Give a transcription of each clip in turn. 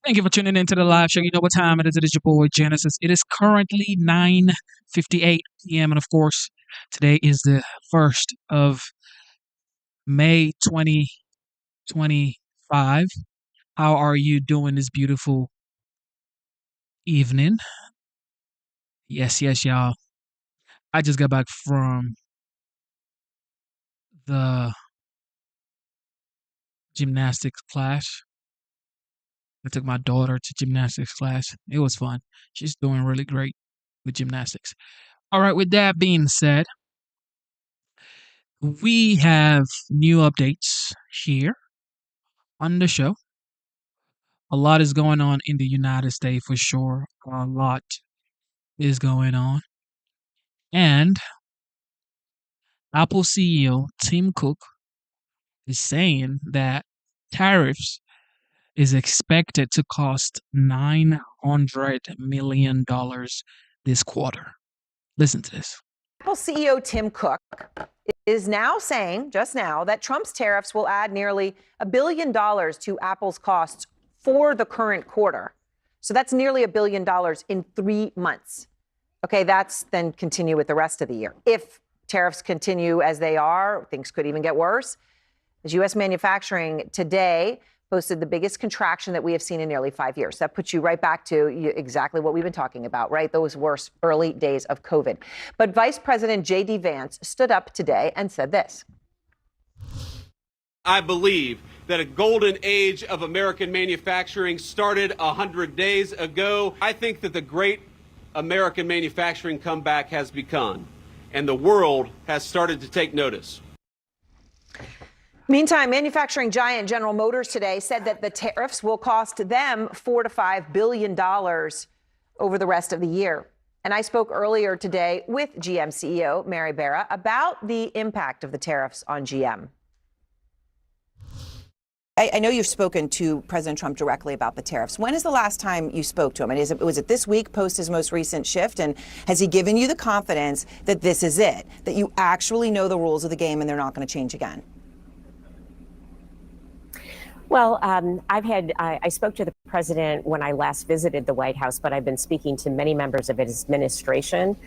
Thank you for tuning into the live show. You know what time it is. It is your boy Genesis. It is currently 9:58 p.m. And of course, today is the 1st of May 2025. How are you doing this beautiful evening? Yes, y'all. I just got back from the gymnastics class. I took my daughter to gymnastics class. It was fun. She's doing really great with gymnastics. All right, with that being said, we have new updates here on the show. A lot is going on in the United States for sure. A lot is going on. And Apple CEO Tim Cook is saying that tariffs is expected to cost $900 million this quarter. Listen to this. Apple CEO Tim Cook is now saying, just now, that Trump's tariffs will add nearly $1 billion to Apple's costs for the current quarter. So that's nearly $1 billion in 3 months. Okay, that's then continue with the rest of the year. If tariffs continue as they are, things could even get worse. As U.S. manufacturing today posted the biggest contraction that we have seen in nearly 5 years. That puts you right back to exactly what we've been talking about, right? Those worst early days of COVID. But Vice President J.D. Vance stood up today and said this. I believe that a golden age of American manufacturing started 100 days ago. I think that the great American manufacturing comeback has begun, and the world has started to take notice. Meantime, manufacturing giant General Motors today said that the tariffs will cost them $4 to $5 billion over the rest of the year. And I spoke earlier today with GM CEO Mary Barra about the impact of the tariffs on GM. I know you've spoken to President Trump directly about the tariffs. When is the last time you spoke to him? And was it this week, post his most recent shift? And has he given you the confidence that this is it, that you actually know the rules of the game and they're not going to change again? Well, I spoke to the president when I last visited the White House, but I've been speaking to many members of his administration.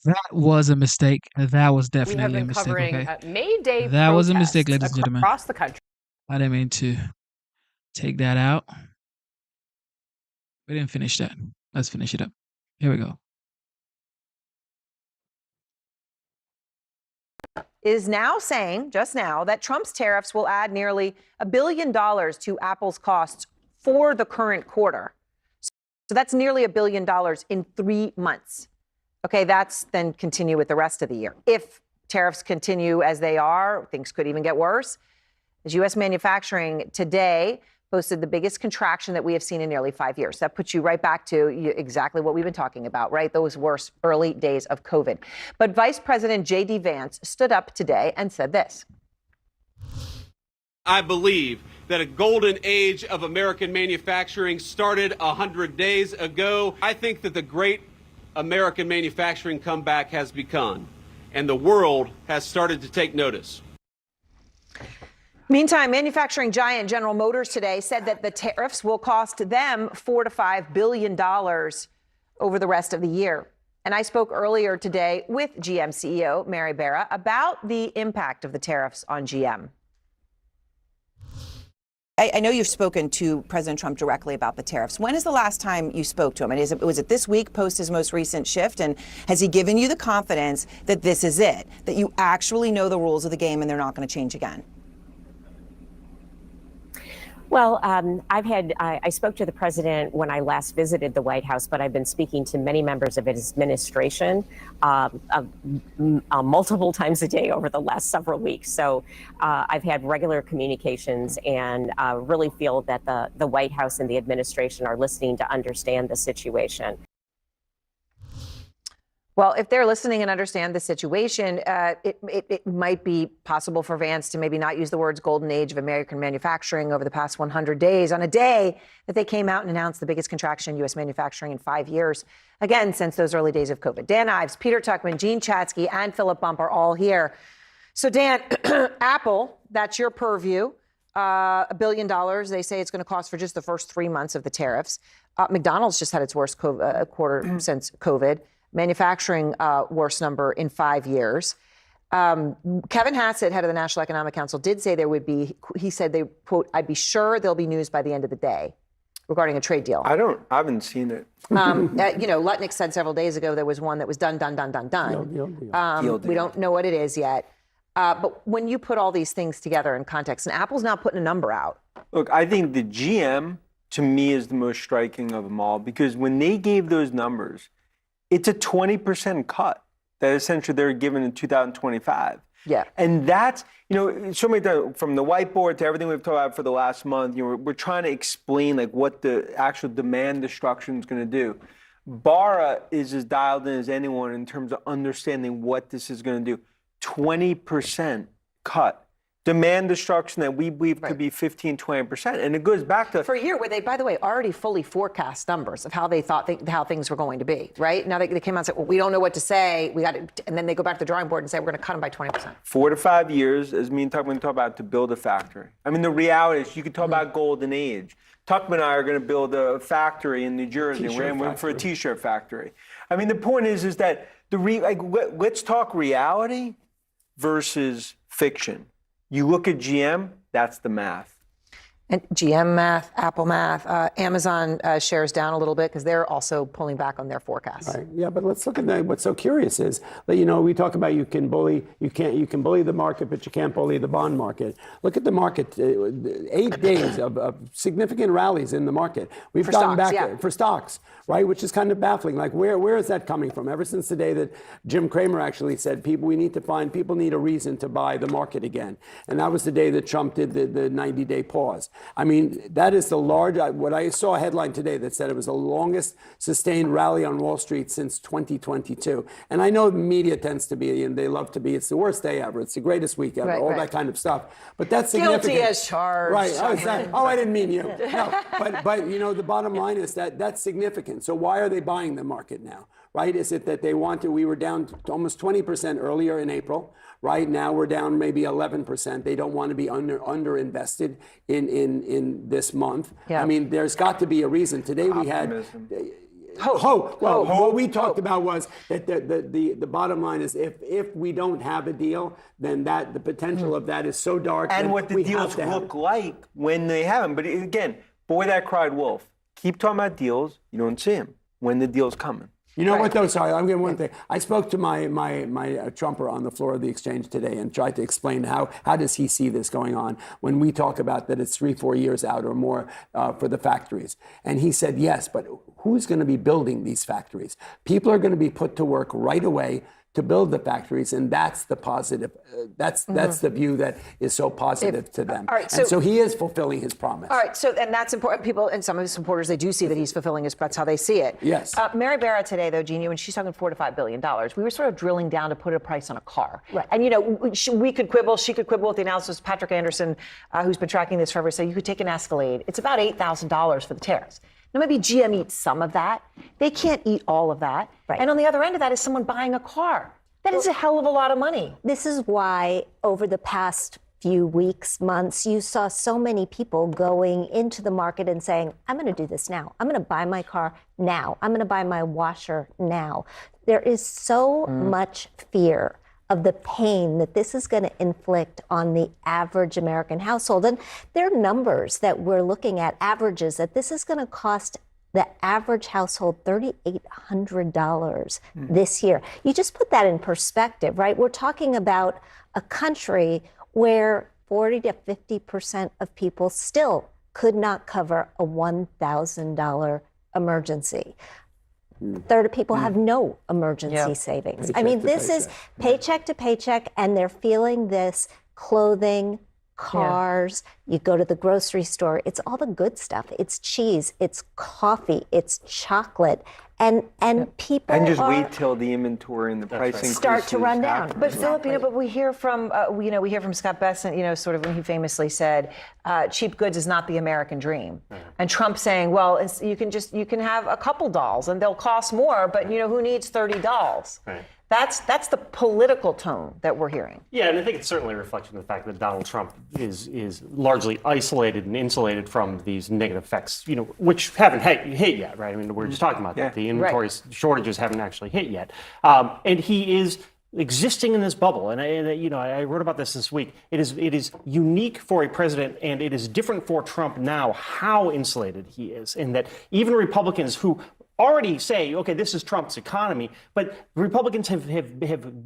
That was a mistake. That was definitely a mistake. Covering May Day that was a mistake, ladies and gentlemen. Across the country. I didn't mean to take that out. We didn't finish that. Let's finish it up. Here we go. Is now saying, just now, that Trump's tariffs will add nearly $1 billion to Apple's costs for the current quarter. So that's nearly $1 billion in 3 months. Okay, that's then continue with the rest of the year. If tariffs continue as they are, things could even get worse. As U.S. manufacturing today posted the biggest contraction that we have seen in nearly 5 years. That puts you right back to exactly what we've been talking about, right? Those worst early days of COVID. But Vice President J.D. Vance stood up today and said this. I believe that a golden age of American manufacturing started 100 days ago. I think that the great American manufacturing comeback has begun, and the world has started to take notice. Meantime, manufacturing giant General Motors today said that the tariffs will cost them $4 to $5 billion over the rest of the year. And I spoke earlier today with GM CEO Mary Barra about the impact of the tariffs on GM. I know you've spoken to President Trump directly about the tariffs. When is the last time you spoke to him? And was it this week, post his most recent shift? And has he given you the confidence that this is it, that you actually know the rules of the game and they're not going to change again? Well, I spoke to the president when I last visited the White House, but I've been speaking to many members of his administration multiple times a day over the last several weeks. So I've had regular communications and really feel that the White House and the administration are listening to understand the situation. Well, if they're listening and understand the situation, it might be possible for Vance to maybe not use the words golden age of American manufacturing over the past 100 days on a day that they came out and announced the biggest contraction in U.S. manufacturing in 5 years, again, since those early days of COVID. Dan Ives, Peter Tuchman, Gene Chatsky, and Philip Bump are all here. So, Dan, Apple, that's your purview. $1 billion, they say it's going to cost for just the first 3 months of the tariffs. McDonald's just had its worst quarter since COVID. Manufacturing worst number in 5 years. Kevin Hassett, head of the National Economic Council, did say there would be, he said, they quote, I'd be sure there'll be news by the end of the day regarding a trade deal. I haven't seen it. Lutnick said several days ago there was one that was done. Deal. We don't know what it is yet. But when you put all these things together in context, and Apple's now putting a number out. Look, I think the GM, to me, is the most striking of them all, because when they gave those numbers, it's a 20% cut that essentially they're given in 2025. Yeah. And that's, so many times, from the whiteboard to everything we've talked about for the last month, we're trying to explain like what the actual demand destruction is going to do. Bara is as dialed in as anyone in terms of understanding what this is going to do. 20% cut. Demand destruction that we believe could be 15, 20%. And it goes back to... For a year where they, by the way, already fully forecast numbers of how they thought how things were going to be, right? Now they came out and said, well, we don't know what to say. We got to, and then they go back to the drawing board and say, we're going to cut them by 20%. 4 to 5 years, as me and Tuchman talk about, to build a factory. I mean, the reality is you could talk about golden age. Tuchman and I are going to build a factory in New Jersey. We're going for a T-shirt factory. I mean, the point is that let's talk reality versus fiction. You look at GM, that's the math. And GM math, Apple math, Amazon shares down a little bit because they're also pulling back on their forecasts. Right. Yeah, but let's look at that. What's so curious is that, we talk about you can bully the market, but you can't bully the bond market. Look at the market. 8 days of significant rallies in the market. We've gotten back for stocks, right? Which is kind of baffling. Like where is that coming from? Ever since the day that Jim Cramer actually said people need a reason to buy the market again. And that was the day that Trump did the 90-day pause. I mean, that is what I saw a headline today that said it was the longest sustained rally on Wall Street since 2022. And I know the media tends to be, and they love to be, it's the worst day ever, it's the greatest week ever, that kind of stuff. But that's significant. Guilty as charged. Right. I didn't mean you. No, but the bottom line is that that's significant. So why are they buying the market now? Right? Is it that we were down to almost 20% earlier in April? Right now we're down maybe 11%. They don't want to be underinvested in this month. Yeah. I mean, there's got to be a reason. Today we had hope. Well, what we talked about was that the bottom line is if we don't have a deal, then the potential of that is so dark. And what the deals look like when they have them. But again, boy, that cried wolf. Keep talking about deals. You don't see them when the deal's coming. You know what, though? Sorry, I'm getting one thing. I spoke to my Trumper on the floor of the exchange today and tried to explain how does he see this going on when we talk about that it's 3-4 years out or more for the factories. And he said, yes, but who's going to be building these factories? People are going to be put to work right away to build the factories, and that's the positive. That's the view that is so positive to them. All right, so he is fulfilling his promise. All right, and that's important. People and some of his supporters, they do see that he's fulfilling his. That's how they see it. Yes. Mary Barra today, though, Jeannie, when she's talking $4 to $5 billion, we were sort of drilling down to put a price on a car. Right. And we could quibble. She could quibble with the analysis. Patrick Anderson, who's been tracking this forever, said you could take an Escalade. It's about $8,000 for the tariffs. Now, maybe GM eats some of that. They can't eat all of that. Right. And on the other end of that is someone buying a car. That is a hell of a lot of money. This is why over the past few weeks, months, you saw so many people going into the market and saying, I'm going to do this now. I'm going to buy my car now. I'm going to buy my washer now. There is so much fear of the pain that this is going to inflict on the average American household. And there are numbers that we're looking at, averages, that this is going to cost the average household $3,800 this year. You just put that in perspective, right? We're talking about a country where 40 to 50% of people still could not cover a $1,000 emergency. A third of people have no emergency savings. I mean, this is paycheck to paycheck, and they're feeling this clothing, cars, you go to the grocery store, it's all the good stuff. It's cheese, it's coffee, it's chocolate, and people And just are, wait till the inventory and the price increases start to run down. happen. But Philip, but we hear from Scott Bessent, sort of when he famously said, cheap goods is not the American dream. And Trump saying, well, you can have a couple dolls and they'll cost more, but who needs 30 dolls? Right. That's the political tone that we're hearing. Yeah, and I think it's certainly a reflection of the fact that Donald Trump is largely isolated and insulated from these negative effects, which haven't hit yet, right? I mean, we're just talking about that. The inventory shortages haven't actually hit yet. And he is existing in this bubble. And I wrote about this week. It is unique for a president, and it is different for Trump now how insulated he is, in that even Republicans who already say, okay, this is Trump's economy, but Republicans have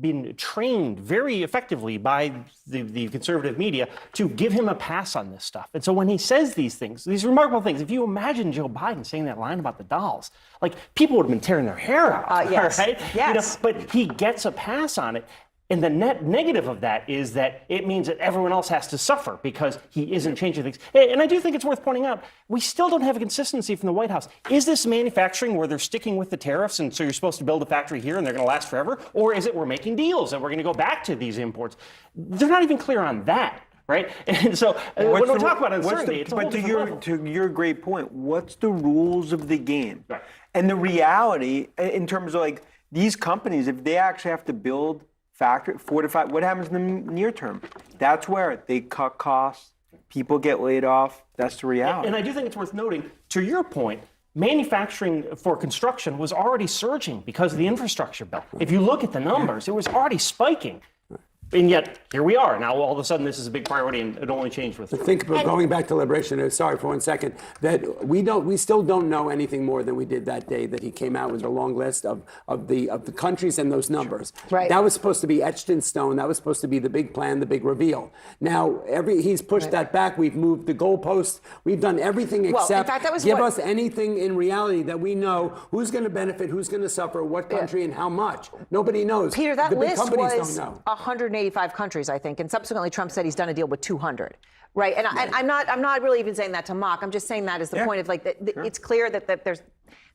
been trained very effectively by the conservative media to give him a pass on this stuff. And so when he says these things, these remarkable things, if you imagine Joe Biden saying that line about the dolls, like people would have been tearing their hair out, yes. right? Yes. But he gets a pass on it. And the net negative of that is that it means that everyone else has to suffer because he isn't changing things. And I do think it's worth pointing out, we still don't have a consistency from the White House. Is this manufacturing where they're sticking with the tariffs and so you're supposed to build a factory here and they're going to last forever? Or is it we're making deals and we're going to go back to these imports? They're not even clear on that. Right, and so when we talk about uncertainty, it's a whole different level. To your great point, what's the rules of the game? Right. And the reality, in terms of like these companies, if they actually have to build fortify, what happens in the near term? That's where they cut costs, people get laid off. That's the reality. And I do think it's worth noting, to your point, manufacturing for construction was already surging because of the infrastructure bill. If you look at the numbers, it was already spiking. And yet, here we are. Now, all of a sudden, this is a big priority, and it only changed with. Think about going back to liberation. Sorry for 1 second. That we still don't know anything more than we did that day that he came out with a long list of the countries and those numbers. Right. That was supposed to be etched in stone. That was supposed to be the big plan, the big reveal. Now he's pushed that back. We've moved the goalposts. We've done everything except in fact, that was give us anything in reality that we know who's going to benefit, who's going to suffer, what country, and how much. Nobody knows. Peter, that the big list companies was don't know. 185 countries, I think, and subsequently Trump said he's done a deal with 200. Right, and I'm not really even saying that to mock. I'm just saying that as the point of it's clear that there's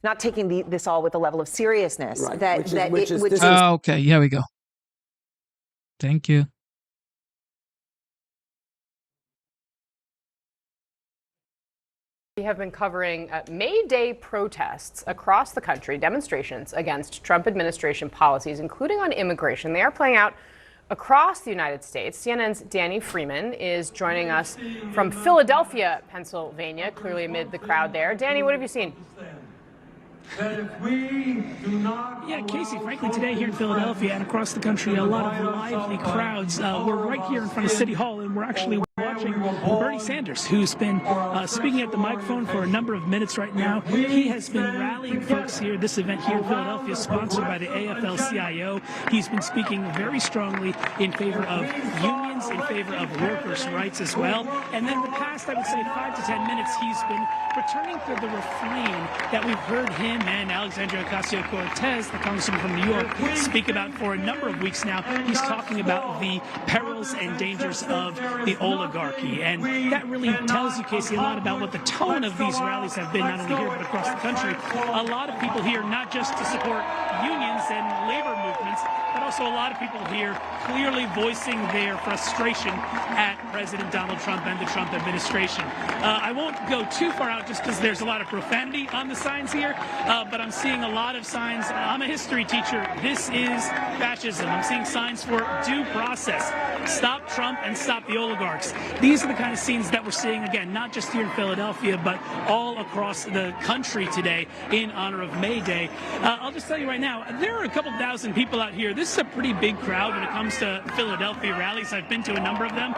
not taking this all with the level of seriousness okay, here we go. Thank you. We have been covering May Day protests across the country, demonstrations against Trump administration policies, including on immigration. They are playing out across the United States. CNN's Danny Freeman is joining us from Philadelphia, Pennsylvania, clearly amid the crowd there. Danny, what have you seen? Yeah, Casey, frankly, today here in Philadelphia and across the country, a lot of lively crowds. We're right here in front of City Hall, and we're actually watching Bernie Sanders, who's been speaking at the microphone for a number of minutes right now. He has been rallying folks here. This event here in Philadelphia is sponsored by the AFL-CIO. He's been speaking very strongly in favor of unions, in favor of workers' rights as well. And then the past, I would say, 5 to 10 minutes, he's been returning to the refrain that we've heard him and Alexandria Ocasio-Cortez, the congressman from New York, speak about for a number of weeks now. He's talking about the perils and dangers of the oligarchy. And that really tells you, Casey, a lot about what the tone of these rallies have been, not only here but across the country. A lot of people here, not just to support unions and labor movements, but also a lot of people here clearly voicing their frustration at President Donald Trump and the Trump administration. I won't go too far out just because there's a lot of profanity on the signs here, but I'm seeing a lot of signs. I'm a history teacher. This is fascism. I'm seeing signs for due process. Stop Trump and stop the oligarchs. These are the kind of scenes that we're seeing, again, not just here in Philadelphia, but all across the country today in honor of May Day. I'll just tell you right now, there are a couple thousand people out here. This is a pretty big crowd when it comes to Philadelphia rallies. I've been to a number of them.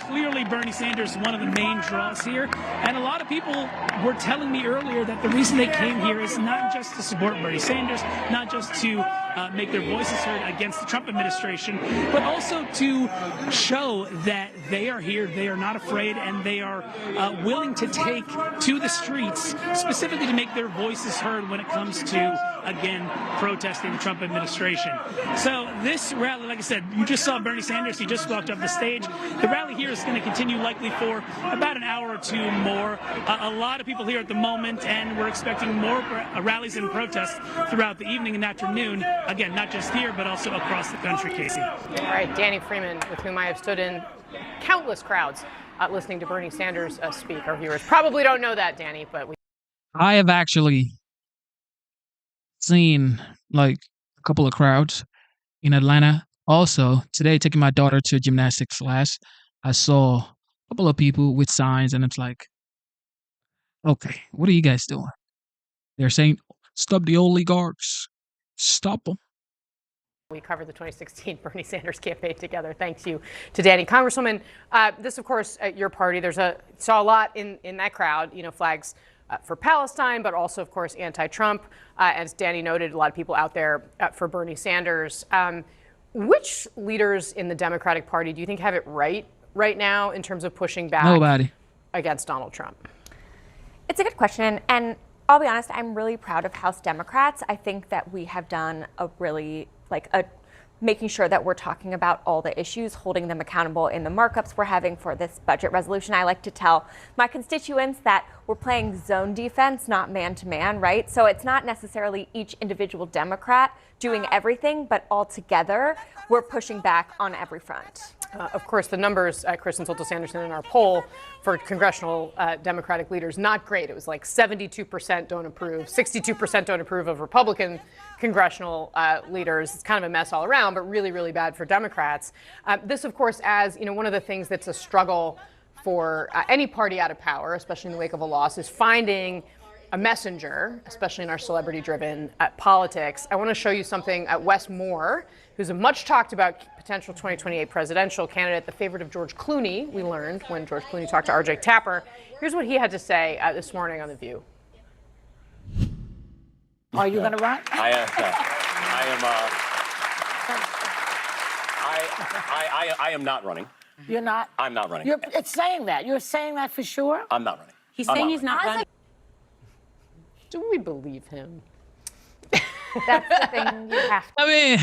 Clearly, Bernie Sanders is one of the main draws here. And a lot of people were telling me earlier that the reason they came here is not just to support Bernie Sanders, not just to make their voices heard against the Trump administration, but also to show that they are here, they are not afraid, and they are willing to take to the streets specifically to make their voices heard when it comes to again protesting the Trump administration. So this rally, like I said, you just saw Bernie Sanders. He just walked up the stage. The rally here is going to continue likely for about an hour or two more. A lot of people here at the moment, and we're expecting more rallies and protests throughout the evening and afternoon. Again, not just here, but also across the country, Casey. All right, Danny Freeman, with whom I have stood in countless crowds listening to Bernie Sanders speak. Our viewers probably don't know that, Danny, but I have actually seen like a couple of crowds in Atlanta. Also, today, taking my daughter to a gymnastics class, I saw a couple of people with signs, and it's like, okay, what are you guys doing? They're saying, stop the oligarchs. Stop them. we covered the 2016 Bernie Sanders campaign together. Thanks you to Danny. Congresswoman, this, of course, your party, saw a lot in that crowd, flags for Palestine, but also, of course, anti-Trump. As Danny noted, a lot of people out there for Bernie Sanders. Which leaders in the Democratic Party do you think have it right now in terms of pushing back against Donald Trump? It's a good question. And I'll be honest, I'm really proud of House Democrats. I think that we have done a really, making sure that we're talking about all the issues, holding them accountable in the markups we're having for this budget resolution. I like to tell my constituents that we're playing zone defense, not man-to-man, right? So it's not necessarily each individual Democrat doing everything, but all together, we're pushing back on every front. Of course, the numbers, Kristen Soltis-Anderson, in our poll for congressional Democratic leaders, not great. It was like 72% don't approve, 62% don't approve of Republican congressional leaders. It's kind of a mess all around, but really, really bad for Democrats. This, of course, as one of the things that's a struggle for any party out of power, especially in the wake of a loss, is finding a messenger, especially in our celebrity-driven politics. I want to show you something. Wes Moore, who's a much talked about potential 2028 presidential candidate, the favorite of George Clooney, we learned when George Clooney talked to RJ Tapper. Here's what he had to say this morning on The View. Are you going to run? I am not running. You're not? I'm not running. It's saying that. You're saying that for sure? I'm not running. He's saying he's not running. Do we believe him? That's the thing you have I mean,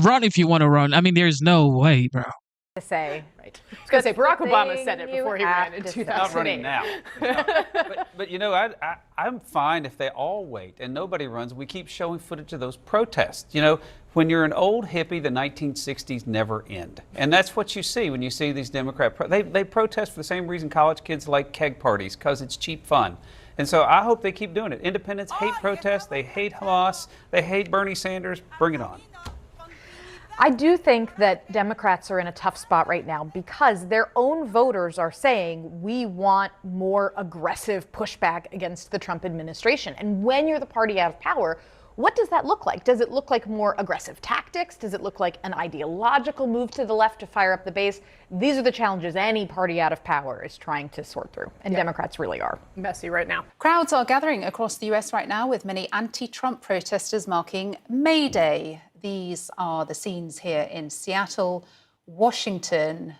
run if you want to run. I mean, there's no way, bro. to say. Right. I was going to say, Barack Obama said it before he ran in 2008. Not running now. But I'm fine if they all wait and nobody runs. We keep showing footage of those protests. When you're an old hippie, the 1960s never end. And that's what you see when you see these Democrat they protest for the same reason college kids like keg parties, because it's cheap fun. And so I hope they keep doing it. Independents hate protests. They hate Hamas. They hate Bernie Sanders. Bring it on. I do think that Democrats are in a tough spot right now because their own voters are saying we want more aggressive pushback against the Trump administration. And when you're the party out of power, what does that look like? Does it look like more aggressive tactics? Does it look like an ideological move to the left to fire up the base? These are the challenges any party out of power is trying to sort through, and Democrats really are. Messy right now. Crowds are gathering across the US right now, with many anti-Trump protesters marking May Day. These are the scenes here in Seattle, Washington,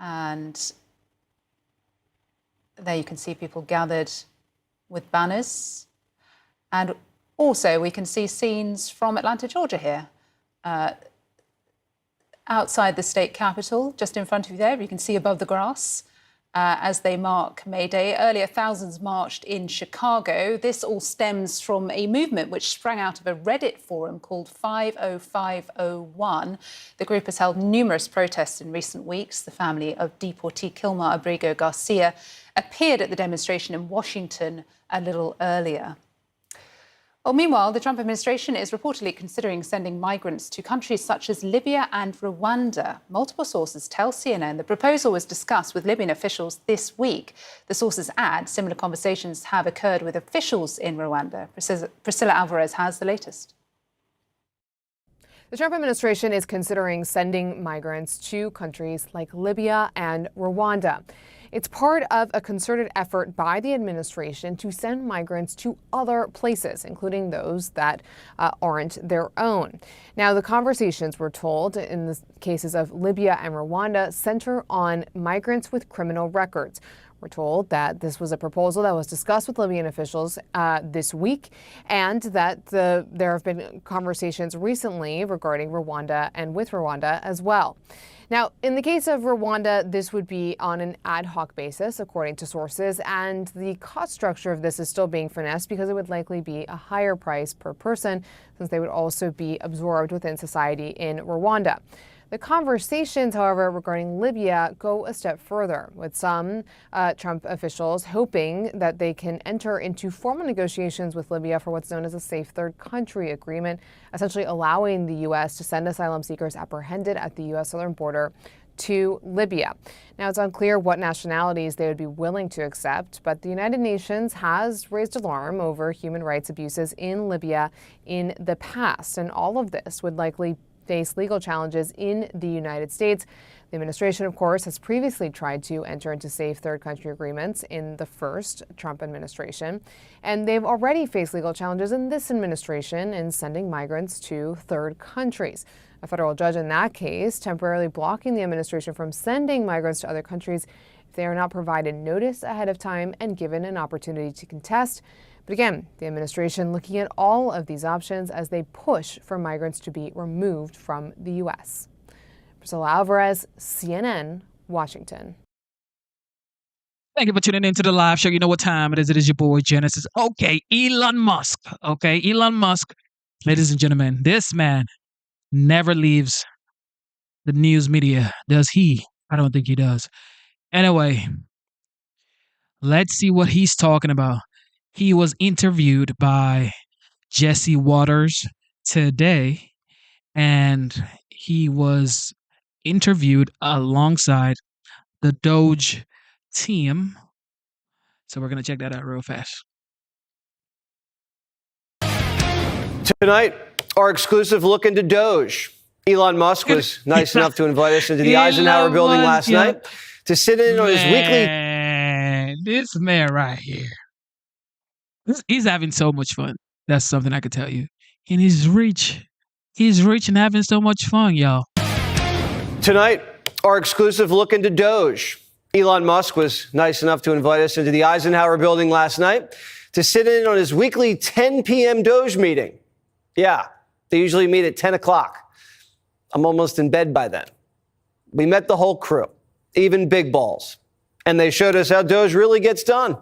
and there you can see people gathered with banners. And also, we can see scenes from Atlanta, Georgia here. Outside the state capitol, just in front of you there, you can see above the grass as they mark May Day. Earlier, thousands marched in Chicago. This all stems from a movement which sprang out of a Reddit forum called 50501. The group has held numerous protests in recent weeks. The family of deportee Kilmar Abrigo Garcia appeared at the demonstration in Washington a little earlier. Well, meanwhile, the Trump administration is reportedly considering sending migrants to countries such as Libya and Rwanda. Multiple sources tell CNN the proposal was discussed with Libyan officials this week. The sources add similar conversations have occurred with officials in Rwanda. Priscilla Alvarez has the latest. The Trump administration is considering sending migrants to countries like Libya and Rwanda. It's part of a concerted effort by the administration to send migrants to other places, including those that aren't their own. Now, the conversations, we're told, in the cases of Libya and Rwanda, center on migrants with criminal records. We're told that this was a proposal that was discussed with Libyan officials this week, and that there have been conversations recently regarding Rwanda and with Rwanda as well. Now, in the case of Rwanda, this would be on an ad hoc basis, according to sources, and the cost structure of this is still being finessed because it would likely be a higher price per person, since they would also be absorbed within society in Rwanda. The conversations, however, regarding Libya go a step further, with some Trump officials hoping that they can enter into formal negotiations with Libya for what's known as a safe third country agreement, essentially allowing the U.S. to send asylum seekers apprehended at the U.S. southern border to Libya. Now, it's unclear what nationalities they would be willing to accept, but the United Nations has raised alarm over human rights abuses in Libya in the past, and all of this would likely face legal challenges in the United States. The administration, of course, has previously tried to enter into safe third country agreements in the first Trump administration, and they've already faced legal challenges in this administration in sending migrants to third countries. A federal judge in that case temporarily blocking the administration from sending migrants to other countries if they are not provided notice ahead of time and given an opportunity to contest. But again, the administration looking at all of these options as they push for migrants to be removed from the U.S. Priscilla Alvarez, CNN, Washington. Thank you for tuning in to the live show. You know what time it is. It is your boy, Genesis. Okay, Elon Musk. Okay, Elon Musk. Ladies and gentlemen, this man never leaves the news media. Does he? I don't think he does. Anyway, let's see what he's talking about. He was interviewed by Jesse Waters today, and he was interviewed alongside the Doge team. So we're going to check that out real fast. Tonight, our exclusive look into Doge. Elon Musk was nice enough to invite us into the Eisenhower building last night to sit in on his weekly... This man right here. He's having so much fun. That's something I could tell you. And he's rich. He's rich and having so much fun, y'all. Tonight, our exclusive look into Doge. Elon Musk was nice enough to invite us into the Eisenhower building last night to sit in on his weekly 10 p.m. Doge meeting. Yeah, they usually meet at 10 o'clock. I'm almost in bed by then. We met the whole crew, even Big Balls, and they showed us how Doge really gets done.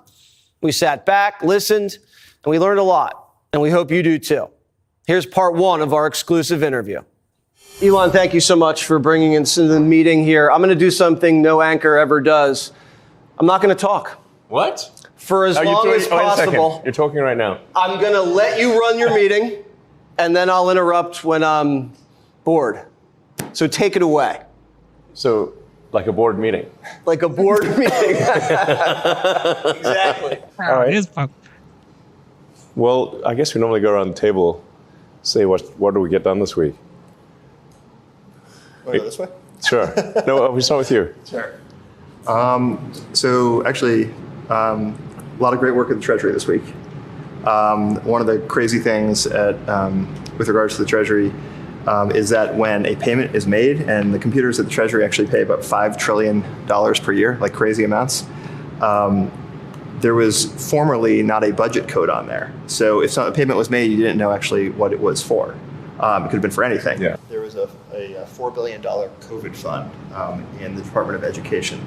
We sat back, listened, and we learned a lot, and we hope you do too. Here's part one of our exclusive interview. Elon, thank you so much for bringing us into the meeting here. I'm going to do something no anchor ever does. I'm not going to talk. What? For as long as possible. You're talking right now. I'm going to let you run your meeting, and then I'll interrupt when I'm bored. So take it away. So, like a board meeting? Like a board meeting. Exactly. All right. Well, I guess we normally go around the table, say what do we get done this week? Want to go this way? Sure. No, we start with you. Sure. So actually, a lot of great work at the Treasury this week. One of the crazy things with regards to the Treasury is that when a payment is made, and the computers at the Treasury actually pay about $5 trillion per year, like crazy amounts, there was formerly not a budget code on there. So if a payment was made, you didn't know actually what it was for. It could have been for anything. Yeah. There was a $4 billion COVID fund in the Department of Education,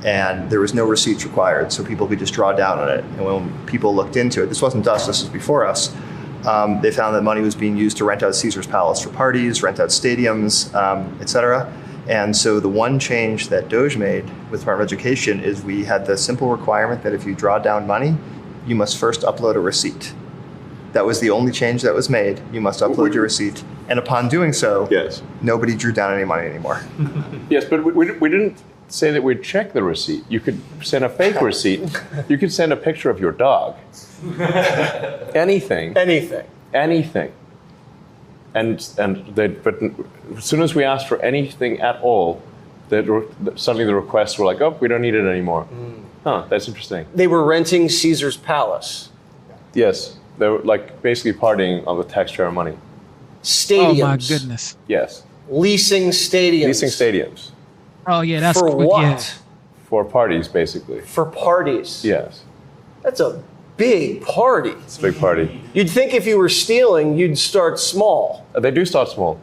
and there was no receipts required, so people could just draw down on it. And when people looked into it, this wasn't us, this was before us, they found that money was being used to rent out Caesar's Palace for parties, rent out stadiums, et cetera. And so the one change that Doge made with the Department of Education is we had the simple requirement that if you draw down money, you must first upload a receipt. That was the only change that was made. You must upload your receipt. And upon doing so, yes, nobody drew down any money anymore. Yes, but we didn't say that we'd check the receipt. You could send a fake receipt. You could send a picture of your dog. Anything. Anything. Anything. But as soon as we asked for anything at all, suddenly the requests were like, oh, we don't need it anymore. Huh, that's interesting. They were renting Caesar's Palace. Yes, they were like basically partying on the taxpayer money. Stadiums. Oh my goodness. Yes. Leasing stadiums. Leasing stadiums. Oh yeah, that's for quick, what? Yeah. for parties, basically. For parties? Yes. That's a big party. It's a big party. You'd think if you were stealing, you'd start small. They do start small.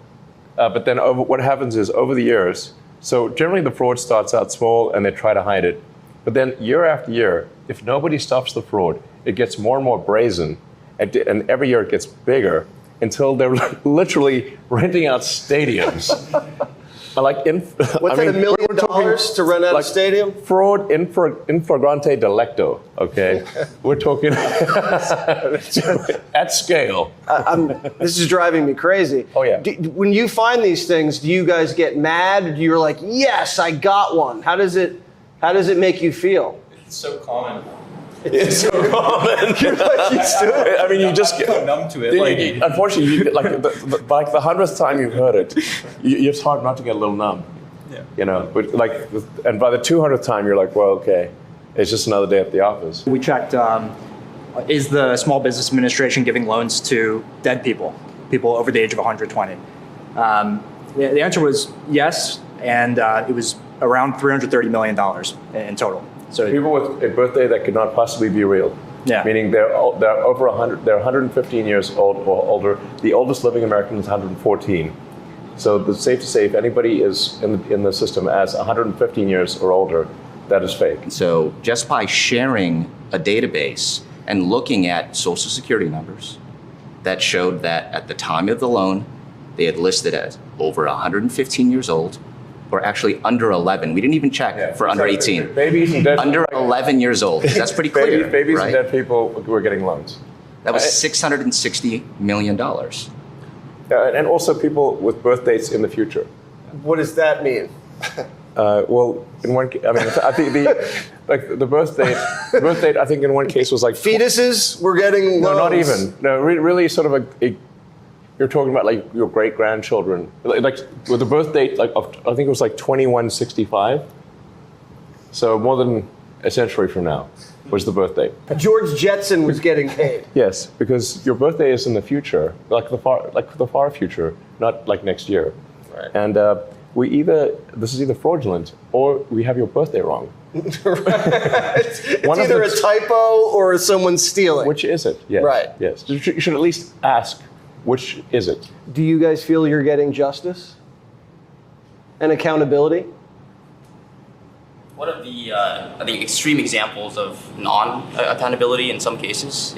But then what happens is over the years, so generally the fraud starts out small and they try to hide it. But then year after year, if nobody stops the fraud, it gets more and more brazen. And every year it gets bigger until they're literally renting out stadiums. Like What's that, $1 million to rent out a stadium? Fraud in flagrante delicto, okay? We're talking at scale. This is driving me crazy. Oh, yeah. When you find these things, do you guys get mad? You're like, yes, I got one. How does it make you feel? It's so common. It's so common. You're like used to it. I mean, you just get so numb to it. Unfortunately, you get, like the 100th time you've heard it, it's hard not to get a little numb. Yeah. You know, but and by the 200th time, you're like, well, okay, it's just another day at the office. We checked, is the Small Business Administration giving loans to dead people over the age of 120? The answer was yes, and it was around $330 million in total. So people with a birthday that could not possibly be real. Yeah. Meaning they're over 100. They're 115 years old or older. The oldest living American is 114. So it's safe to say if anybody is in the system as 115 years or older, that is fake. So just by sharing a database and looking at Social Security numbers that showed that at the time of the loan, they had listed as over 115 years old, or actually under 11. We didn't even check for under 18. Babies and dead under 11 years old. That's pretty clear. Babies right? and dead people were getting loans. That was $660 million. And also people with birth dates in the future. What does that mean? Well, in one, I mean, I think the birth date. I think in one case was like fetuses were getting no, loans. not even. No, really, sort of a you're talking about like your great grandchildren, like with the birth date, like of, I think it was like 2165. So more than a century from now was the birth date. George Jetson was getting paid. Yes, because your birthday is in the future, like the far future, not like next year. Right. And this is either fraudulent or we have your birthday wrong. It's either a typo or someone's stealing. Which is it? Yes. Right. Yes. You should at least ask, which is it? Do you guys feel you're getting justice and accountability? One of the, I think, extreme examples of non-accountability in some cases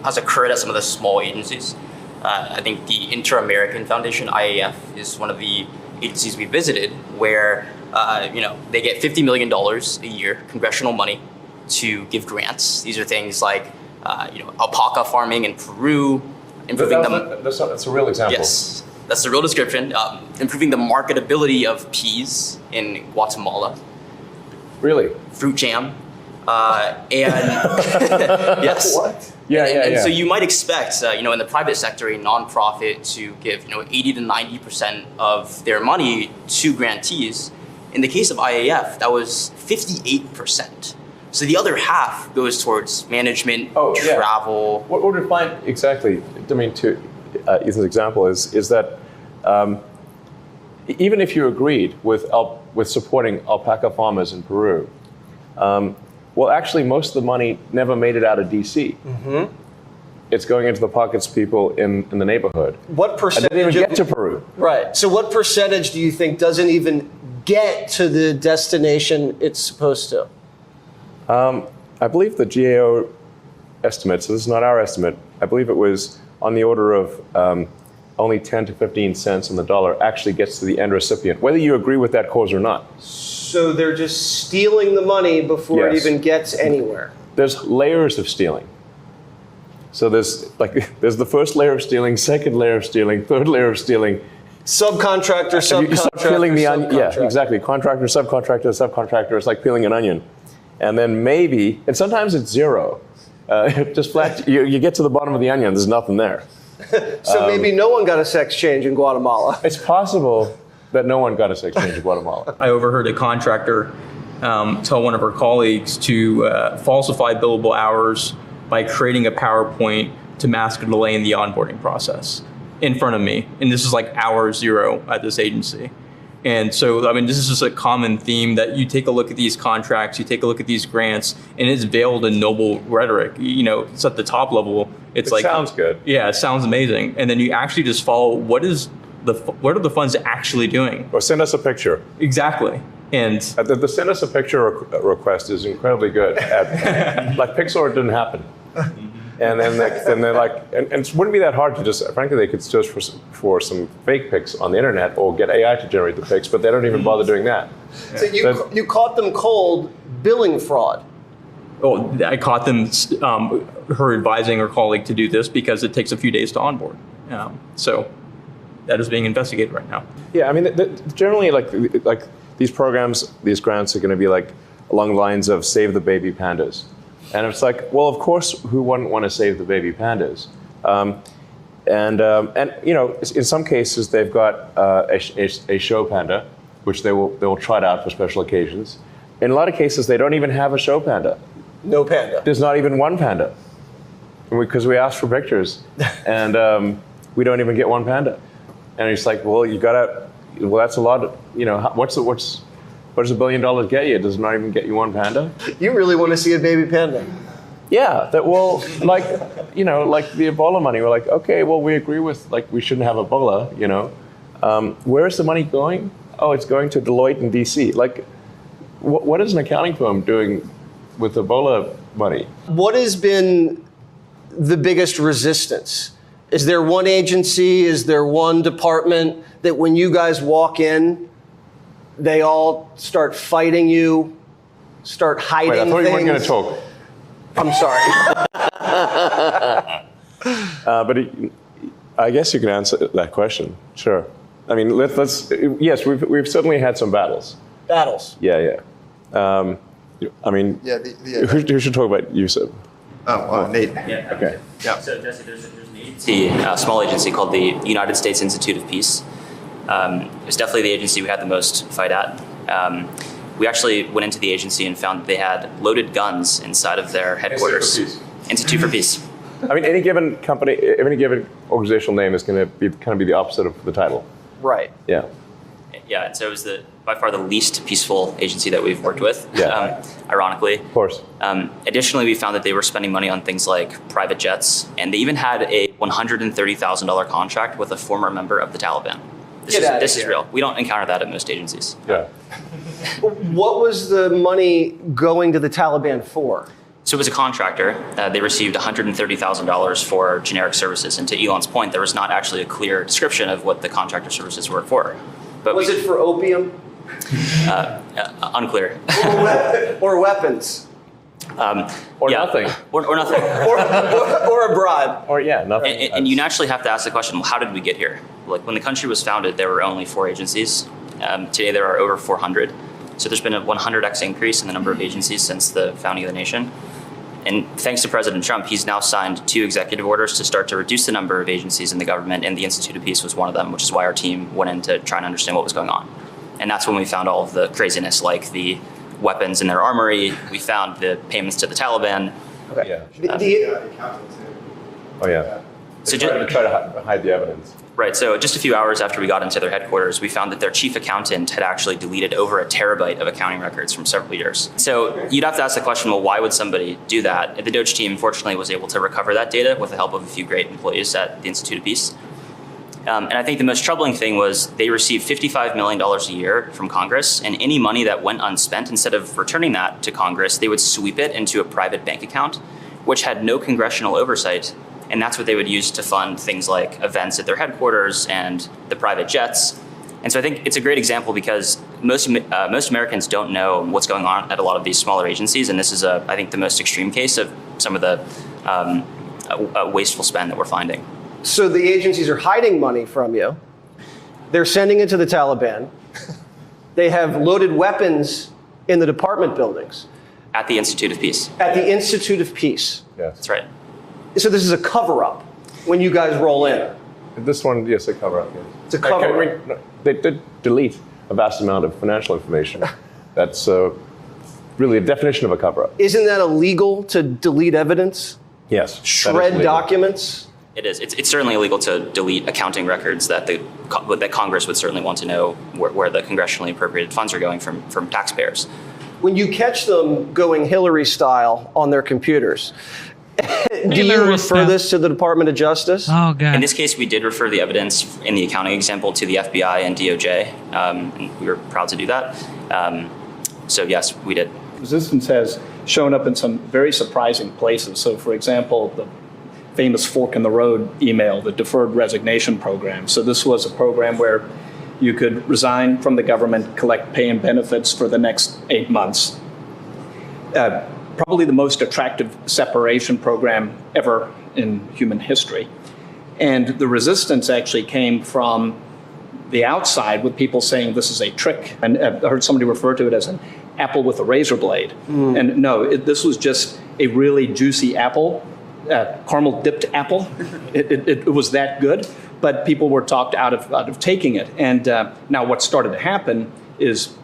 has occurred at some of the small agencies. I think the Inter-American Foundation, IAF, is one of the agencies we visited where they get $50 million a year, congressional money, to give grants. These are things like alpaca farming in Peru, improving that's a real example. Yes, that's the real description. Improving the marketability of peas in Guatemala. Really? Fruit jam. And yes. What? Yeah. So you might expect, in the private sector, a nonprofit to give, 80 to 90% of their money to grantees. In the case of IAF, that was 58%. So the other half goes towards management, travel. What we're to find exactly, I mean, to Ethan's example is that even if you agreed with supporting alpaca farmers in Peru, well, actually, most of the money never made it out of D.C. Mm-hmm. It's going into the pockets of people in the neighborhood. What percentage? And they didn't even get to Peru. Right. So what percentage do you think doesn't even get to the destination it's supposed to? I believe the GAO estimate, so this is not our estimate, I believe it was on the order of only 10 to 15 cents on the dollar actually gets to the end recipient, whether you agree with that cause or not. So they're just stealing the money before it even gets anywhere. There's layers of stealing. So there's the first layer of stealing, second layer of stealing, third layer of stealing. Subcontractor. You start peeling the onion. Yeah, exactly. Contractor, subcontractor. It's like peeling an onion. And then maybe, and sometimes it's zero. Just flat, you get to the bottom of the onion, there's nothing there. So maybe no one got a sex change in Guatemala. It's possible that no one got a sex change in Guatemala. I overheard a contractor tell one of her colleagues to falsify billable hours by creating a PowerPoint to mask a delay in the onboarding process in front of me. And this is like hour zero at this agency. And so, I mean, this is just a common theme that you take a look at these contracts, you take a look at these grants, and it's veiled in noble rhetoric. You know, it's at the top level. It sounds good. Yeah, it sounds amazing. And then you actually just follow what are the funds actually doing? Or send us a picture. Exactly. And the send us a picture request is incredibly good. Like Pixar didn't happen. And then they're like, and it wouldn't be that hard to just, frankly, they could search for some fake pics on the internet or get AI to generate the pics, but they don't even bother doing that. So you caught them cold billing fraud. Oh, I caught them, her advising her colleague to do this because it takes a few days to onboard. So that is being investigated right now. Yeah, I mean, generally, like these programs, these grants are going to be like along the lines of save the baby pandas. And it's like, well, of course, who wouldn't want to save the baby pandas? And you know, in some cases, they've got a show panda, which they will trot out for special occasions. In a lot of cases, they don't even have a show panda. No panda. There's not even one panda. Because we asked for pictures, and we don't even get one panda. And it's like, well, that's a lot. You know, what does $1 billion get you? It does not even get you one panda. You really want to see a baby panda? Yeah. Like the Ebola money. We're like, okay, well, we agree with we shouldn't have Ebola. You know, where's the money going? Oh, it's going to Deloitte in D.C. Like, what is an accounting firm doing with Ebola money? What has been the biggest resistance? Is there one agency? Is there one department that when you guys walk in, they all start fighting you, start hiding things? Wait, I thought you weren't going to talk. I'm sorry. But I guess you can answer that question. Sure. I mean, let's. Yes, we've certainly had some battles. Battles. Yeah. I mean, who should talk about USIP? Nate. Yeah. Okay. Yeah. So Jesse, there's an agency, a small agency called the United States Institute of Peace. It was definitely the agency we had the most fight at. We actually went into the agency and found that they had loaded guns inside of their headquarters. Institute for Peace. I mean, any given company, any given organizational name is going to be the opposite of the title. Right. Yeah. Yeah, and so it was by far the least peaceful agency that we've worked with, ironically. Of course. Additionally, we found that they were spending money on things like private jets, and they even had a $130,000 contract with a former member of the Taliban. This is real. We don't encounter that at most agencies. Yeah. What was the money going to the Taliban for? So it was a contractor. They received $130,000 for generic services. And to Elon's point, there was not actually a clear description of what the contractor services were for. But was it for opium? Unclear. Or weapons? Or nothing. Or nothing. or a bribe. Or nothing. And you naturally have to ask the question, well, how did we get here? Like when the country was founded, there were only 4 agencies. Today there are over 400. So there's been a 100x increase in the number of agencies since the founding of the nation. And thanks to President Trump, he's now signed 2 executive orders to start to reduce the number of agencies in the government, and the Institute of Peace was one of them, which is why our team went in to try and understand what was going on. And that's when we found all of the craziness, like the weapons in their armory. We found the payments to the Taliban. Okay. So to try to hide the evidence. Right, so just a few hours after we got into their headquarters, we found that their chief accountant had actually deleted over 1 terabyte of accounting records from several years. So you'd have to ask the question, well, why would somebody do that? The Doge team, fortunately, was able to recover that data with the help of a few great employees at the Institute of Peace. And I think the most troubling thing was they received $55 million a year from Congress, and any money that went unspent, instead of returning that to Congress, they would sweep it into a private bank account, which had no congressional oversight. And that's what they would use to fund things like events at their headquarters and the private jets. And so I think it's a great example because most Americans don't know what's going on at a lot of these smaller agencies. And this is, I think, the most extreme case of some of the wasteful spend that we're finding. So the agencies are hiding money from you. They're sending it to the Taliban. They have loaded weapons in the department buildings. At the Institute of Peace. At the Institute of Peace. Yes. That's right. So this is a cover-up when you guys roll in. This one, yes, a cover-up. Yes. It's a cover-up. They did delete a vast amount of financial information. That's really a definition of a cover-up. Isn't that illegal to delete evidence? Yes. Shred documents? It is. It's certainly illegal to delete accounting records that that Congress would certainly want to know where the congressionally appropriated funds are going from taxpayers. When you catch them going Hillary style on their computers, do you refer this to the Department of Justice? Oh, God. In this case, we did refer the evidence in the accounting example to the FBI and DOJ, and we were proud to do that. So yes, we did. Resistance has shown up in some very surprising places. So, for example, the famous fork in the road email, the deferred resignation program. So this was a program where you could resign from the government, collect pay and benefits for the next 8 months. Probably the most attractive separation program ever in human history. And the resistance actually came from the outside, with people saying this is a trick. And I heard somebody refer to it as an apple with a razor blade. And no, this was just a really juicy apple, caramel dipped apple. It was that good, but people were talked out of taking it. And now what started to happen is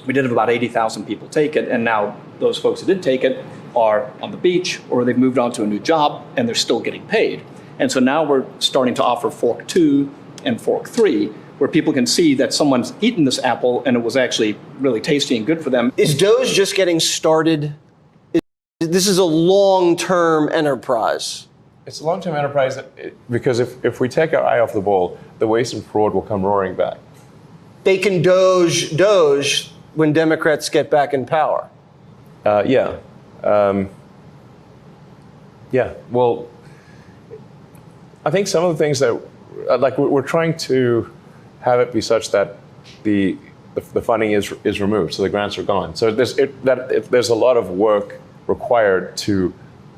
we did have about 80,000 people take it, and now those folks who did take it are on the beach, or they've moved on to a new job, and they're still getting paid. And so now we're starting to offer Fork 2 and Fork 3, where people can see that someone's eaten this apple and it was actually really tasty and good for them. Is Doge just getting started? This is a long-term enterprise. It's a long-term enterprise because if we take our eye off the ball, the waste and fraud will come roaring back. They can Doge when Democrats get back in power. Yeah. Well, I think some of the things that, like, we're trying to have it be such that the funding is removed, so the grants are gone. So there's a lot of work required to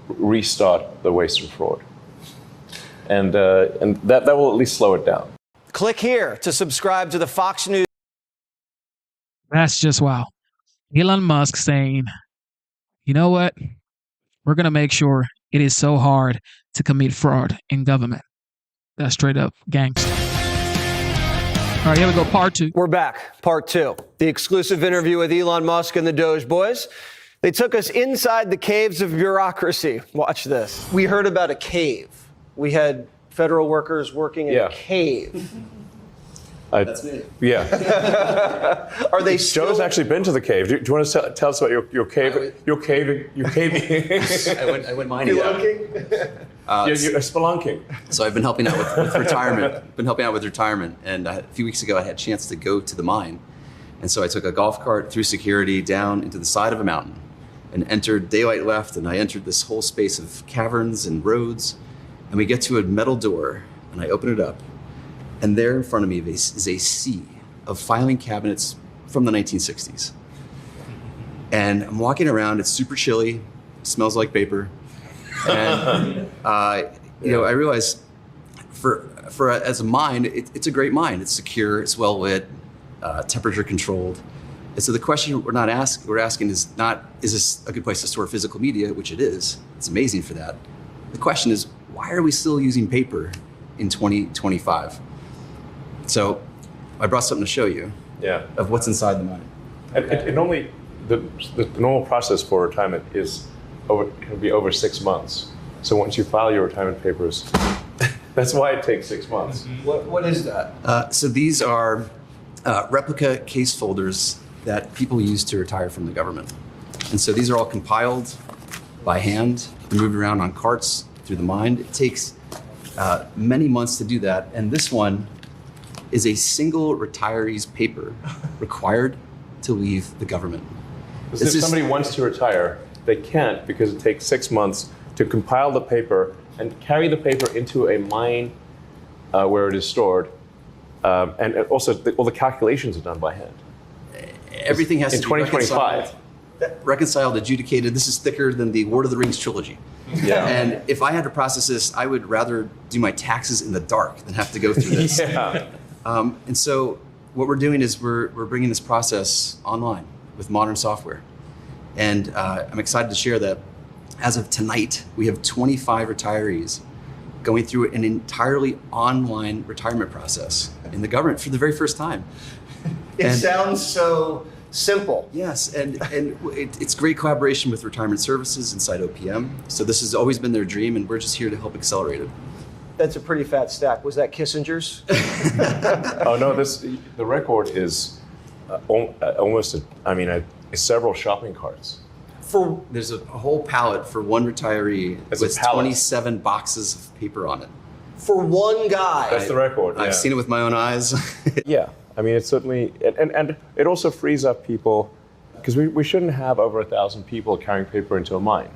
restart the waste and fraud, and that will at least slow it down. Click here to subscribe to the Fox News. That's just wow. Elon Musk saying, you know what? We're going to make sure it is so hard to commit fraud in government. That's straight up gangster. All right, here we go. Part 2. We're back. Part 2. The exclusive interview with Elon Musk and the Doge boys. They took us inside the caves of bureaucracy. Watch this. We heard about a cave. We had federal workers working in a cave. That's me. Yeah. Are they still? Joe's actually been to the cave. Do you want to tell us about your cave? Your caving. I wouldn't mind you. You're spelunking. So I've been helping out with retirement. And a few weeks ago, I had a chance to go to the mine. And so I took a golf cart through security down into the side of a mountain and entered, daylight left, and I entered this whole space of caverns and roads. And we get to a metal door, and I open it up. And there in front of me is a sea of filing cabinets from the 1960s. And I'm walking around, it's super chilly, smells like paper. And I realize as a mine, it's a great mine. It's secure, it's well lit, temperature controlled. And so the question we're asking is not, is this a good place to store physical media, which it is. It's amazing for that. The question is, why are we still using paper in 2025? So I brought something to show you of what's inside the mine. And normally, the normal process for retirement can be over 6 months. So once you file your retirement papers, that's why it takes 6 months. What is that? So these are replica case folders that people use to retire from the government. And so these are all compiled by hand, moved around on carts through the mine. It takes many months to do that. And this one is a single retiree's paper required to leave the government. If somebody wants to retire, they can't because it takes 6 months to compile the paper and carry the paper into a mine where it is stored. And also, all the calculations are done by hand. Everything has to be 2025. Reconciled, adjudicated. This is thicker than the Lord of the Rings trilogy. Yeah. And if I had to process this, I would rather do my taxes in the dark than have to go through this. And so what we're doing is we're bringing this process online with modern software. And I'm excited to share that as of tonight, we have 25 retirees going through an entirely online retirement process in the government for the very first time. It sounds so simple. Yes, and it's great collaboration with retirement services inside OPM. So this has always been their dream, and we're just here to help accelerate it. That's a pretty fat stack. Was that Kissinger's? Oh no, the record is almost several shopping carts. There's a whole pallet for one retiree with 27 boxes of paper on it. For one guy. That's the record. I've seen it with my own eyes. Yeah, I mean, it's certainly, and it also frees up people, because we shouldn't have over 1,000 people carrying paper into a mine.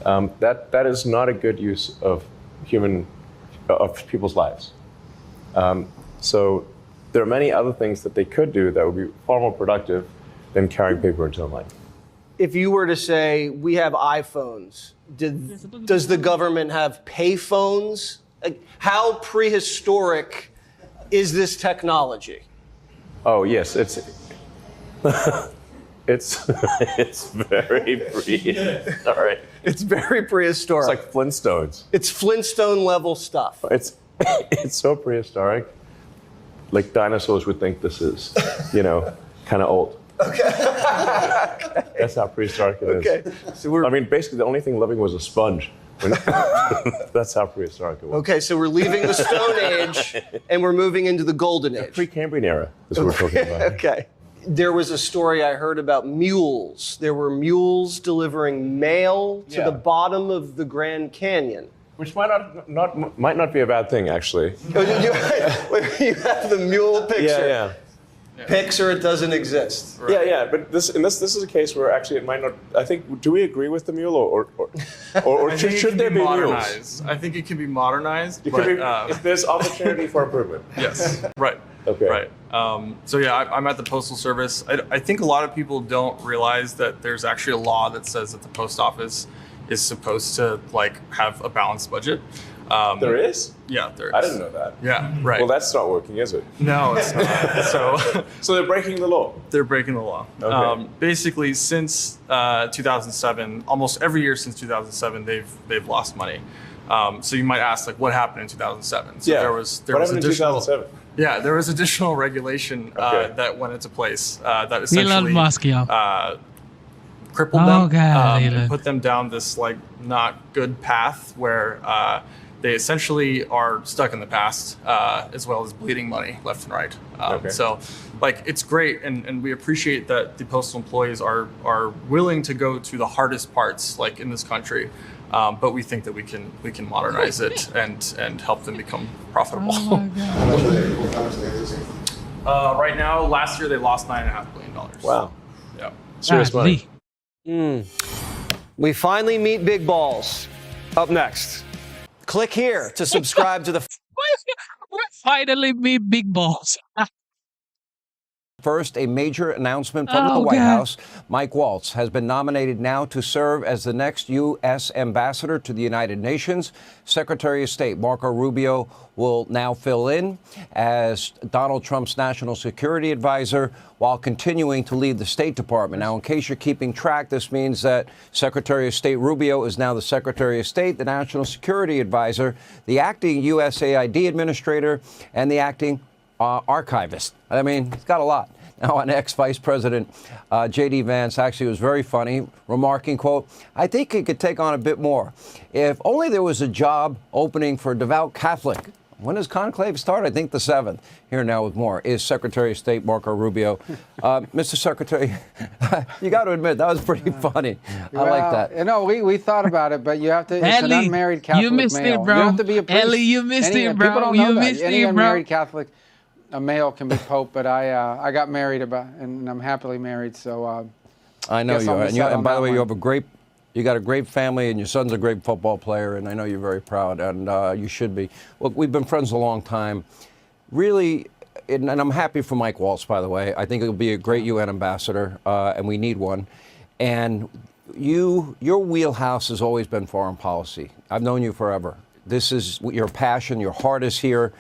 That is not a good use of people's lives. So there are many other things that they could do that would be far more productive than carrying paper into a mine. If you were to say, we have iPhones, does the government have payphones? Like, how prehistoric is this technology? Oh yes, it's very prehistoric. It's very prehistoric. It's like Flintstones. It's Flintstone level stuff. It's so prehistoric. Like dinosaurs would think this is, kind of old. Okay. That's how prehistoric it is. Okay. So basically the only thing living was a sponge. That's how prehistoric it was. Okay, so we're leaving the Stone Age and we're moving into the Golden Age. Pre-Cambrian era is what we're talking about. Okay. There was a story I heard about mules. There were mules delivering mail to the bottom of the Grand Canyon. Which might not be a bad thing, actually. You have the mule picture. Yeah. Picture, it doesn't exist. Right. Yeah, but this is a case where actually it might not. I think. Do we agree with the mule, or should there be mules? I think it can be modernized. If there's opportunity for improvement. Yes. Right. Okay. Right. I'm at the Postal Service. I think a lot of people don't realize that there's actually a law that says that the post office is supposed to have a balanced budget. There is? Yeah, there is. I didn't know that. Yeah, right. Well, that's not working, is it? No, it's not. So they're breaking the law. They're breaking the law. Okay. Basically, since 2007, almost every year since 2007, they've lost money. So you might ask, what happened in 2007? So there was happened in 2007? Yeah, there was additional regulation that went into place that essentially crippled them and put them down this not good path where they essentially are stuck in the past as well as bleeding money left and right. So it's great and we appreciate that the postal employees are willing to go to the hardest parts in this country. But we think that we can modernize it and help them become profitable. Right now, last year they lost $9.5 billion. Wow. Yeah. Serious money. We finally meet Big Balls. Up next. Click here to subscribe to the... We finally meet Big Balls. First, a major announcement from the White House. Mike Waltz has been nominated now to serve as the next U.S. ambassador to the United Nations. Secretary of State Marco Rubio will now fill in as Donald Trump's national security advisor while continuing to lead the State Department. Now, in case you're keeping track, this means that Secretary of State Rubio is now the Secretary of State, the national security advisor, the acting USAID administrator, and the acting archivist. I mean, he's got a lot. Now, on X, Vice President J.D. Vance actually was very funny, remarking, quote, I think he could take on a bit more. If only there was a job opening for a devout Catholic. When does conclave start? I think the 7th. Here now with more is Secretary of State Marco Rubio. Mr. Secretary, you got to admit, that was pretty funny. I like that. We thought about it, but you have to, it's Ellie, an unmarried Catholic you missed male. it, bro. You have to be a priest. Ellie, you missed it, bro. People don't know You that. missed Any it, bro. unmarried Catholic, a male can be pope, but I got married and I'm happily married, so I know you are. And by the way, you got a great family, and your son's a great football player, and I know you're very proud, and you should be. Look, we've been friends a long time. Really, and I'm happy for Mike Waltz, by the way. I think he'll be a great UN ambassador, and we need one. And your wheelhouse has always been foreign policy. I've known you forever. This is your passion. Your heart is here.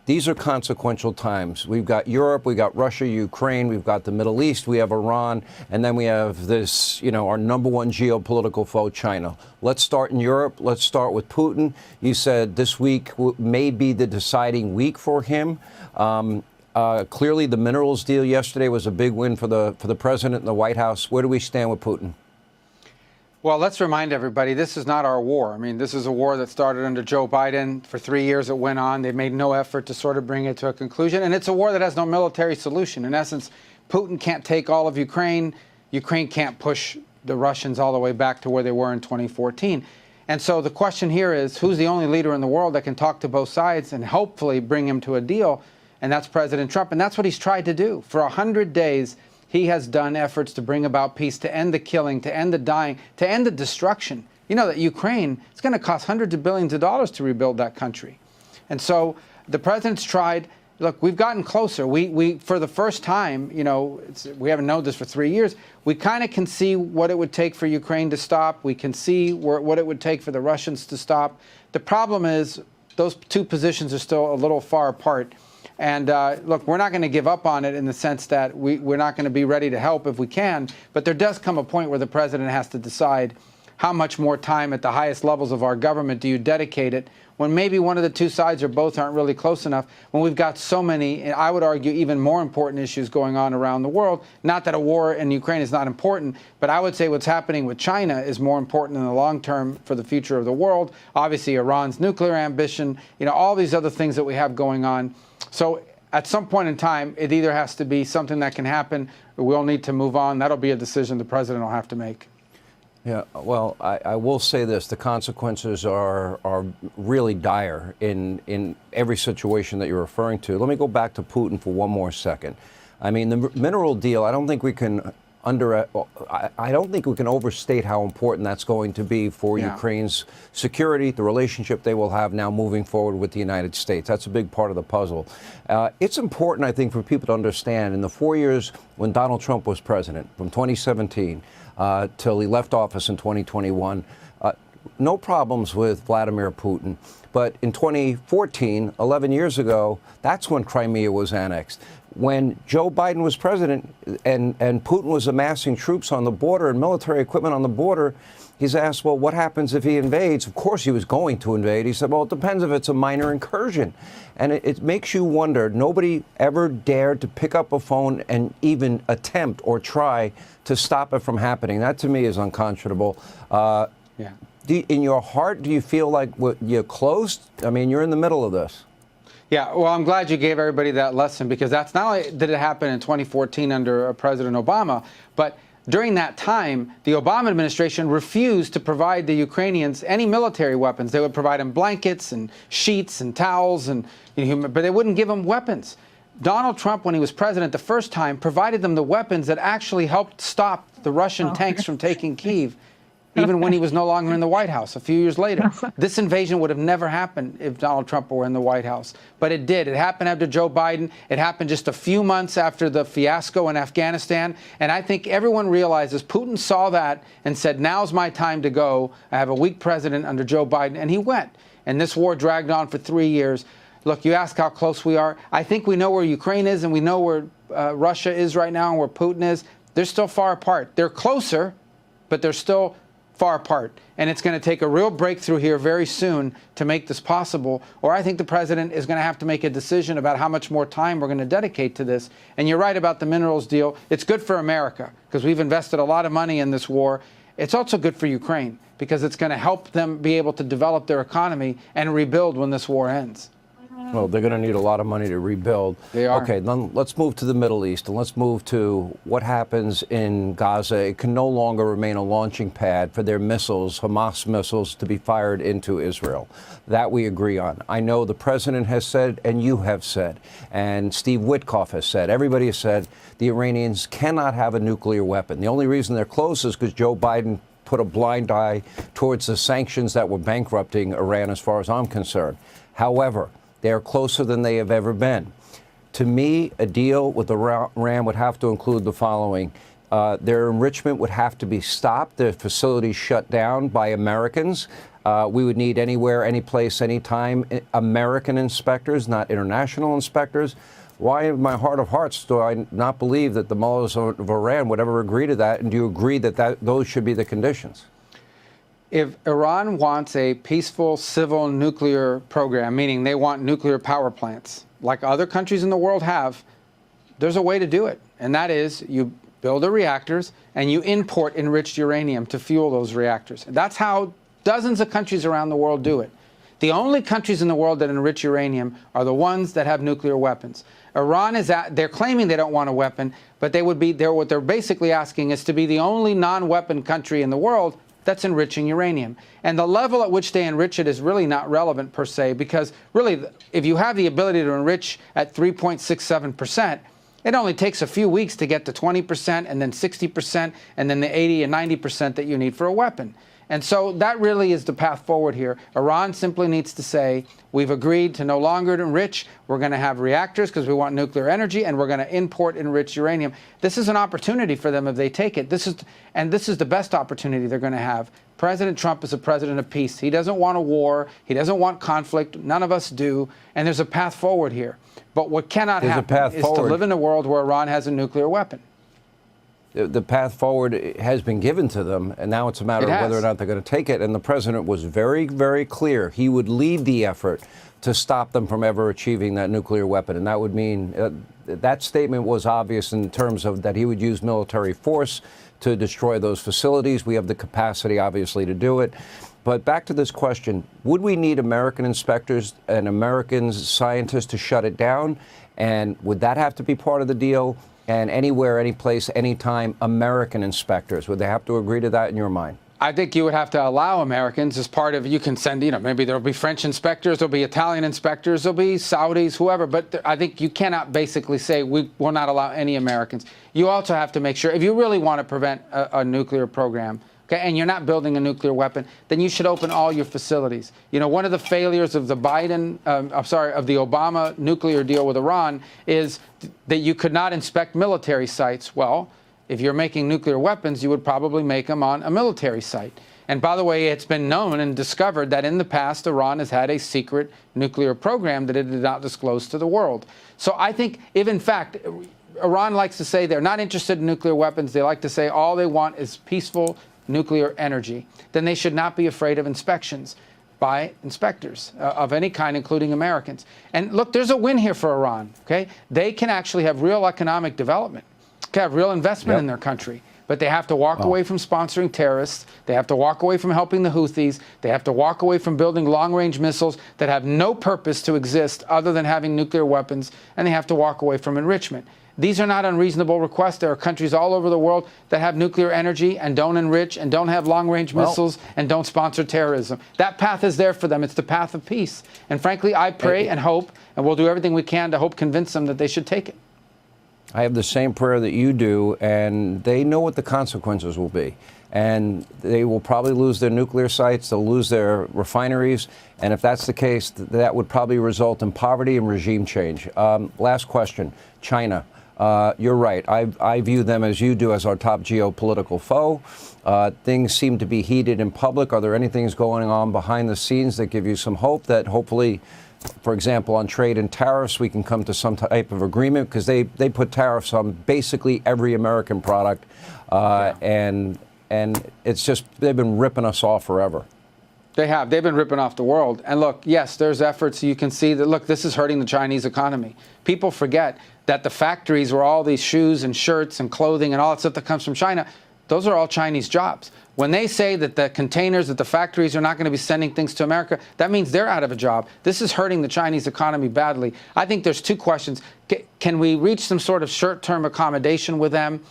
These are consequential times. We've got Europe, we've got Russia, Ukraine, we've got the Middle East, we have Iran, and then we have this, our number one geopolitical foe, China. Let's start in Europe. Let's start with Putin. You said this week may be the deciding week for him. Clearly, the minerals deal yesterday was a big win for the president and the White House. Where do we stand with Putin? Well, let's remind everybody, this is not our war. I mean, this is a war that started under Joe Biden. For 3 years it went on. They made no effort to sort of bring it to a conclusion. And it's a war that has no military solution. In essence, Putin can't take all of Ukraine. Ukraine can't push the Russians all the way back to where they were in 2014. And so the question here is, who's the only leader in the world that can talk to both sides and hopefully bring him to a deal? And that's President Trump. And that's what he's tried to do. For 100 days, he has done efforts to bring about peace, to end the killing, to end the dying, to end the destruction. You know that Ukraine, it's going to cost hundreds of billions of dollars to rebuild that country. And so the president's tried. Look, we've gotten closer. We for the first time, you know, we haven't known this for 3 years. We kind of can see what it would take for Ukraine to stop. We can see what it would take for the Russians to stop. The problem is those two positions are still a little far apart. And look, we're not going to give up on it in the sense that we're not going to be ready to help if we can. But there does come a point where the president has to decide how much more time at the highest levels of our government do you dedicate it when maybe one of the two sides or both aren't really close enough, when we've got so many, and I would argue even more important issues going on around the world. Not that a war in Ukraine is not important, but I would say what's happening with China is more important in the long term for the future of the world. Obviously, Iran's nuclear ambition, you know, all these other things that we have going on. So at some point in time, it either has to be something that can happen or we'll need to move on. That'll be a decision the president will have to make. Yeah, well, I will say this. The consequences are really dire in every situation that you're referring to. Let me go back to Putin for one more second. I mean, the mineral deal, I don't think we can overstate how important that's going to be for Ukraine's security, the relationship they will have now moving forward with the United States. That's a big part of the puzzle. It's important, I think, for people to understand in the 4 years when Donald Trump was president, from 2017 till he left office in 2021, no problems with Vladimir Putin. But in 2014, 11 years ago, that's when Crimea was annexed. When Joe Biden was president and Putin was amassing troops on the border and military equipment on the border, he's asked, well, what happens if he invades? Of course he was going to invade. He said, well, it depends if it's a minor incursion. And it makes you wonder, nobody ever dared to pick up a phone and even attempt or try to stop it from happening. That to me is unconscionable. In your heart, do you feel like you're close? I mean, you're in the middle of this. Yeah, well, I'm glad you gave everybody that lesson, because that's not only did it happen in 2014 under President Obama, but during that time, the Obama administration refused to provide the Ukrainians any military weapons. They would provide them blankets and sheets and towels, but they wouldn't give them weapons. Donald Trump, when he was president the first time, provided them the weapons that actually helped stop the Russian tanks from taking Kyiv. Even when he was no longer in the White House a few years later. This invasion would have never happened if Donald Trump were in the White House. But it did. It happened after Joe Biden. It happened just a few months after the fiasco in Afghanistan. And I think everyone realizes Putin saw that and said, now's my time to go. I have a weak president under Joe Biden. And he went. And this war dragged on for 3 years. Look, you ask how close we are. I think we know where Ukraine is and we know where Russia is right now and where Putin is. They're still far apart. They're closer, but they're still far apart. And it's going to take a real breakthrough here very soon to make this possible. Or I think the president is going to have to make a decision about how much more time we're going to dedicate to this. And you're right about the minerals deal. It's good for America because we've invested a lot of money in this war. It's also good for Ukraine because it's going to help them be able to develop their economy and rebuild when this war ends. Well, they're going to need a lot of money to rebuild. They are. Okay, then let's move to the Middle East, and let's move to what happens in Gaza. It can no longer remain a launching pad for their missiles, Hamas missiles, to be fired into Israel. That we agree on. I know the president has said, and you have said, and Steve Witkoff has said, everybody has said, the Iranians cannot have a nuclear weapon. The only reason they're close is because Joe Biden put a blind eye towards the sanctions that were bankrupting Iran, as far as I'm concerned. However, they are closer than they have ever been. To me, a deal with Iran would have to include the following. Their enrichment would have to be stopped, their facilities shut down by Americans. We would need anywhere, any place, anytime, American inspectors, not international inspectors. Why, in my heart of hearts, do I not believe that the mullahs of Iran would ever agree to that? And do you agree that those should be the conditions? If Iran wants a peaceful civil nuclear program, meaning they want nuclear power plants, like other countries in the world have, there's a way to do it. And that is you build the reactors, and you import enriched uranium to fuel those reactors. That's how dozens of countries around the world do it. The only countries in the world that enrich uranium are the ones that have nuclear weapons. Iran they're claiming they don't want a weapon, but what they're basically asking is to be the only non-weapon country in the world that's enriching uranium. And the level at which they enrich it is really not relevant per se, because really, if you have the ability to enrich at 3.67%, it only takes a few weeks to get to 20% and then 60% and then the 80 and 90% that you need for a weapon. And so that really is the path forward here. Iran simply needs to say, we've agreed to no longer enrich. We're going to have reactors because we want nuclear energy, and we're going to import enriched uranium. This is an opportunity for them if they take it. This is the best opportunity they're going to have. President Trump is a president of peace. He doesn't want a war. He doesn't want conflict. None of us do. And there's a path forward here. But what cannot happen is to live in a world where Iran has a nuclear weapon. The path forward has been given to them, and now it's a matter of whether or not they're going to take it. And the president was very, very clear. He would lead the effort to stop them from ever achieving that nuclear weapon. And that would mean that statement was obvious in terms of that he would use military force to destroy those facilities. We have the capacity, obviously, to do it. But back to this question, would we need American inspectors and American scientists to shut it down? And would that have to be part of the deal? And anywhere, any place, anytime, American inspectors, would they have to agree to that in your mind? I think you would have to allow Americans as part of, you can send, maybe there'll be French inspectors, there'll be Italian inspectors, there'll be Saudis, whoever, but I think you cannot basically say we will not allow any Americans. You also have to make sure, if you really want to prevent a nuclear program, okay, and you're not building a nuclear weapon, then you should open all your facilities. One of the failures of the of the Obama nuclear deal with Iran is that you could not inspect military sites. Well, if you're making nuclear weapons, you would probably make them on a military site. And by the way, it's been known and discovered that in the past, Iran has had a secret nuclear program that it did not disclose to the world. So I think if, in fact, Iran likes to say they're not interested in nuclear weapons, they like to say all they want is peaceful nuclear energy, then they should not be afraid of inspections by inspectors of any kind, including Americans. And look, there's a win here for Iran, okay? They can actually have real economic development, have real investment in their country, but they have to walk away from sponsoring terrorists. They have to walk away from helping the Houthis. They have to walk away from building long-range missiles that have no purpose to exist other than having nuclear weapons, and they have to walk away from enrichment. These are not unreasonable requests. There are countries all over the world that have nuclear energy and don't enrich and don't have long-range missiles and don't sponsor terrorism. That path is there for them. It's the path of peace. And frankly, I pray and hope, and we'll do everything we can to convince them that they should take it. I have the same prayer that you do, and they know what the consequences will be. And they will probably lose their nuclear sites, they'll lose their refineries, and if that's the case, that would probably result in poverty and regime change. Last question, China. You're right. I view them as you do as our top geopolitical foe. Things seem to be heated in public. Are there any things going on behind the scenes that give you some hope that hopefully, for example, on trade and tariffs, we can come to some type of agreement? Because they put tariffs on basically every American product, and it's just they've been ripping us off forever. They have. They've been ripping off the world. And look, yes, there's efforts. You can see that, look, this is hurting the Chinese economy. People forget that the factories where all these shoes and shirts and clothing and all that stuff that comes from China, those are all Chinese jobs. When they say that the containers, that the factories are not going to be sending things to America, that means they're out of a job. This is hurting the Chinese economy badly. I think there's two questions. Can we reach some sort of short-term accommodation with them?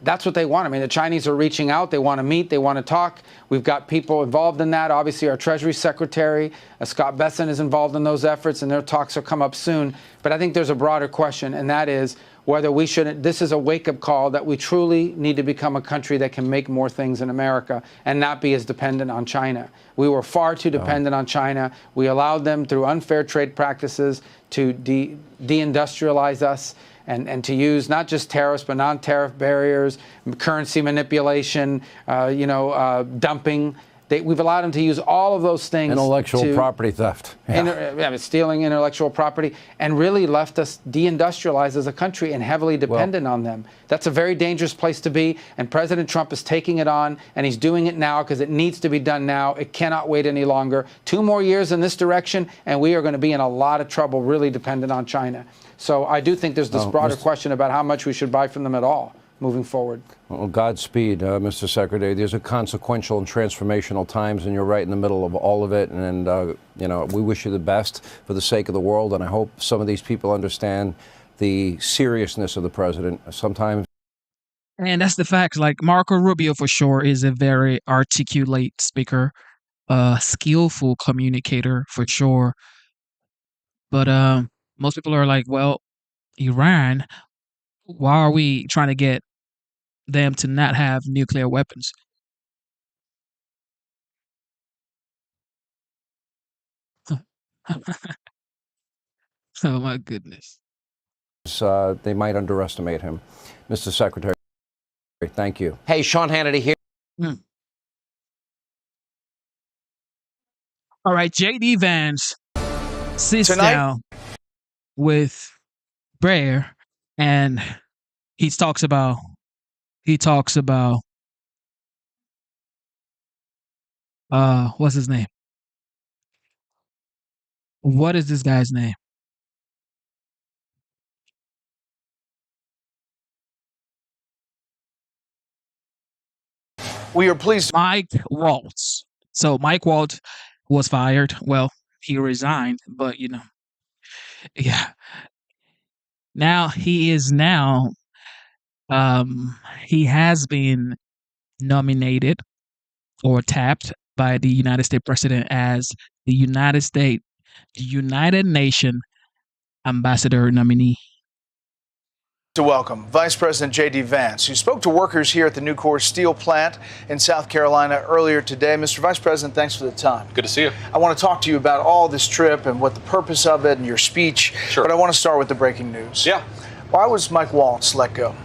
That's what they want. I mean, the Chinese are reaching out. They want to meet. They want to talk. We've got people involved in that. Obviously, our Treasury Secretary, Scott Bessent, is involved in those efforts, and their talks will come up soon. But I think there's a broader question, and that is whether we should, this is a wake-up call that we truly need to become a country that can make more things in America and not be as dependent on China. We were far too dependent on China. We allowed them, through unfair trade practices, to deindustrialize us. And to use not just tariffs, but non-tariff barriers, currency manipulation, dumping. We've allowed them to use all of those things. Intellectual property theft. Stealing intellectual property, and really left us deindustrialized as a country and heavily dependent on them. That's a very dangerous place to be, and President Trump is taking it on, and he's doing it now because it needs to be done now. It cannot wait any longer. 2 more years in this direction, and we are going to be in a lot of trouble, really dependent on China. So I do think there's this broader question about how much we should buy from them at all. moving forward. Well, Godspeed, Mr. Secretary. These are consequential and transformational times, and you're right in the middle of all of it. And, we wish you the best for the sake of the world. And I hope some of these people understand the seriousness of the president. Sometimes. And that's the facts. Like Marco Rubio, for sure, is a very articulate speaker, skillful communicator, for sure. But most people are like, well, Iran, why are we trying to get them to not have nuclear weapons? Oh, my goodness. They might underestimate him. Mr. Secretary, thank you. Hey, Sean Hannity here. All right, J.D. Vance sits down with Breyer, and he talks about what's his name? What is this guy's name? We are pleased. Mike Waltz. So Mike Waltz was fired. Well, he resigned, but yeah. Now he has been nominated or tapped by the United States president as the United Nation ambassador nominee. To welcome Vice President J.D. Vance, who spoke to workers here at the Nucor steel plant in South Carolina earlier today. Mr. Vice President, thanks for the time. Good to see you. I want to talk to you about all this trip and what the purpose of it and your speech. Sure. But I want to start with the breaking news. Yeah. Why was Mike Waltz let go?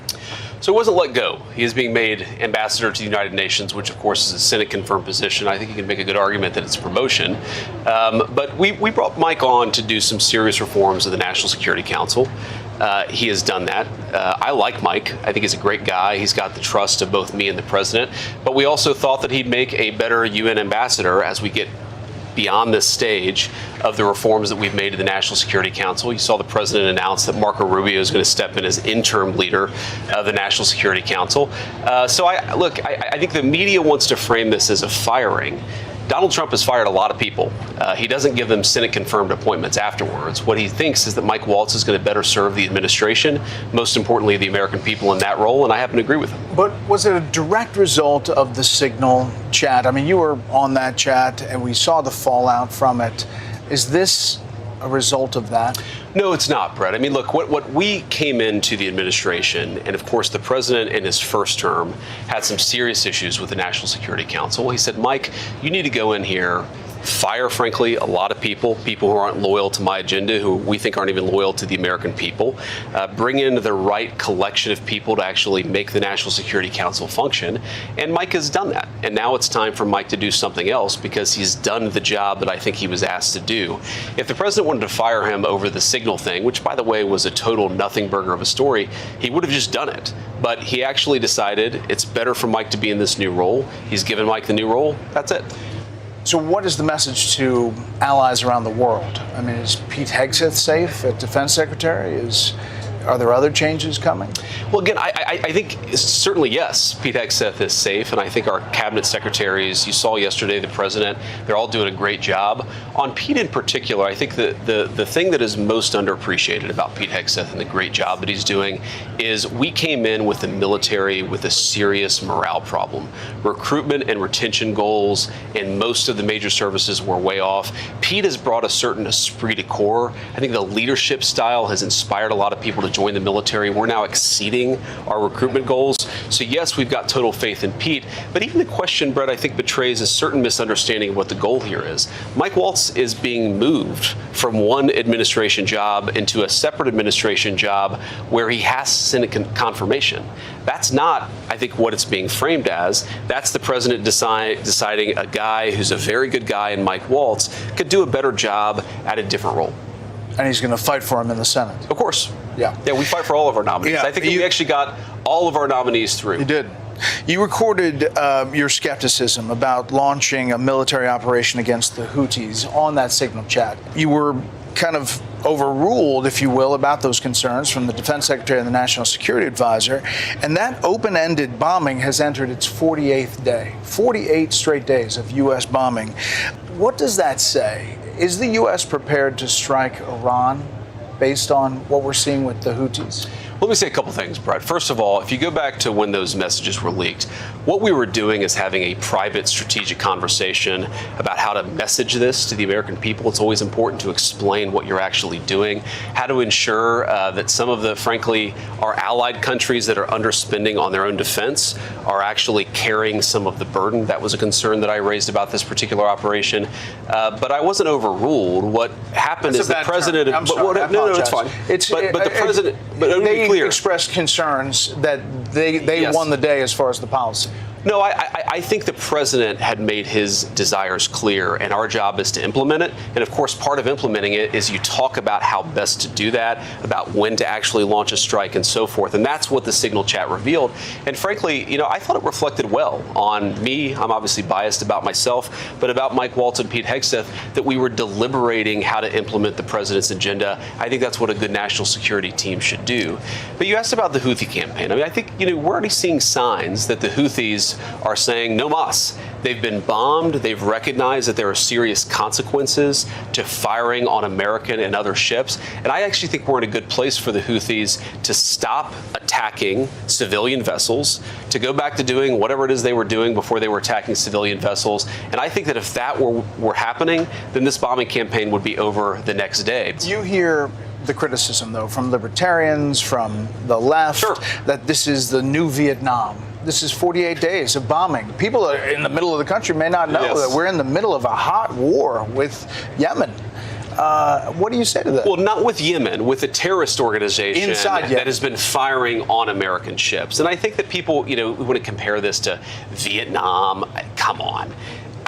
So he wasn't let go. He is being made ambassador to the United Nations, which, of course, is a Senate-confirmed position. I think you can make a good argument that it's a promotion. But we brought Mike on to do some serious reforms of the National Security Council. He has done that. I like Mike. I think he's a great guy. He's got the trust of both me and the president. But we also thought that he'd make a better UN ambassador as we get beyond this stage of the reforms that we've made to the National Security Council. You saw the president announce that Marco Rubio is going to step in as interim leader of the National Security Council. So I think the media wants to frame this as a firing. Donald Trump has fired a lot of people. He doesn't give them Senate-confirmed appointments afterwards. What he thinks is that Mike Waltz is going to better serve the administration, most importantly, the American people in that role, and I happen to agree with him. But was it a direct result of the Signal chat? I mean, you were on that chat, and we saw the fallout from it. Is this a result of that? No, it's not, Brett. I mean, look, what we came into the administration, and of course the president in his first term had some serious issues with the National Security Council. He said, Mike, you need to go in here, fire, frankly, a lot of people who aren't loyal to my agenda, who we think aren't even loyal to the American people, bring in the right collection of people to actually make the National Security Council function. And Mike has done that. And now it's time for Mike to do something else because he's done the job that I think he was asked to do. If the president wanted to fire him over the Signal thing, which, by the way, was a total nothing burger of a story, he would have just done it. But he actually decided it's better for Mike to be in this new role. He's given Mike the new role. That's it. So what is the message to allies around the world? I mean, is Pete Hegseth safe as Defense Secretary? Are there other changes coming? Well, again, I think certainly yes, Pete Hegseth is safe, and I think our cabinet secretaries, you saw yesterday the president, they're all doing a great job. On Pete in particular, I think the thing that is most underappreciated about Pete Hegseth and the great job that he's doing is we came in with the military with a serious morale problem. Recruitment and retention goals in most of the major services were way off. Pete has brought a certain esprit de corps. I think the leadership style has inspired a lot of people to join the military. We're now exceeding our recruitment goals. So yes, we've got total faith in Pete, but even the question, Brett, I think betrays a certain misunderstanding of what the goal here is. Mike Waltz is being moved from one administration job into a separate administration job where he has Senate confirmation. That's not, I think, what it's being framed as. That's the president deciding a guy who's a very good guy in Mike Waltz could do a better job at a different role. And he's going to fight for him in the Senate. Of course. Yeah. Yeah, we fight for all of our nominees. Yeah, I think we actually got all of our nominees through. You did. You recorded your skepticism about launching a military operation against the Houthis on that Signal chat. You were kind of overruled, if you will, about those concerns from the Defense Secretary and the National Security Advisor. And that open-ended bombing has entered its 48th day, 48 straight days of U.S. bombing. What does that say? Is the U.S. prepared to strike Iran based on what we're seeing with the Houthis? Let me say a couple things, Brett. First of all, if you go back to when those messages were leaked, what we were doing is having a private strategic conversation about how to message this to the American people. It's always important to explain what you're actually doing, how to ensure that some of the, frankly, our allied countries that are underspending on their own defense are actually carrying some of the burden. That was a concern that I raised about this particular operation. But I wasn't overruled. What happened is the president. No, it's fine. But the president. But let me be clear. Expressed concerns that they Yes. won the day as far as the policy. No, I think the president had made his desires clear, and our job is to implement it. And of course, part of implementing it is you talk about how best to do that, about when to actually launch a strike and so forth. And that's what the Signal chat revealed. And frankly, I thought it reflected well on me. I'm obviously biased about myself, but about Mike Waltz and Pete Hegseth, that we were deliberating how to implement the president's agenda. I think that's what a good national security team should do. But you asked about the Houthi campaign. I mean, I think, we're already seeing signs that the Houthis are saying no mas. They've been bombed. They've recognized that there are serious consequences to firing on American and other ships. And I actually think we're in a good place for the Houthis to stop attacking civilian vessels, to go back to doing whatever it is they were doing before they were attacking civilian vessels. And I think that if that were happening, then this bombing campaign would be over the next day. You hear the criticism, though, from libertarians, from the left, that this is the new Vietnam. This is 48 days of bombing. People in the middle of the country may not know that we're in the middle of a hot war with Yemen. What do you say to that? Well, not with Yemen, with a terrorist organization Inside that has been firing on American ships. And I think that people, want to compare this to Vietnam. Come on.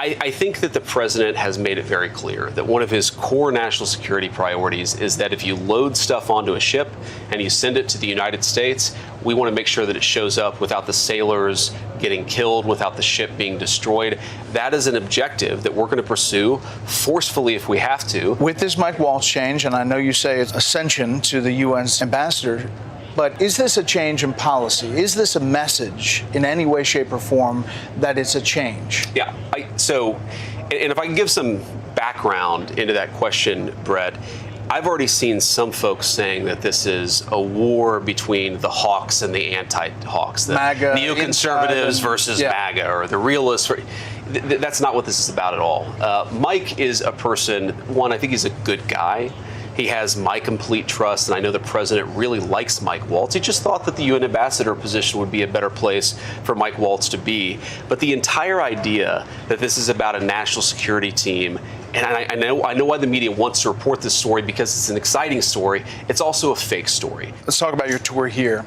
I think that the president has made it very clear that one of his core national security priorities is that if you load stuff onto a ship and you send it to the United States, we want to make sure that it shows up without the sailors getting killed, without the ship being destroyed. That is an objective that we're going to pursue forcefully if we have to. With this Mike Waltz change, and I know you say it's ascension to the UN's ambassador, but is this a change in policy? Is this a message in any way, shape, or form that it's a change? Yeah. And if I can give some background into that question, Brett, I've already seen some folks saying that this is a war between the hawks and the anti-hawks, the MAGA, neoconservatives versus MAGA, or the realists. That's not what this is about at all. Mike is a person, I think he's a good guy. He has my complete trust, and I know the president really likes Mike Waltz. He just thought that the UN ambassador position would be a better place for Mike Waltz to be. But the entire idea that this is about a national security team, and I know why the media wants to report this story, because it's an exciting story. It's also a fake story. Let's talk about your tour here.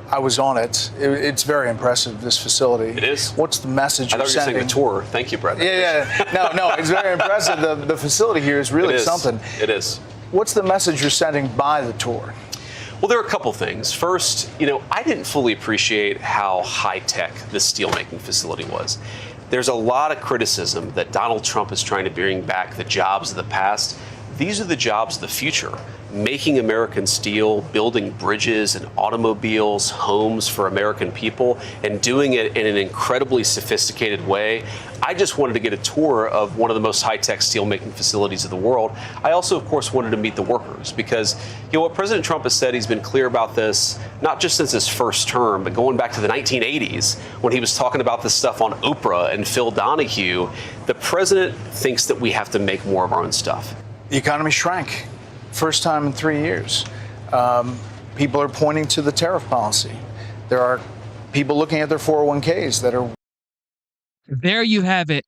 I was on it. It's very impressive, this facility. It is. What's the message you're sending? I thought you were saying the tour. Thank you, Brett. Yeah. No, it's very impressive. The facility here is really something. It is. What's the message you're sending by the tour? Well, there are a couple things. First, I didn't fully appreciate how high-tech this steelmaking facility was. There's a lot of criticism that Donald Trump is trying to bring back the jobs of the past. These are the jobs of the future. Making American steel, building bridges and automobiles, homes for American people, and doing it in an incredibly sophisticated way. I just wanted to get a tour of one of the most high-tech steelmaking facilities of the world. I also, of course, wanted to meet the workers, because what President Trump has said, he's been clear about this, not just since his first term, but going back to the 1980s when he was talking about this stuff on Oprah and Phil Donahue. The president thinks that we have to make more of our own stuff. The economy shrank. First time in 3 years. People are pointing to the tariff policy. There are people looking at their 401ks that are. There you have it.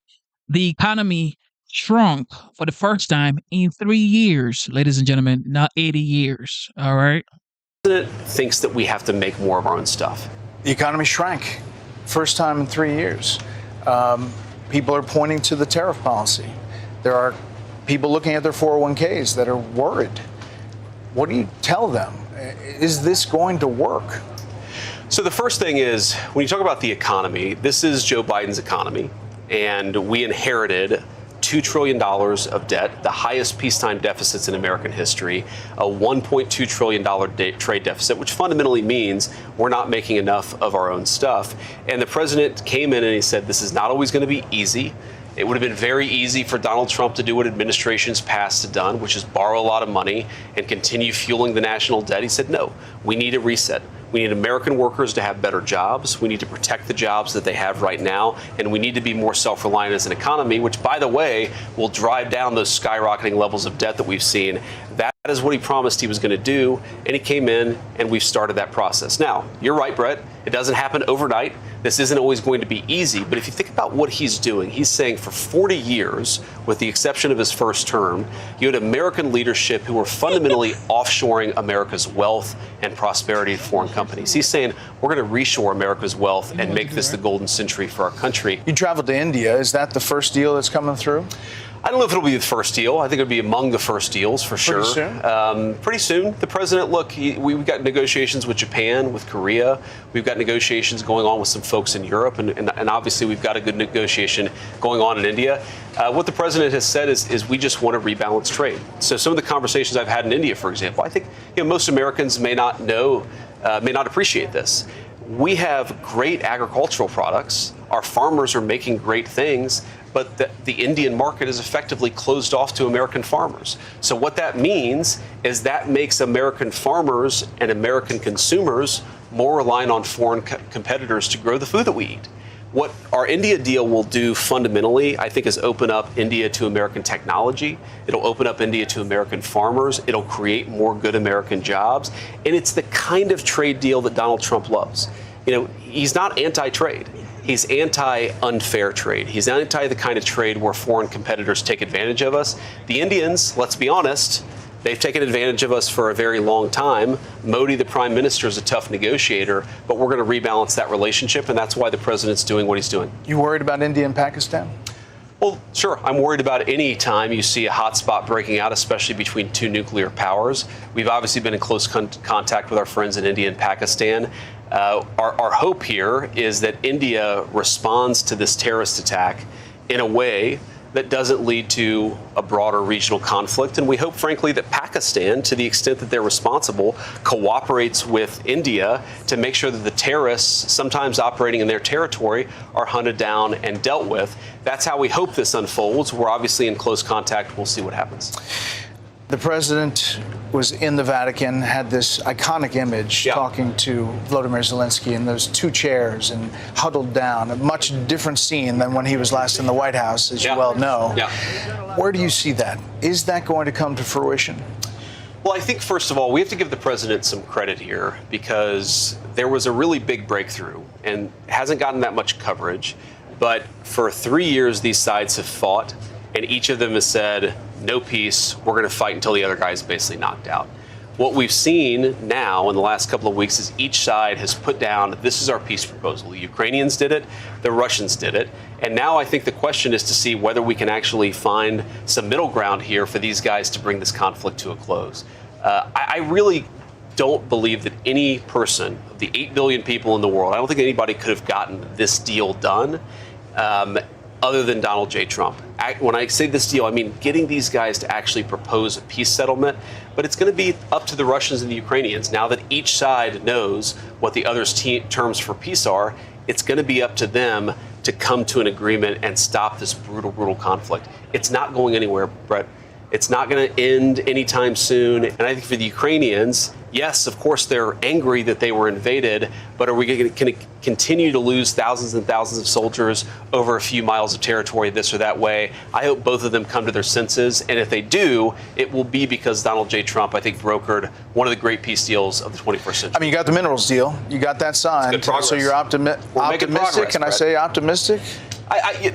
The economy shrunk for the first time in 3 years, ladies and gentlemen, not 80 years. All right. The president thinks that we have to make more of our own stuff. The economy shrank. First time in 3 years. People are pointing to the tariff policy. There are people looking at their 401ks that are worried. What do you tell them? Is this going to work? So the first thing is, when you talk about the economy, this is Joe Biden's economy, and we inherited $2 trillion of debt, the highest peacetime deficits in American history, a $1.2 trillion trade deficit, which fundamentally means we're not making enough of our own stuff. And the president came in and he said, this is not always going to be easy. It would have been very easy for Donald Trump to do what administrations past have done, which is borrow a lot of money and continue fueling the national debt. He said, no, we need a reset. We need American workers to have better jobs. We need to protect the jobs that they have right now. And we need to be more self-reliant as an economy, which, by the way, will drive down those skyrocketing levels of debt that we've seen. That is what he promised he was going to do. And he came in and we've started that process. Now, you're right, Brett. It doesn't happen overnight. This isn't always going to be easy. But if you think about what he's doing, he's saying for 40 years, with the exception of his first term, you had American leadership who were fundamentally offshoring America's wealth and prosperity to foreign companies. He's saying we're going to reshore America's wealth and make this the golden century for our country. You traveled to India. Is that the first deal that's coming through? I don't know if it'll be the first deal. I think it'll be among the first deals for sure. Pretty soon. The president, look, we've got negotiations with Japan, with Korea. We've got negotiations going on with some folks in Europe. And obviously, we've got a good negotiation going on in India. What the president has said is we just want to rebalance trade. So some of the conversations I've had in India, for example, I think most Americans may not know, may not appreciate this. We have great agricultural products. Our farmers are making great things. But the Indian market is effectively closed off to American farmers. So what that means is that makes American farmers and American consumers more reliant on foreign competitors to grow the food that we eat. What our India deal will do fundamentally, I think, is open up India to American technology. It'll open up India to American farmers. It'll create more good American jobs. And it's the kind of trade deal that Donald Trump loves. He's not anti-trade. He's anti-unfair trade. He's anti the kind of trade where foreign competitors take advantage of us. The Indians, let's be honest, they've taken advantage of us for a very long time. Modi, the prime minister, is a tough negotiator, but we're going to rebalance that relationship, and that's why the president's doing what he's doing. You worried about India and Pakistan? Well, sure. I'm worried about any time you see a hotspot breaking out, especially between two nuclear powers. We've obviously been in close contact with our friends in India and Pakistan. Our hope here is that India responds to this terrorist attack in a way that doesn't lead to a broader regional conflict. And we hope, frankly, that Pakistan, to the extent that they're responsible, cooperates with India to make sure that the terrorists, sometimes operating in their territory, are hunted down and dealt with. That's how we hope this unfolds. We're obviously in close contact. We'll see what happens. The president was in the Vatican, had this iconic image talking to Volodymyr Zelensky in those two chairs and huddled down. A much different scene than when he was last in the White House, as you well know. Where do you see that? Is that going to come to fruition? Well, I think, first of all, we have to give the president some credit here because there was a really big breakthrough and hasn't gotten that much coverage. But for 3 years, these sides have fought, and each of them has said, no peace, we're going to fight until the other guy is basically knocked out. What we've seen now in the last couple of weeks is each side has put down, this is our peace proposal. The Ukrainians did it, the Russians did it. And now I think the question is to see whether we can actually find some middle ground here for these guys to bring this conflict to a close. I really don't believe that any person, of the 8 billion people in the world, I don't think anybody could have gotten this deal done other than Donald J. Trump. When I say this deal, I mean getting these guys to actually propose a peace settlement. But it's going to be up to the Russians and the Ukrainians. Now that each side knows what the other's terms for peace are, it's going to be up to them to come to an agreement and stop this brutal, brutal conflict. It's not going anywhere, Brett. It's not going to end anytime soon. And I think for the Ukrainians, yes, of course, they're angry that they were invaded, but are we going to continue to lose thousands and thousands of soldiers over a few miles of territory this or that way? I hope both of them come to their senses. And if they do, it will be because Donald J. Trump, I think, brokered one of the great peace deals of the 21st century. I mean, you got the minerals deal. You got that signed. So you're optimistic. Can I say optimistic?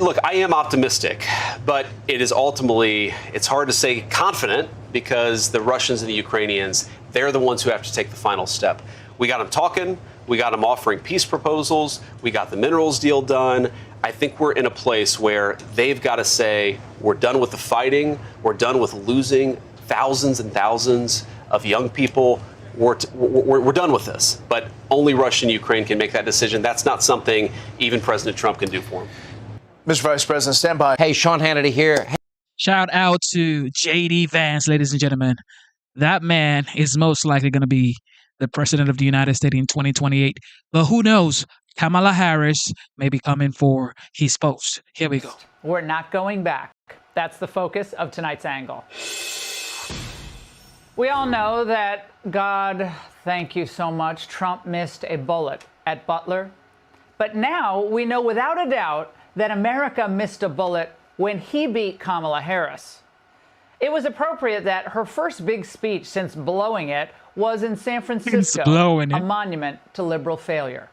Look, I am optimistic, but it is ultimately, it's hard to say confident because the Russians and the Ukrainians, they're the ones who have to take the final step. We got them talking. We got them offering peace proposals. We got the minerals deal done. I think we're in a place where they've got to say, we're done with the fighting. We're done with losing thousands and thousands of young people. We're done with this. But only Russia and Ukraine can make that decision. That's not something even President Trump can do for them. Mr. Vice President, stand by. Hey, Sean Hannity here. Shout out to J.D. Vance, ladies and gentlemen. That man is most likely going to be the president of the United States in 2028. But who knows? Kamala Harris may be coming for his post. Here we go. We're not going back. That's the focus of tonight's angle. We all know that, God, thank you so much, Trump missed a bullet at Butler. But now we know without a doubt that America missed a bullet when he beat Kamala Harris. It was appropriate that her first big speech since blowing it was in San Francisco, a monument to liberal failure.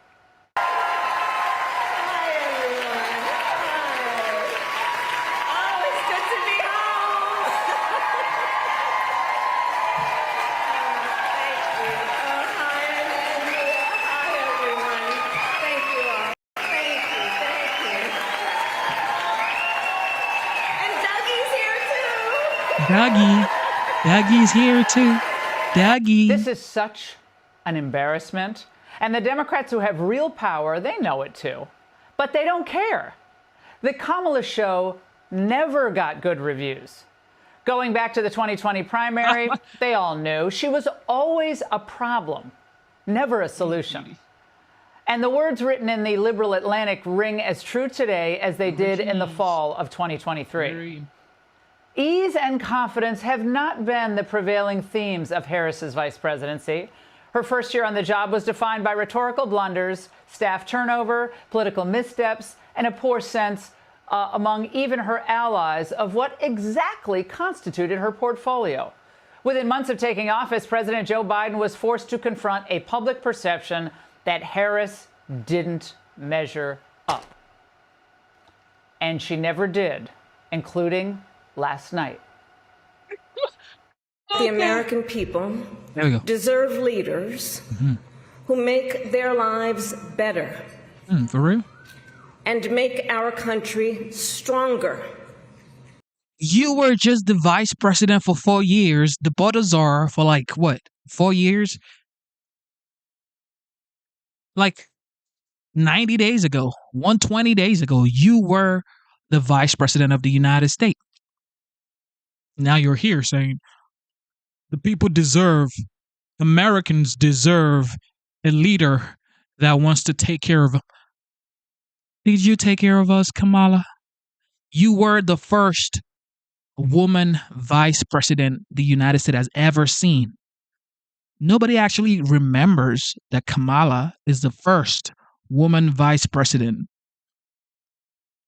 Dougie's here too. Dougie. This is such an embarrassment. And the Democrats who have real power, they know it too. But they don't care. The Kamala show never got good reviews. Going back to the 2020 primary, they all knew she was always a problem, never a solution. And the words written in the liberal Atlantic ring as true today as they did in the fall of 2023. Ease and confidence have not been the prevailing themes of Harris's vice presidency. Her first year on the job was defined by rhetorical blunders, staff turnover, political missteps, and a poor sense among even her allies of what exactly constituted her portfolio. Within months of taking office, President Joe Biden was forced to confront a public perception that Harris didn't measure up. And she never did, including last night. The American people deserve leaders who make their lives better. For real? And make our country stronger. You were just the vice president for 4 years, the Baldazar for like, what, 4 years? Like 90 days ago, 120 days ago, you were the vice president of the United States. Now you're here saying the people deserve, Americans deserve a leader that wants to take care of them. Did you take care of us, Kamala? You were the first woman vice president the United States has ever seen. Nobody actually remembers that Kamala is the first woman vice president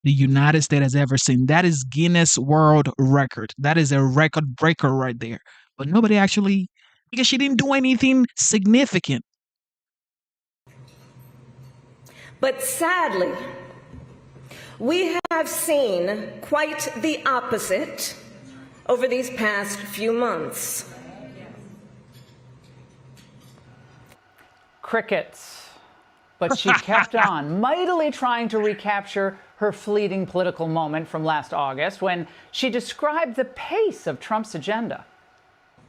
the United States has ever seen. That is Guinness World Record. That is a record breaker right there. But nobody actually, because she didn't do anything significant. But sadly, we have seen quite the opposite over these past few months. Crickets. But she kept on, mightily trying to recapture her fleeting political moment from last August when she described the pace of Trump's agenda.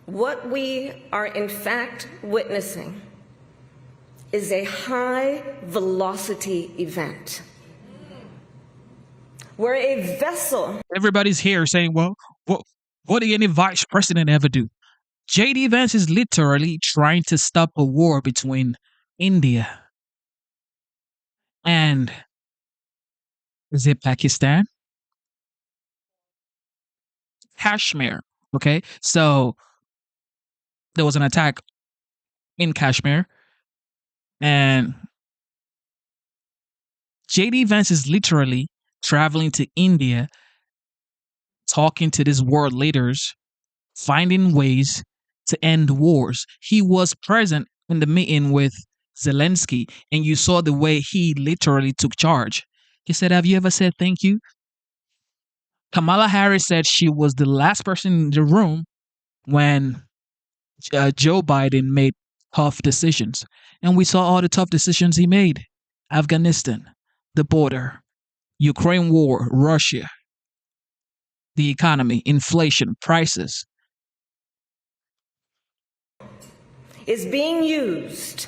What we are in fact witnessing is a high-velocity event where a vessel... Everybody's here saying, well, what did any vice president ever do? J.D. Vance is literally trying to stop a war between India and, is it Pakistan? Kashmir. Okay, so there was an attack in Kashmir, and J.D. Vance is literally traveling to India, talking to these world leaders, finding ways to end wars. He was present in the meeting with Zelensky, and you saw the way he literally took charge. He said, have you ever said thank you? Kamala Harris said she was the last person in the room when Joe Biden made tough decisions. And we saw all the tough decisions he made. Afghanistan, the border, Ukraine war, Russia, the economy, inflation, prices. Is being used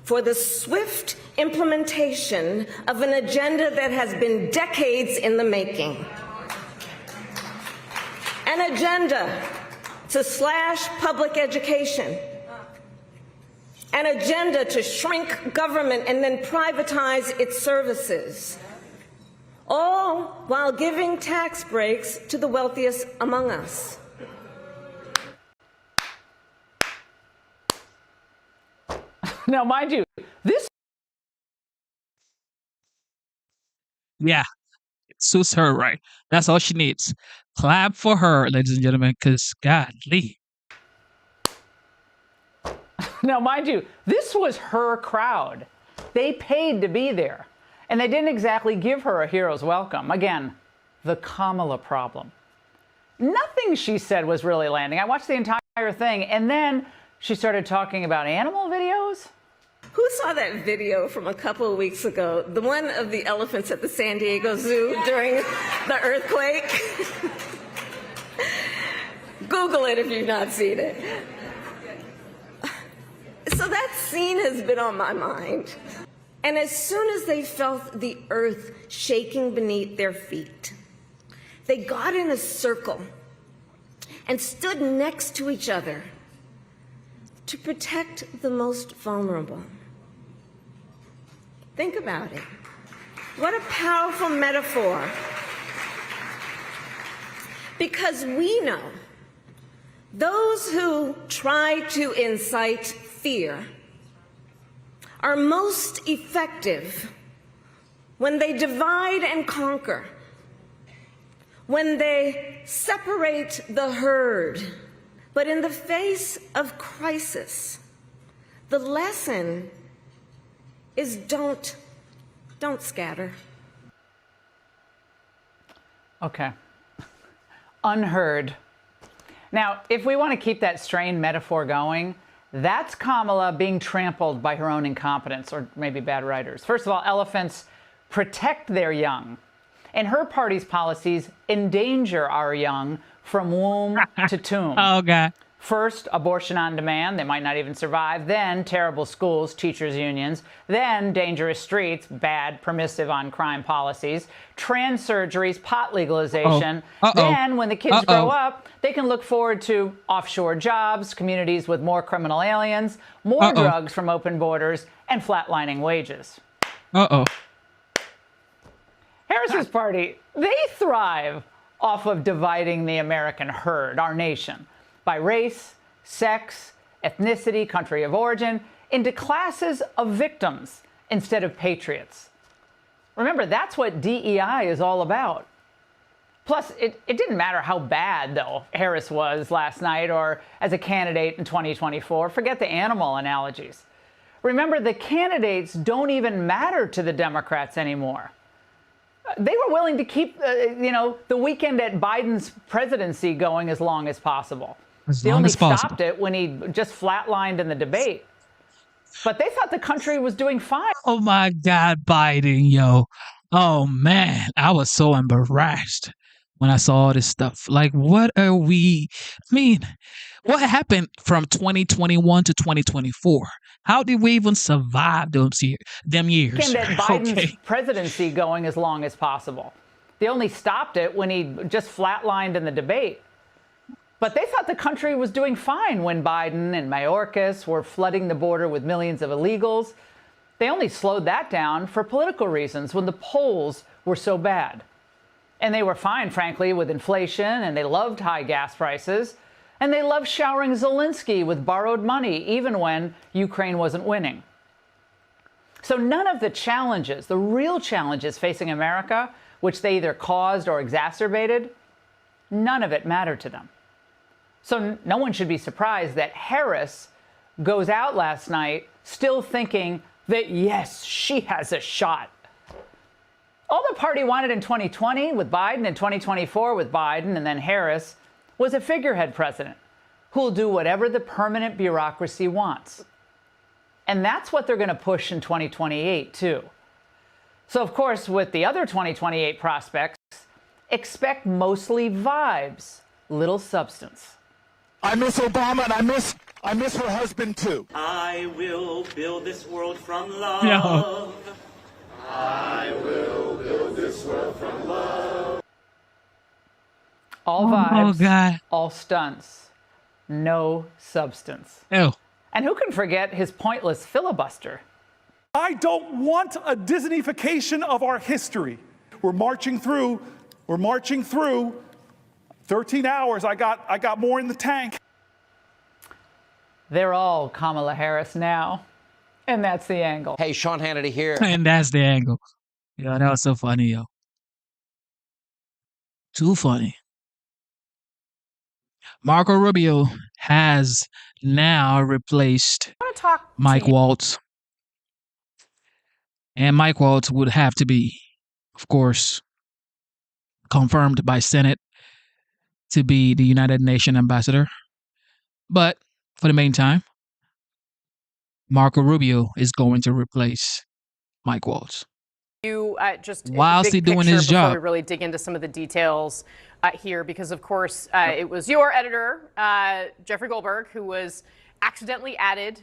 for the swift implementation of an agenda that has been decades in the making. An agenda to slash public education. An agenda to shrink government and then privatize its services. All while giving tax breaks to the wealthiest among us. Now, mind you, this. Yeah, it suits her right. That's all she needs. Clap for her, ladies and gentlemen, because godly. Now, mind you, this was her crowd. They paid to be there. And they didn't exactly give her a hero's welcome. Again, the Kamala problem. Nothing she said was really landing. I watched the entire thing, and then she started talking about animal videos. Who saw that video from a couple of weeks ago? The one of the elephants at the San Diego Zoo during the earthquake? Google it if you've not seen it. So that scene has been on my mind. And as soon as they felt the earth shaking beneath their feet, they got in a circle and stood next to each other to protect the most vulnerable. Think about it. What a powerful metaphor. Because we know those who try to incite fear are most effective when they divide and conquer, when they separate the herd. But in the face of crisis, the lesson is don't scatter. Okay. Unheard. Now, if we want to keep that strained metaphor going, that's Kamala being trampled by her own incompetence or maybe bad writers. First of all, elephants protect their young, and her party's policies endanger our young from womb to tomb. Oh, God. First, abortion on demand. They might not even survive. Then, terrible schools, teachers' unions. Then, dangerous streets, bad, permissive on crime policies. Trans surgeries, pot legalization. Then, when the kids grow up, they can look forward to offshore jobs, communities with more criminal aliens, more drugs from open borders, and flatlining wages. Harris's party, they thrive off of dividing the American herd, our nation, by race, sex, ethnicity, country of origin, into classes of victims instead of patriots. Remember, that's what DEI is all about. Plus, it didn't matter how bad, though, Harris was last night or as a candidate in 2024. Forget the animal analogies. Remember, the candidates don't even matter to the Democrats anymore. They were willing to keep, the weekend at Biden's presidency going as long as possible. They only stopped it when he just flatlined in the debate. But they thought the country was doing fine. Oh, my God, Biden, yo. Oh, man, I was so embarrassed when I saw all this stuff. Like, what are we... I mean, what happened from 2021 to 2024? How did we even survive them years? Weekend at Biden's presidency going as long as possible. They only stopped it when he just flatlined in the debate. But they thought the country was doing fine when Biden and Mayorkas were flooding the border with millions of illegals. They only slowed that down for political reasons when the polls were so bad. And they were fine, frankly, with inflation, and they loved high gas prices, and they loved showering Zelensky with borrowed money, even when Ukraine wasn't winning. So none of the challenges, the real challenges facing America, which they either caused or exacerbated, none of it mattered to them. So no one should be surprised that Harris goes out last night still thinking that, yes, she has a shot. All the party wanted in 2020 with Biden and 2024 with Biden and then Harris was a figurehead president who will do whatever the permanent bureaucracy wants. And that's what they're going to push in 2028, too. So, of course, with the other 2028 prospects, expect mostly vibes, little substance. I miss Obama and I miss her husband too. I will build this world from love. No. I will build this world from love. All vibes, all stunts, no substance. Ew. And who can forget his pointless filibuster? I don't want a Disneyfication of our history. We're marching through 13 hours. I got more in the tank. They're all Kamala Harris now. And that's the angle. Hey, Sean Hannity here. And that's the angle. Yo, that was so funny, yo. Too funny. Marco Rubio has now replaced Mike Waltz. And Mike Waltz would have to be, of course, confirmed by Senate to be the United Nations ambassador. But for the meantime, Marco Rubio is going to replace Mike Waltz. You just Whilst big he doing his picture before job. we really dig into some of the details here, because of course it was your editor, Jeffrey Goldberg, who was accidentally added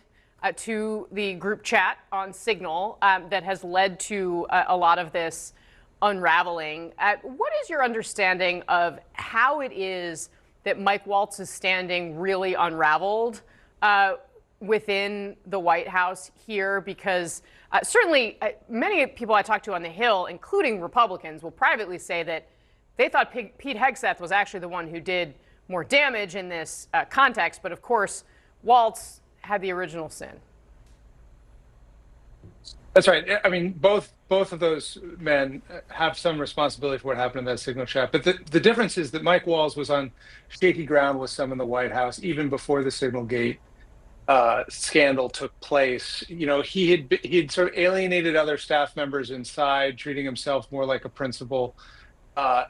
to the group chat on Signal that has led to a lot of this unraveling. What is your understanding of how it is that Mike Waltz's standing really unraveled within the White House here? Because certainly many people I talked to on the Hill, including Republicans, will privately say that they thought Pete Hegseth was actually the one who did more damage in this context. But of course, Waltz had the original sin. That's right. I mean, both of those men have some responsibility for what happened in that Signal chat. But the difference is that Mike Waltz was on shaky ground with some in the White House even before the Signal Gate scandal took place. You know, he had sort of alienated other staff members inside, treating himself more like a principal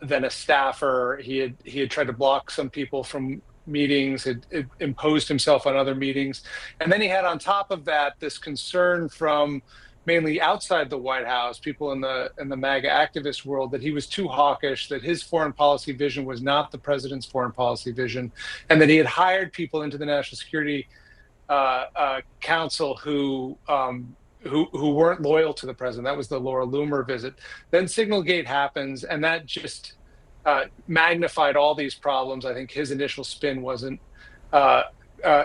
than a staffer. He had tried to block some people from meetings, had imposed himself on other meetings, and then he had on top of that this concern from mainly outside the White House, people in the MAGA activist world, that he was too hawkish, that his foreign policy vision was not the president's foreign policy vision, and that he had hired people into the National Security Council who weren't loyal to the president. That was the Laura Loomer visit. Then Signalgate happens, and that just magnified all these problems. I think his initial spin wasn't.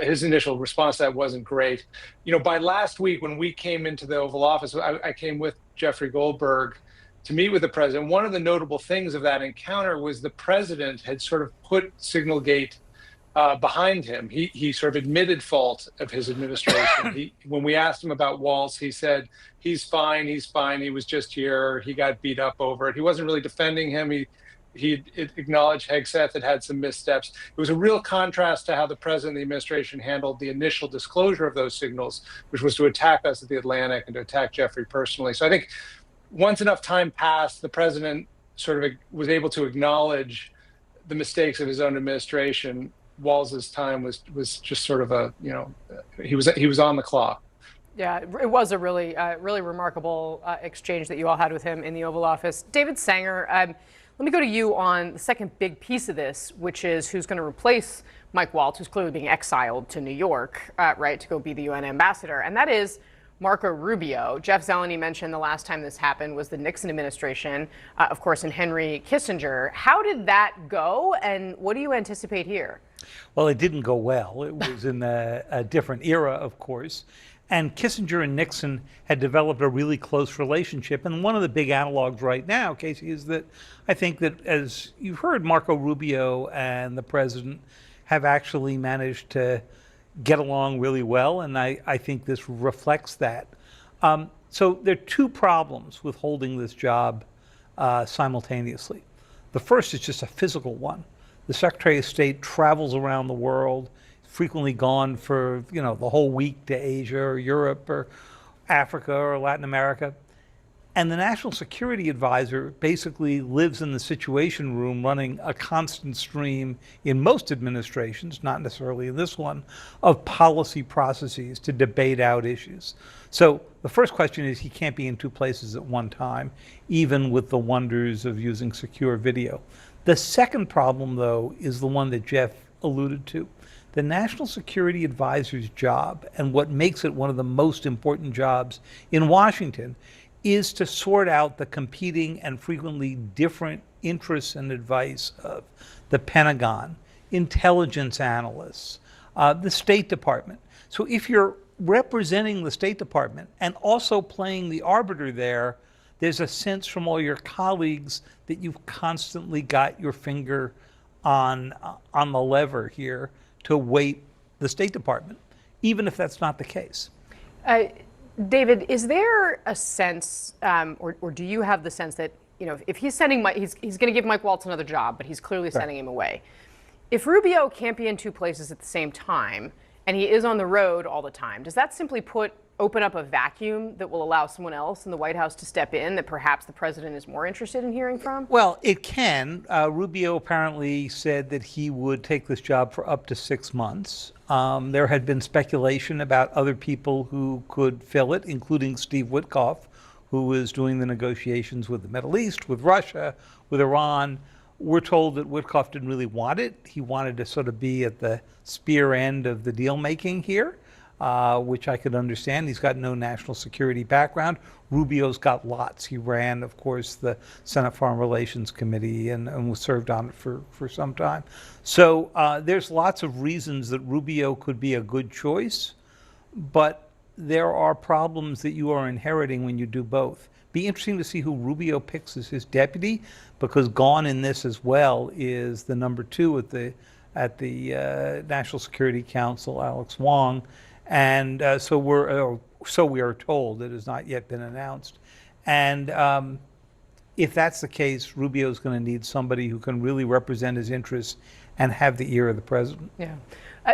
His initial response to that wasn't great. You know, by last week when we came into the Oval Office, I came with Jeffrey Goldberg to meet with the president. One of the notable things of that encounter was the president had sort of put Signalgate behind him. He sort of admitted fault of his administration. When we asked him about Waltz, he said, he's fine. He was just here. He got beat up over it. He wasn't really defending him. He acknowledged Hegseth had some missteps. It was a real contrast to how the president and the administration handled the initial disclosure of those signals, which was to attack us at the Atlantic and to attack Jeffrey personally. So I think once enough time passed, the president sort of was able to acknowledge the mistakes of his own administration. Walz's time was just sort of a, you know, he was on the clock. Yeah, it was a really remarkable exchange that you all had with him in the Oval Office. David Sanger, let me go to you on the second big piece of this, which is who's going to replace Mike Waltz, who's clearly being exiled to New York, right, to go be the UN ambassador, and that is Marco Rubio. Jeff Zeleny mentioned the last time this happened was the Nixon administration, of course, and Henry Kissinger. How did that go, and what do you anticipate here? Well, it didn't go well. It was in a different era, of course. And Kissinger and Nixon had developed a really close relationship. And one of the big analogs right now, Casey, is that I think that, as you've heard, Marco Rubio and the president have actually managed to get along really well. And I think this reflects that. So there are two problems with holding this job simultaneously. The first is just a physical one. The Secretary of State travels around the world, frequently gone for, you know, the whole week to Asia or Europe or Africa or Latin America. And the National Security Advisor basically lives in the Situation Room running a constant stream in most administrations, not necessarily in this one, of policy processes to debate out issues. So the first question is he can't be in two places at one time, even with the wonders of using secure video. The second problem, though, is the one that Jeff alluded to. The National Security Advisor's job, and what makes it one of the most important jobs in Washington, is to sort out the competing and frequently different interests and advice of the Pentagon, intelligence analysts, the State Department. So if you're representing the State Department and also playing the arbiter there, there's a sense from all your colleagues that you've constantly got your finger on the lever here to weight the State Department, even if that's not the case. David, is there a sense, or do you have the sense that, you know, if he's sending he's going to give Mike Waltz another job, but he's clearly sending him away. If Rubio can't be in two places at the same time, and he is on the road all the time, does that simply open up a vacuum that will allow someone else in the White House to step in that perhaps the president is more interested in hearing from? Well, it can. Rubio apparently said that he would take this job for up to 6 months. There had been speculation about other people who could fill it, including Steve Witkoff, who was doing the negotiations with the Middle East, with Russia, with Iran. We're told that Witkoff didn't really want it. He wanted to sort of be at the spear end of the deal making here, which I could understand. He's got no national security background. Rubio's got lots. He ran, of course, the Senate Foreign Relations Committee and was served on it for some time. So there's lots of reasons that Rubio could be a good choice, but there are problems that you are inheriting when you do both. Be interesting to see who Rubio picks as his deputy, because gone in this as well is the number 2 at the National Security Council, Alex Wong, and so we are told. It has not yet been announced, and if that's the case, Rubio is going to need somebody who can really represent his interests and have the ear of the president. Yeah.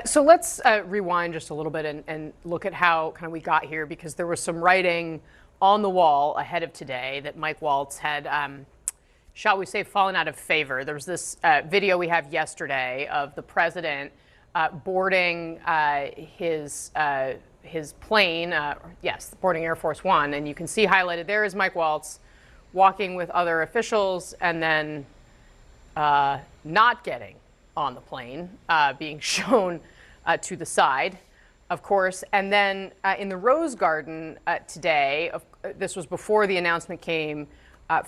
So let's rewind just a little bit and look at how kind of we got here, because there was some writing on the wall ahead of today that Mike Waltz had, shall we say, fallen out of favor. There was this video we have yesterday of the president boarding his plane, boarding Air Force One, and you can see highlighted there is Mike Waltz walking with other officials and then not getting on the plane, being shown to the side, of course. And then in the Rose Garden today, this was before the announcement came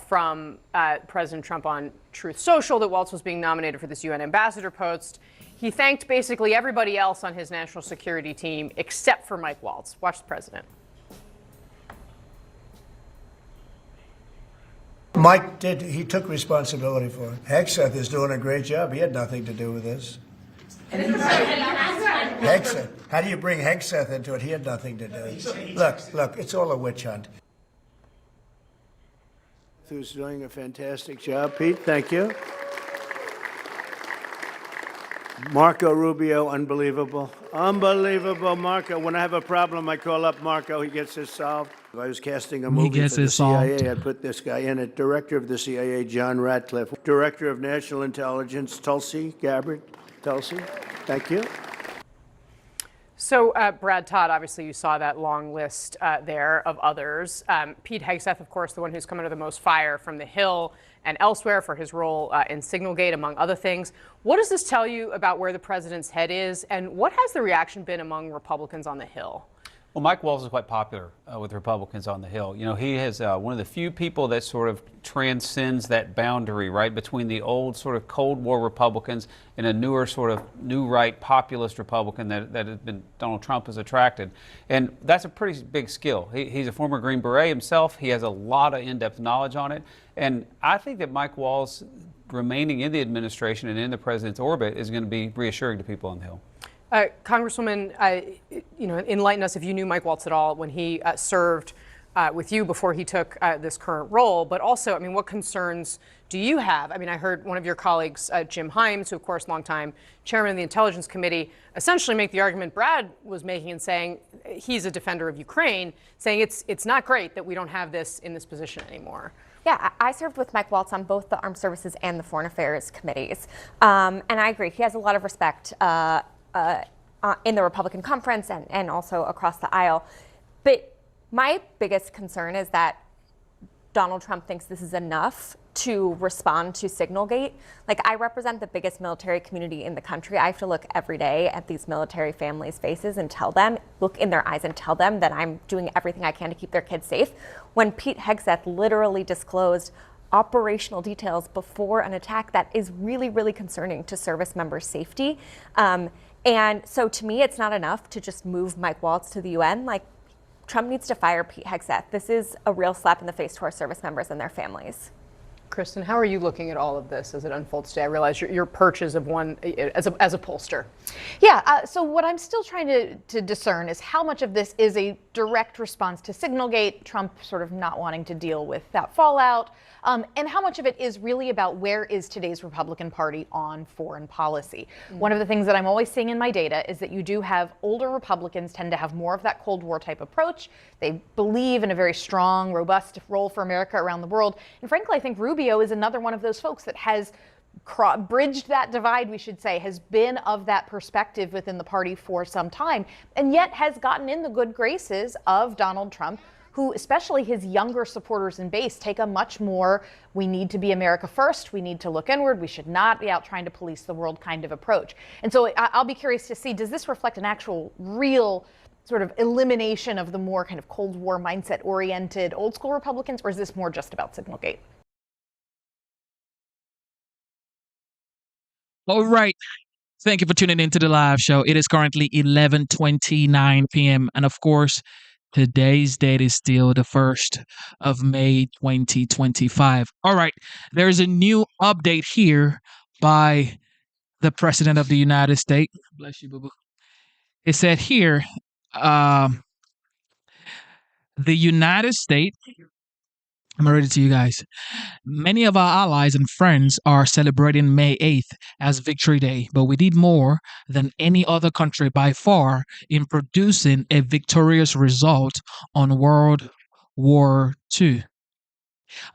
from President Trump on Truth Social that Waltz was being nominated for this UN ambassador post. He thanked basically everybody else on his national security team except for Mike Waltz. Watch the president. Mike he took responsibility for it. Hegseth is doing a great job. He had nothing to do with this. Hegseth, how do you bring Hegseth into it? He had nothing to do. Look, it's all a witch hunt. Who's doing a fantastic job, Pete, thank you. Marco Rubio, unbelievable. Unbelievable, Marco. When I have a problem, I call up Marco. He gets it solved. If I was casting a movie for the CIA, I'd put this guy in it. Director of the CIA, John Ratcliffe. Director of National Intelligence, Tulsi Gabbard. Tulsi, thank you. So, Brad Todd, obviously you saw that long list there of others. Pete Hegseth, of course, the one who's come under the most fire from the Hill and elsewhere for his role in Signalgate, among other things. What does this tell you about where the president's head is, and what has the reaction been among Republicans on the Hill? Well, Mike Waltz is quite popular with Republicans on the Hill. You know, he is one of the few people that sort of transcends that boundary, right, between the old sort of Cold War Republicans and a newer sort of new right populist Republican that has been Donald Trump has attracted. And that's a pretty big skill. He's a former Green Beret himself. He has a lot of in-depth knowledge on it. And I think that Mike Waltz remaining in the administration and in the president's orbit is going to be reassuring to people on the Hill. Congresswoman, enlighten us if you knew Mike Waltz at all when he served with you before he took this current role. But also, I mean, what concerns do you have? I mean, I heard one of your colleagues, Jim Himes, who, of course, longtime chairman of the Intelligence Committee, essentially make the argument Brad was making and saying he's a defender of Ukraine, saying it's not great that we don't have this in this position anymore. Yeah, I served with Mike Waltz on both the Armed Services and the Foreign Affairs committees. And I agree, he has a lot of respect in the Republican conference and also across the aisle. But my biggest concern is that Donald Trump thinks this is enough to respond to Signalgate. Like, I represent the biggest military community in the country. I have to look every day at these military families' faces and tell them, look in their eyes and tell them that I'm doing everything I can to keep their kids safe. When Pete Hegseth literally disclosed operational details before an attack that is really, really concerning to service members' safety. And so to me, it's not enough to just move Mike Waltz to the UN. Like, Trump needs to fire Pete Hegseth. This is a real slap in the face to our service members and their families. Kristen, how are you looking at all of this as it unfolds today? I realize your perch is of one as a pollster. Yeah, so what I'm still trying to discern is how much of this is a direct response to Signalgate, Trump sort of not wanting to deal with that fallout, and how much of it is really about where is today's Republican Party on foreign policy. One of the things that I'm always seeing in my data is that you do have older Republicans tend to have more of that Cold War type approach. They believe in a very strong, robust role for America around the world. And frankly, I think Rubio is another one of those folks that has bridged that divide, we should say, has been of that perspective within the party for some time, and yet has gotten in the good graces of Donald Trump, who, especially his younger supporters and base, take a much more, we need to be America first, we need to look inward, we should not be out trying to police the world kind of approach. And so I'll be curious to see, does this reflect an actual real sort of elimination of the more kind of Cold War mindset oriented old school Republicans, or is this more just about Signalgate? All right. Thank you for tuning into the live show. It is currently 11:29 p.m. And of course, today's date is still the 1st of May, 2025. All right. There is a new update here by the President of the United States. Bless you, boo-boo. It said here, the United States, I'm going to read it to you guys. Many of our allies and friends are celebrating May 8th as Victory Day, but we did more than any other country by far in producing a victorious result on World War II.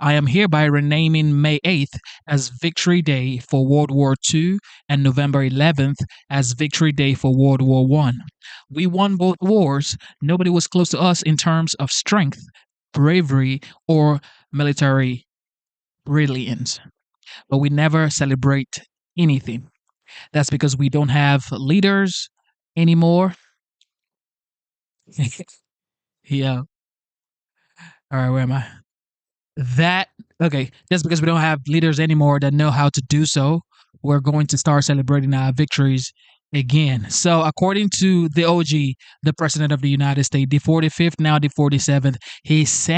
I am hereby renaming May 8th as Victory Day for World War II and November 11th as Victory Day for World War I. We won both wars. Nobody was close to us in terms of strength, bravery, or military brilliance. But we never celebrate anything. That's because we don't have leaders anymore. Yeah. All right, where am I? Okay, that's because we don't have leaders anymore that know how to do so. We're going to start celebrating our victories again. So according to the OG, the President of the United States, the 45th, now the 47th, he's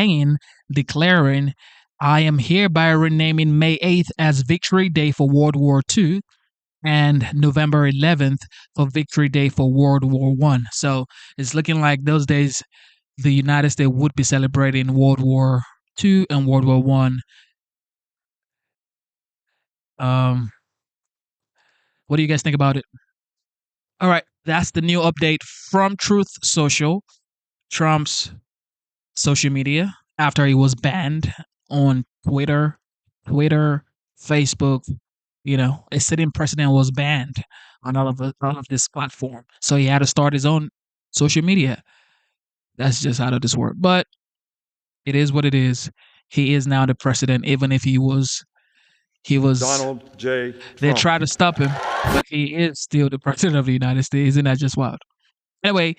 declaring, I am hereby renaming May 8th as Victory Day for World War II and November 11th for Victory Day for World War I. So it's looking like those days the United States would be celebrating World War II and World War I. What do you guys think about it? All right, that's the new update from Truth Social, Trump's social media, after he was banned on Twitter, Facebook. You know, a sitting president was banned on all of this platform, so he had to start his own social media. That's just out of this world, but it is what it is. He is now the president, even if he was Donald J. Trump. They tried to stop him, but he is still the president of the United States. Isn't that just wild? Anyway,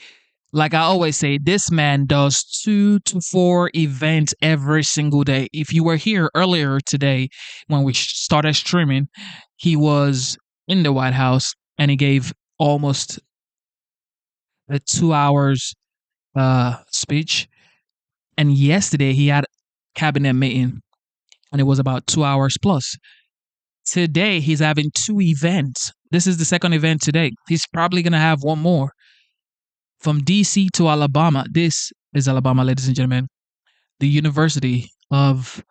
like I always say, this man does 2 to 4 events every single day. If you were here earlier today when we started streaming, he was in the White House and he gave almost a 2 hours speech. And yesterday he had a cabinet meeting and it was about 2 hours plus. Today, he's having 2 events. This is the second event today. He's probably going to have one more. From D.C. to Alabama. This is Alabama, ladies and gentlemen. The University of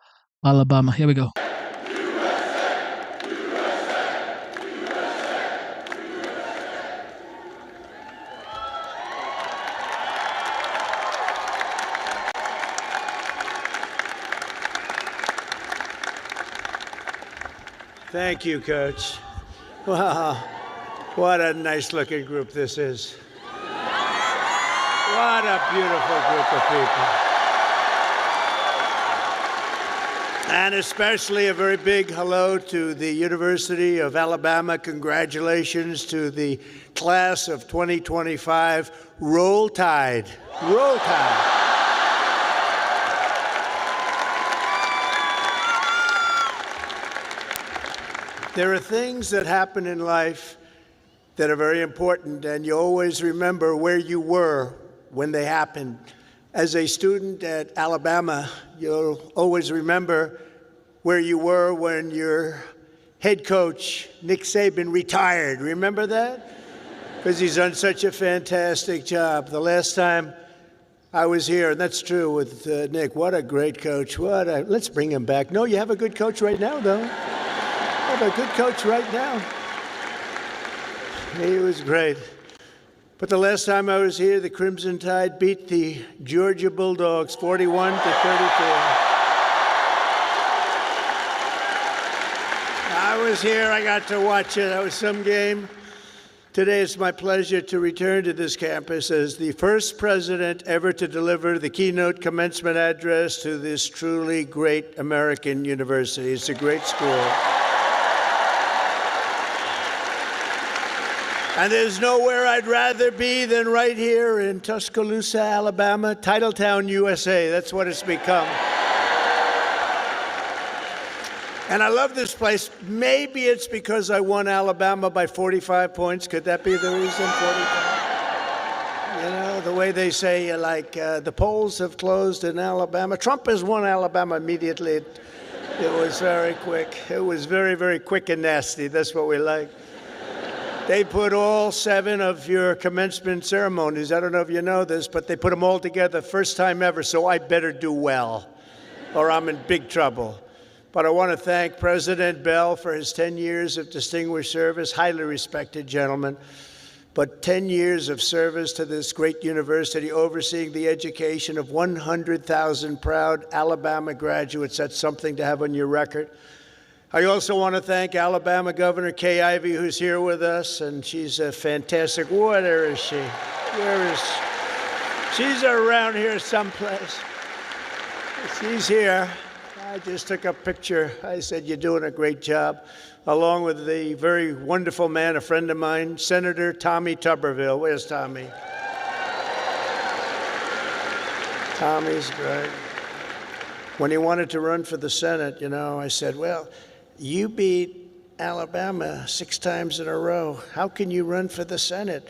Alabama. Here we go. Thank you, Coach. Wow, what a nice-looking group this is. What a beautiful group of people. And especially a very big hello to the University of Alabama. Congratulations to the class of 2025. Roll Tide. Roll Tide. There are things that happen in life that are very important, and you always remember where you were when they happened. As a student at Alabama, you'll always remember where you were when your head coach, Nick Saban, retired. Remember that? Because he's done such a fantastic job. The last time I was here, and that's true with Nick, what a great coach. Let's bring him back. No, you have a good coach right now, though. You have a good coach right now. He was great. But the last time I was here, the Crimson Tide beat the Georgia Bulldogs 41 to 34. I was here. I got to watch it. That was some game. Today, it's my pleasure to return to this campus as the first president ever to deliver the keynote commencement address to this truly great American university. It's a great school. And there's nowhere I'd rather be than right here in Tuscaloosa, Alabama, Titletown, USA. That's what it's become. And I love this place. Maybe it's because I won Alabama by 45 points. Could that be the reason? 45? You know, the way they say, the polls have closed in Alabama. Trump has won Alabama immediately. It was very quick. It was very, very quick and nasty. That's what we like. They put all 7 of your commencement ceremonies, I don't know if you know this, but they put them all together, first time ever, so I better do well, or I'm in big trouble. But I want to thank President Bell for his 10 years of distinguished service, highly respected gentleman, but 10 years of service to this great university, overseeing the education of 100,000 proud Alabama graduates. That's something to have on your record. I also want to thank Alabama Governor Kay Ivey, who's here with us, and she's a fantastic. Where is she? Where is she? She's around here someplace. She's here. I just took a picture. I said, you're doing a great job, along with the very wonderful man, a friend of mine, Senator Tommy Tuberville. Where's Tommy? Tommy's great. When he wanted to run for the Senate, I said, well, you beat Alabama 6 times in a row. How can you run for the Senate?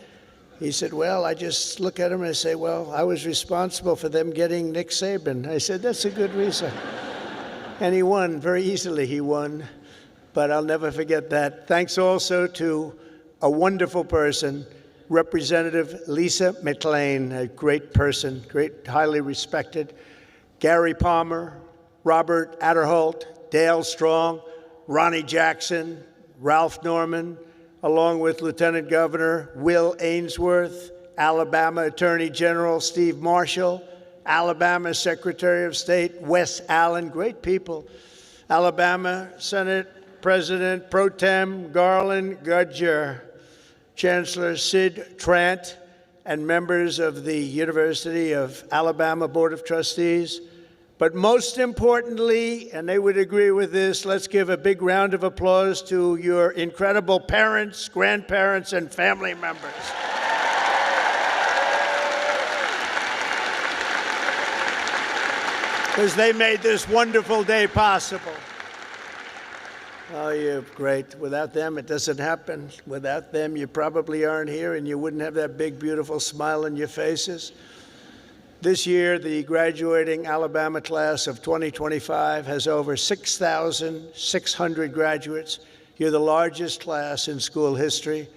He said, well, I just look at him and I say, well, I was responsible for them getting Nick Saban. I said, that's a good reason. And he won, very easily he won, but I'll never forget that. Thanks also to a wonderful person, Representative Lisa McClain, a great person, great, highly respected. Gary Palmer, Robert Adderholt, Dale Strong, Ronnie Jackson, Ralph Norman, along with Lieutenant Governor Will Ainsworth, Alabama Attorney General Steve Marshall, Alabama Secretary of State Wes Allen, great people, Alabama Senate President Pro Tem Garland Gudger, Chancellor Sid Trant, and members of the University of Alabama Board of Trustees. But most importantly, and they would agree with this, let's give a big round of applause to your incredible parents, grandparents, and family members. Because they made this wonderful day possible. Oh, you're great. Without them, it doesn't happen. Without them, you probably aren't here, and you wouldn't have that big, beautiful smile on your faces. This year, the graduating Alabama class of 2025 has over 6,600 graduates. You're the largest class in school history.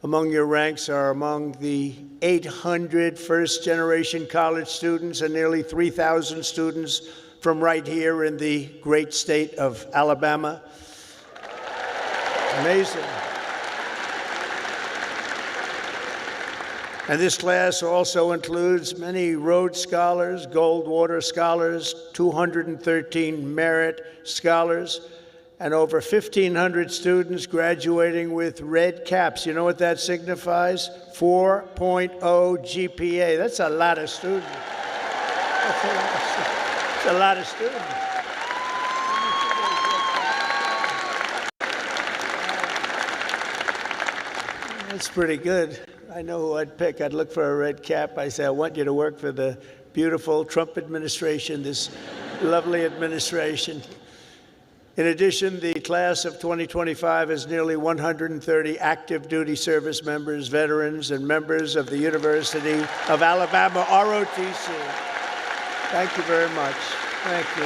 Among your ranks are among the 800 first-generation college students and nearly 3,000 students from right here in the great state of Alabama. Amazing. And this class also includes many Rhodes Scholars, Goldwater Scholars, 213 Merit Scholars, and over 1,500 students graduating with red caps. You know what that signifies? 4.0 GPA. That's a lot of students. That's a lot of students. That's pretty good. I know who I'd pick. I'd look for a red cap. I say, I want you to work for the beautiful Trump administration, this lovely administration. In addition, the class of 2025 has nearly 130 active duty service members, veterans, and members of the University of Alabama, ROTC. Thank you very much. Thank you.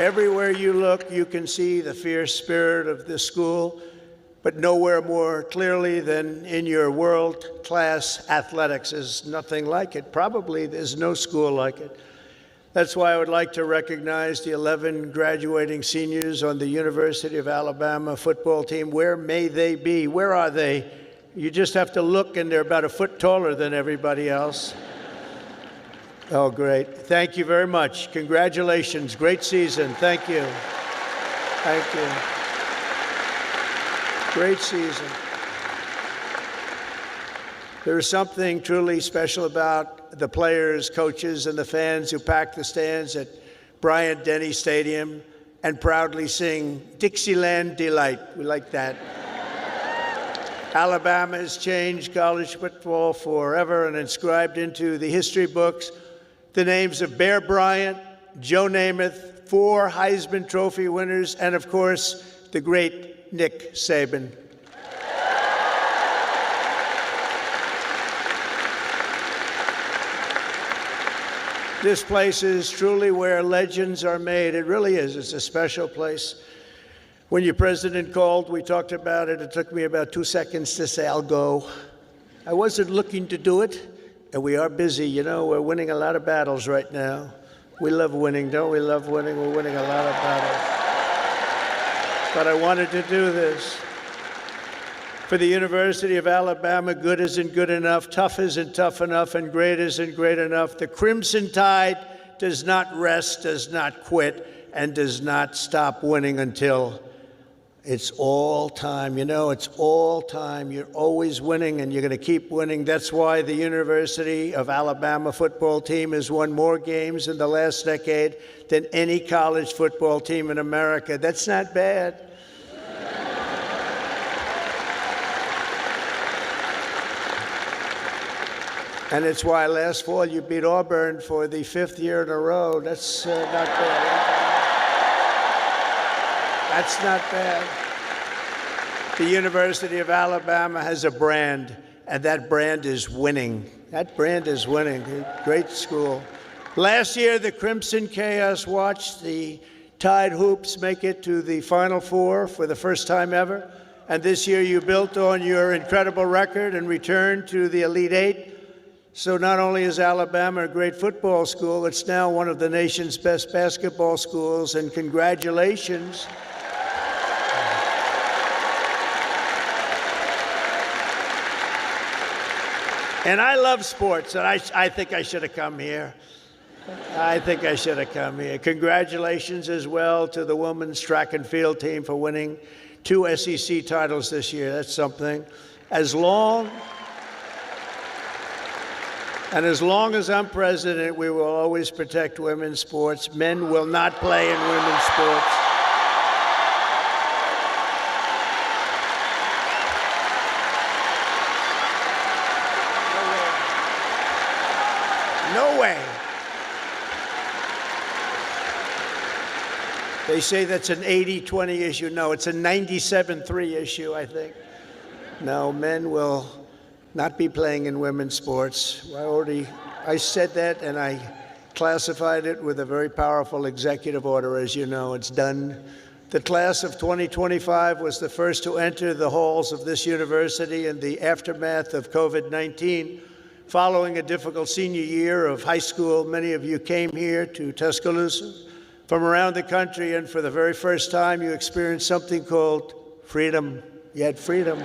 Everywhere you look, you can see the fierce spirit of this school, but nowhere more clearly than in your world-class athletics. There's nothing like it. Probably there's no school like it. That's why I would like to recognize the 11 graduating seniors on the University of Alabama football team. Where may they be? Where are they? You just have to look, and they're about a foot taller than everybody else. Oh, great. Thank you very much. Congratulations. Great season. Thank you. Thank you. Great season. There is something truly special about the players, coaches, and the fans who pack the stands at Bryant-Denny Stadium and proudly sing Dixieland Delight. We like that. Alabama has changed college football forever and inscribed into the history books the names of Bear Bryant, Joe Namath, 4 Heisman Trophy winners, and of course, the great Nick Saban. This place is truly where legends are made. It really is. It's a special place. When your president called, we talked about it. It took me about 2 seconds to say, I'll go. I wasn't looking to do it, and we are busy. You know, we're winning a lot of battles right now. We love winning, don't we love winning? We're winning a lot of battles. But I wanted to do this. For the University of Alabama, good isn't good enough, tough isn't tough enough, and great isn't great enough. The Crimson Tide does not rest, does not quit, and does not stop winning until it's all time. You know, it's all time. You're always winning, and you're going to keep winning. That's why the University of Alabama football team has won more games in the last decade than any college football team in America. That's not bad. And it's why last fall you beat Auburn for the 5th year in a row. That's not bad. That's not bad. The University of Alabama has a brand, and that brand is winning. That brand is winning. Great school. Last year, the Crimson Chaos watched the Tide Hoops make it to the Final Four for the first time ever. And this year, you built on your incredible record and returned to the Elite Eight. So not only is Alabama a great football school, it's now one of the nation's best basketball schools, and congratulations. And I love sports, and I think I should have come here. I think I should have come here. Congratulations as well to the women's track and field team for winning 2 SEC titles this year. That's something. As long as I'm president, we will always protect women's sports. Men will not play in women's sports. No way. They say that's an 80-20 issue. No, it's a 97-3 issue, I think. No, men will not be playing in women's sports. I said that, and I classified it with a very powerful executive order. As you know, it's done. The class of 2025 was the first to enter the halls of this university in the aftermath of COVID-19. Following a difficult senior year of high school, many of you came here to Tuscaloosa from around the country, and for the very first time, you experienced something called freedom. You had freedom.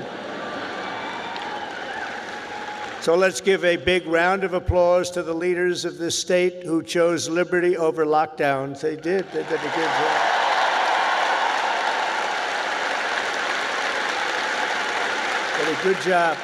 So let's give a big round of applause to the leaders of this state who chose liberty over lockdowns. They did. They did a good job. Did a good job.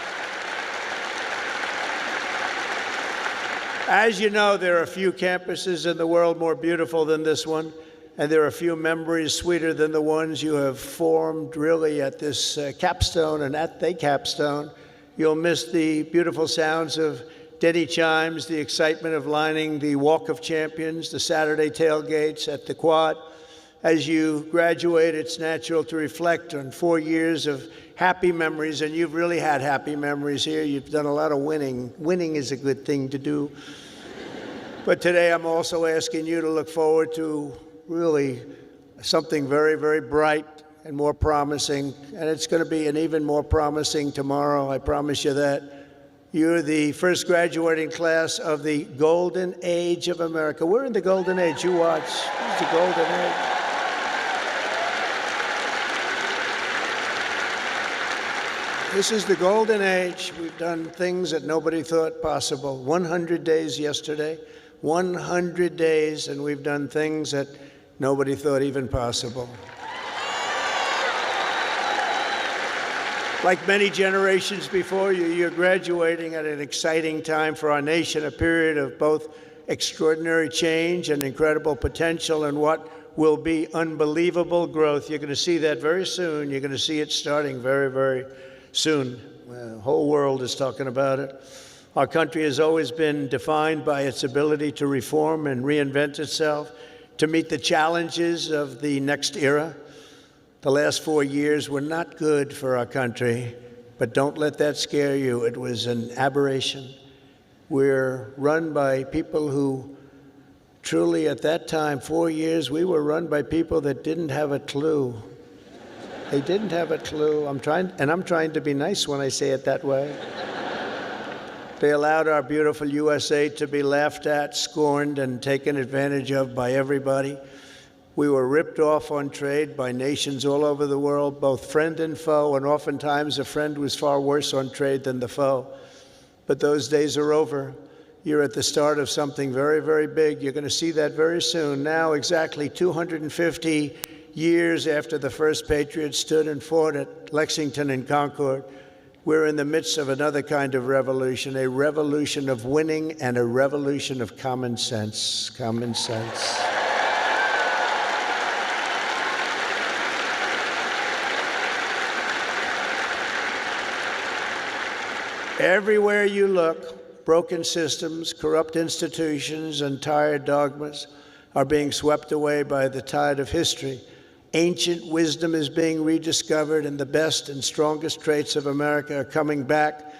As you know, there are a few campuses in the world more beautiful than this one, and there are a few memories sweeter than the ones you have formed really at this capstone and at the capstone. You'll miss the beautiful sounds of Denny chimes, the excitement of lining the Walk of Champions, the Saturday tailgates at the Quad. As you graduate, it's natural to reflect on 4 years of happy memories, and you've really had happy memories here. You've done a lot of winning. Winning is a good thing to do. But today I'm also asking you to look forward to really something very, very bright and more promising, and it's going to be an even more promising tomorrow, I promise you that. You're the first graduating class of the golden age of America. We're in the golden age. You watch. It's the golden age. This is the golden age. We've done things that nobody thought possible. 100 days yesterday, 100 days, and we've done things that nobody thought even possible. Like many generations before you, you're graduating at an exciting time for our nation, a period of both extraordinary change and incredible potential and what will be unbelievable growth. You're going to see that very soon. You're going to see it starting very, very soon. The whole world is talking about it. Our country has always been defined by its ability to reform and reinvent itself, to meet the challenges of the next era. The last 4 years were not good for our country, but don't let that scare you. It was an aberration. We're run by people who truly, at that time, 4 years, we were run by people that didn't have a clue. They didn't have a clue. I'm trying to be nice when I say it that way. They allowed our beautiful USA to be laughed at, scorned, and taken advantage of by everybody. We were ripped off on trade by nations all over the world, both friend and foe, and oftentimes a friend was far worse on trade than the foe. But those days are over. You're at the start of something very, very big. You're going to see that very soon. Now, exactly 250 years after the first Patriots stood and fought at Lexington and Concord, we're in the midst of another kind of revolution, a revolution of winning and a revolution of common sense. Common sense. Everywhere you look, broken systems, corrupt institutions, and tired dogmas are being swept away by the tide of history. Ancient wisdom is being rediscovered, and the best and strongest traits of America are coming back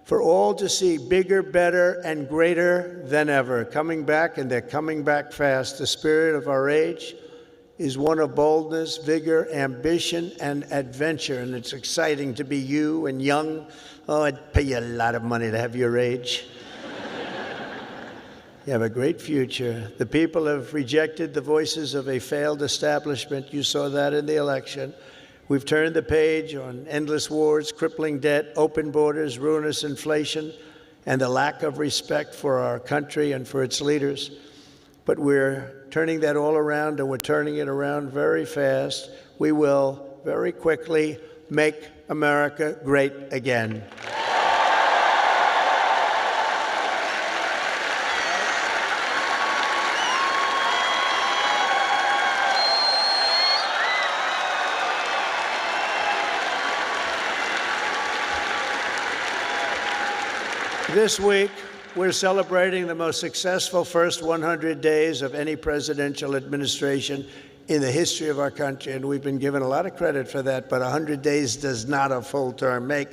for all to see, bigger, better, and greater than ever. Coming back, and they're coming back fast. The spirit of our age is one of boldness, vigor, ambition, and adventure, and it's exciting to be you and young. Oh, I'd pay you a lot of money to have your age. You have a great future. The people have rejected the voices of a failed establishment. You saw that in the election. We've turned the page on endless wars, crippling debt, open borders, ruinous inflation, and the lack of respect for our country and for its leaders. But we're turning that all around, and we're turning it around very fast. We will very quickly make America great again. This week, we're celebrating the most successful first 100 days of any presidential administration in the history of our country, and we've been given a lot of credit for that, but 100 days does not a full term make.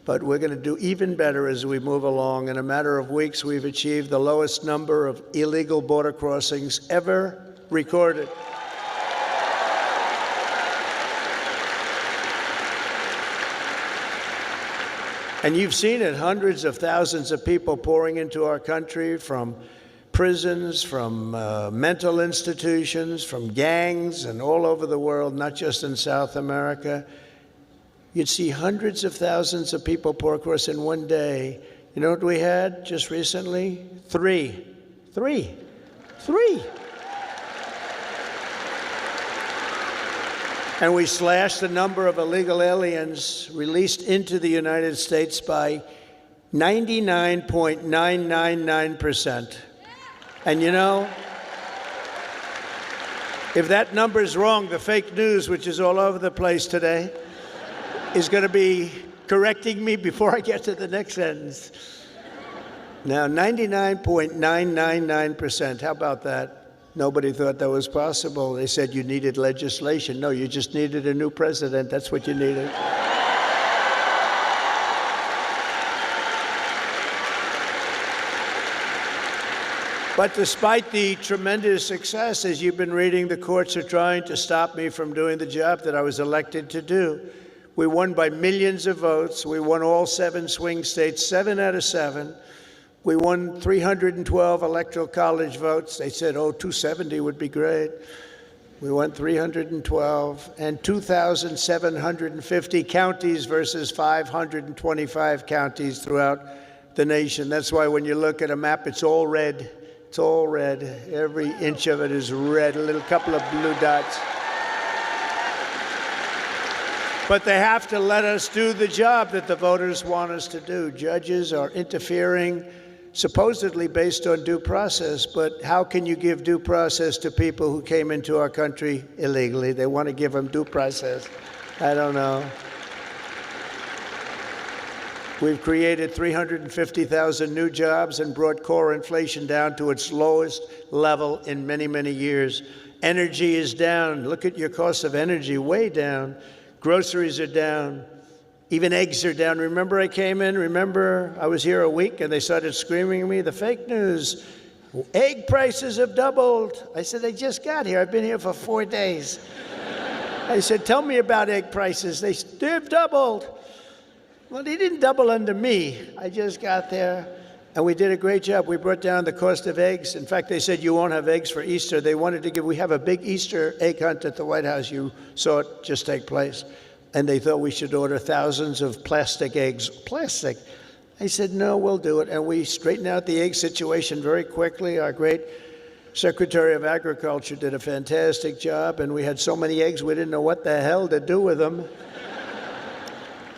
But we're going to do even better as we move along. In a matter of weeks, we've achieved the lowest number of illegal border crossings ever recorded. And you've seen it, hundreds of thousands of people pouring into our country from prisons, from mental institutions, from gangs, and all over the world, not just in South America. You'd see hundreds of thousands of people pour across in one day. You know what we had just recently? Three. And we slashed the number of illegal aliens released into the United States by 99.999%. And you know, if that number is wrong, the fake news, which is all over the place today, is going to be correcting me before I get to the next sentence. Now, 99.999%, how about that? Nobody thought that was possible. They said you needed legislation. No, you just needed a new president. That's what you needed. But despite the tremendous success, as you've been reading, the courts are trying to stop me from doing the job that I was elected to do. We won by millions of votes. We won all 7 swing states, 7 out of 7. We won 312 electoral college votes. They said, 270 would be great. We won 312 and 2,750 counties versus 525 counties throughout the nation. That's why when you look at a map, it's all red. It's all red. Every inch of it is red, a little couple of blue dots. But they have to let us do the job that the voters want us to do. Judges are interfering, supposedly based on due process, but how can you give due process to people who came into our country illegally? They want to give them due process. I don't know. We've created 350,000 new jobs and brought core inflation down to its lowest level in many, many years. Energy is down. Look at your cost of energy, way down. Groceries are down. Even eggs are down. Remember I came in? Remember I was here a week and they started screaming at me, the fake news. Egg prices have doubled. I said, they just got here. I've been here for 4 days. I said, tell me about egg prices. They've doubled. Well, they didn't double under me. I just got there, and we did a great job. We brought down the cost of eggs. In fact, they said you won't have eggs for Easter. They wanted to we have a big Easter egg hunt at the White House. You saw it just take place. And they thought we should order thousands of plastic eggs. Plastic. I said, no, we'll do it. And we straightened out the egg situation very quickly. Our great Secretary of Agriculture did a fantastic job, and we had so many eggs we didn't know what the hell to do with them.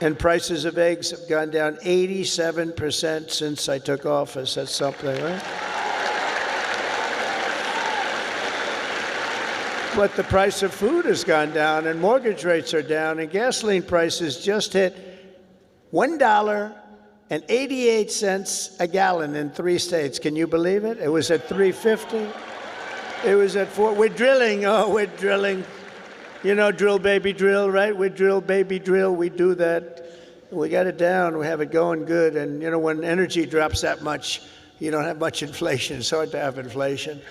And prices of eggs have gone down 87% since I took office. That's something, right? But the price of food has gone down, and mortgage rates are down, and gasoline prices just hit $1.88 a gallon in 3 states. Can you believe it? It was at $3.50. It was at $4. We're drilling. Oh, we're drilling. You know, drill, baby, drill, right? We drill, baby, drill. We do that. We got it down. We have it going good. And, you know, when energy drops that much, you don't have much inflation. It's hard to have inflation.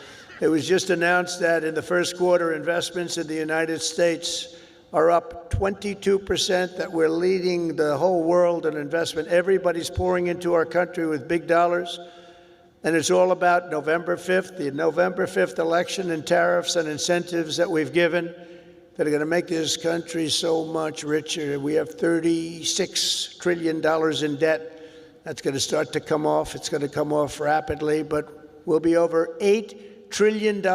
It was just announced that in the first quarter, investments in the United States are up 22%, that we're leading the whole world in investment. Everybody's pouring into our country with big dollars. And it's all about November 5th, the November 5th election, and tariffs and incentives that we've given that are going to make this country so much richer. We have $36 trillion in debt. That's going to start to come off. It's going to come off rapidly, but we'll be over $8 trillion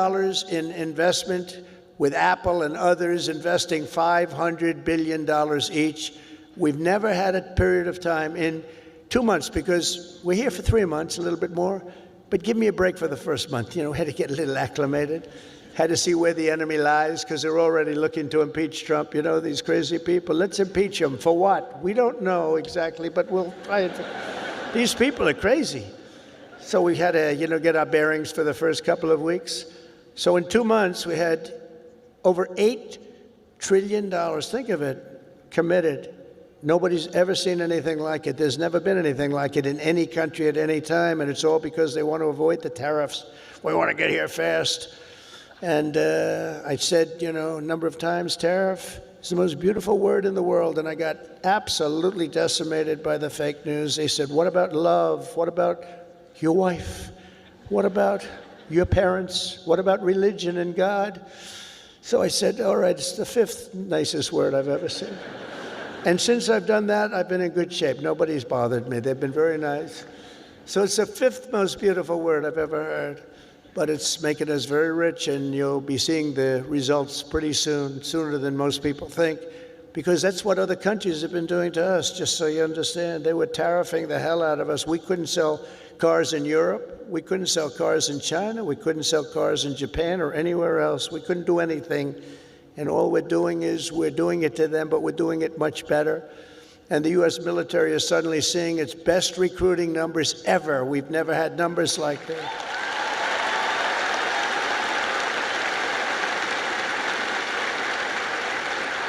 in investment, with Apple and others investing $500 billion each. We've never had a period of time in 2 months, because we're here for 3 months, a little bit more, but give me a break for the first month. You know, had to get a little acclimated. Had to see where the enemy lies, because they're already looking to impeach Trump. You know, these crazy people. Let's impeach him. For what? We don't know exactly, but we'll try it. These people are crazy. So we had to, get our bearings for the first couple of weeks. So in 2 months, we had over $8 trillion, think of it, committed. Nobody's ever seen anything like it. There's never been anything like it in any country at any time, and it's all because they want to avoid the tariffs. We want to get here fast. And I said, a number of times, tariff is the most beautiful word in the world. And I got absolutely decimated by the fake news. They said, what about love? What about your wife? What about your parents? What about religion and God? So I said, all right, it's the 5th nicest word I've ever seen. And since I've done that, I've been in good shape. Nobody's bothered me. They've been very nice. So it's the 5th most beautiful word I've ever heard. But it's making us very rich, and you'll be seeing the results pretty soon, sooner than most people think, because that's what other countries have been doing to us, just so you understand. They were tariffing the hell out of us. We couldn't sell cars in Europe. We couldn't sell cars in China. We couldn't sell cars in Japan or anywhere else. We couldn't do anything. And all we're doing is we're doing it to them, but we're doing it much better. And the U.S. military is suddenly seeing its best recruiting numbers ever. We've never had numbers like that.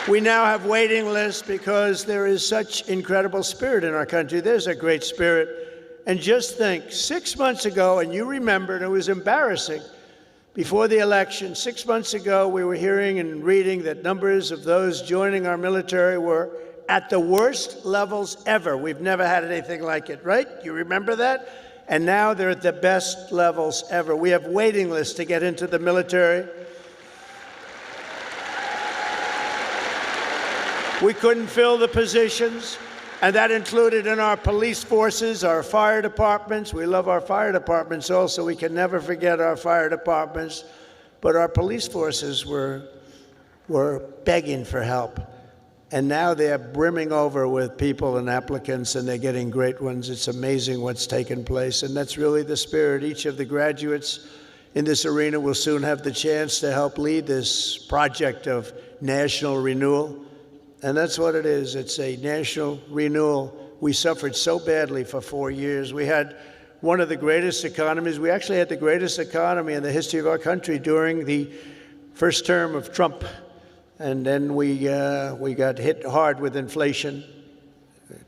We now have waiting lists because there is such incredible spirit in our country. There's a great spirit. And just think, 6 months ago, and you remember, and it was embarrassing, before the election, 6 months ago, we were hearing and reading that numbers of those joining our military were at the worst levels ever. We've never had anything like it, right? You remember that? And now they're at the best levels ever. We have waiting lists to get into the military. We couldn't fill the positions, and that included in our police forces, our fire departments. We love our fire departments also. We can never forget our fire departments. But our police forces were begging for help. And now they're brimming over with people and applicants, and they're getting great ones. It's amazing what's taken place, and that's really the spirit. Each of the graduates in this arena will soon have the chance to help lead this project of national renewal. And that's what it is. It's a national renewal. We suffered so badly for 4 years. We had one of the greatest economies. We actually had the greatest economy in the history of our country during the first term of Trump. And then we got hit hard with inflation.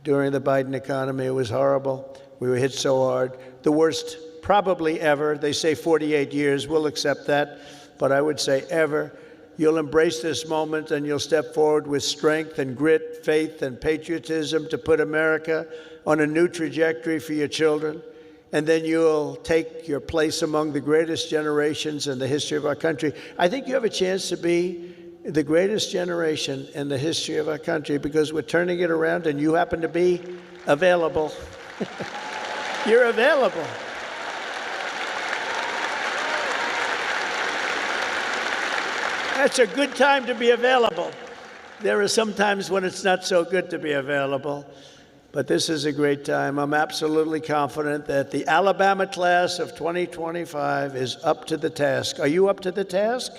During the Biden economy, it was horrible. We were hit so hard. The worst probably ever. They say 48 years. We'll accept that. But I would say ever. You'll embrace this moment and you'll step forward with strength and grit, faith and patriotism to put America on a new trajectory for your children. And then you'll take your place among the greatest generations in the history of our country. I think you have a chance to be the greatest generation in the history of our country because we're turning it around and you happen to be available. You're available. That's a good time to be available. There are some times when it's not so good to be available, but this is a great time. I'm absolutely confident that the Alabama class of 2025 is up to the task. Are you up to the task?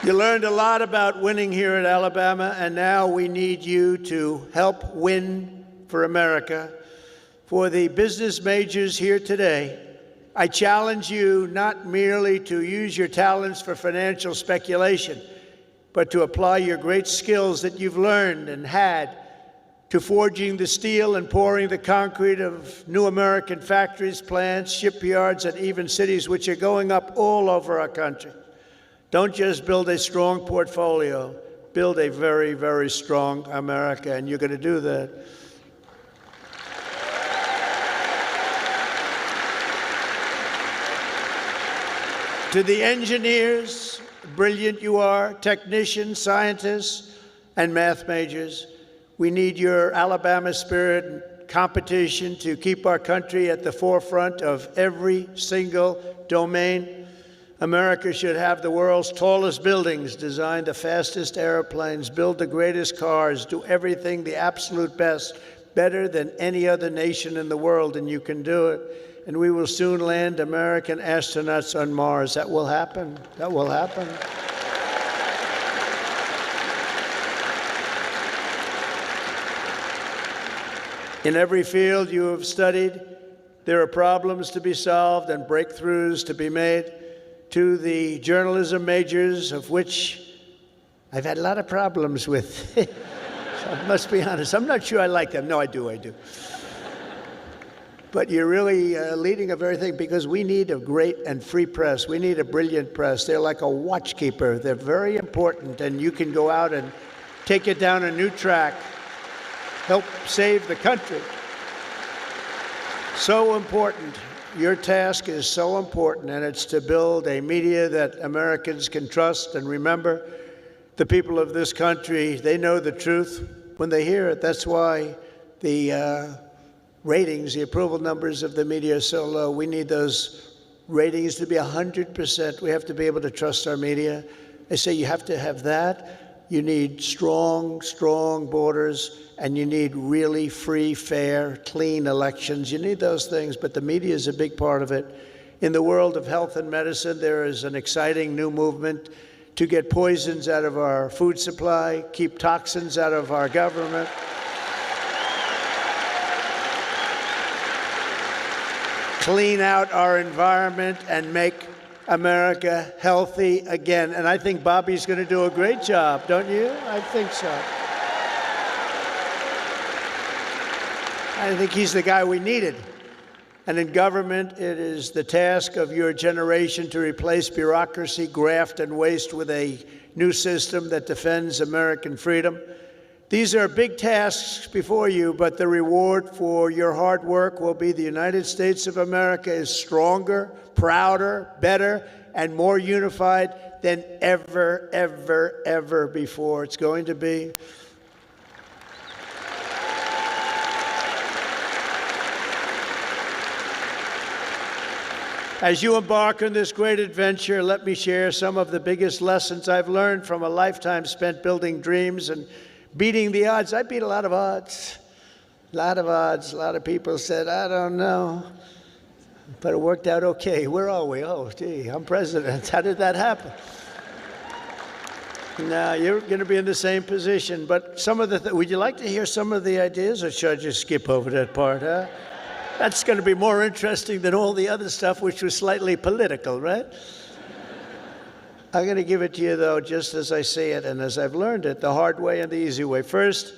You learned a lot about winning here at Alabama, and now we need you to help win for America. For the business majors here today, I challenge you not merely to use your talents for financial speculation, but to apply your great skills that you've learned and had to forging the steel and pouring the concrete of new American factories, plants, shipyards, and even cities which are going up all over our country. Don't just build a strong portfolio, build a very, very strong America, and you're going to do that. To the engineers, brilliant you are, technicians, scientists, and math majors, we need your Alabama spirit and competition to keep our country at the forefront of every single domain. America should have the world's tallest buildings, design the fastest airplanes, build the greatest cars, do everything the absolute best, better than any other nation in the world, and you can do it. And we will soon land American astronauts on Mars. That will happen. That will happen. In every field you have studied, there are problems to be solved and breakthroughs to be made. To the journalism majors, of which I've had a lot of problems with. So I must be honest. I'm not sure I like them. No, I do. But you're really leading a very thing because we need a great and free press. We need a brilliant press. They're like a watchkeeper. They're very important, and you can go out and take it down a new track, help save the country. So important. Your task is so important, and it's to build a media that Americans can trust. And remember, the people of this country, they know the truth when they hear it. That's why the ratings, the approval numbers of the media are so low. We need those ratings to be 100%. We have to be able to trust our media. I say you have to have that. You need strong borders, and you need really free, fair, clean elections. You need those things, but the media is a big part of it. In the world of health and medicine, there is an exciting new movement to get poisons out of our food supply, keep toxins out of our government. Clean out our environment and make America healthy again. And I think Bobby's going to do a great job, don't you? I think so. I think he's the guy we needed. And in government, it is the task of your generation to replace bureaucracy, graft, and waste with a new system that defends American freedom. These are big tasks before you, but the reward for your hard work will be the United States of America is stronger, prouder, better, and more unified than ever, ever, ever before. It's going to be. As you embark on this great adventure, let me share some of the biggest lessons I've learned from a lifetime spent building dreams and beating the odds. I beat a lot of odds. A lot of odds. A lot of people said, I don't know. But it worked out okay. Where are we? Oh, gee, I'm president. How did that happen? Now, you're going to be in the same position. But some of the would you like to hear some of the ideas, or should I just skip over that part, huh? That's going to be more interesting than all the other stuff, which was slightly political, right? I'm going to give it to you, though, just as I see it and as I've learned it, the hard way and the easy way. First,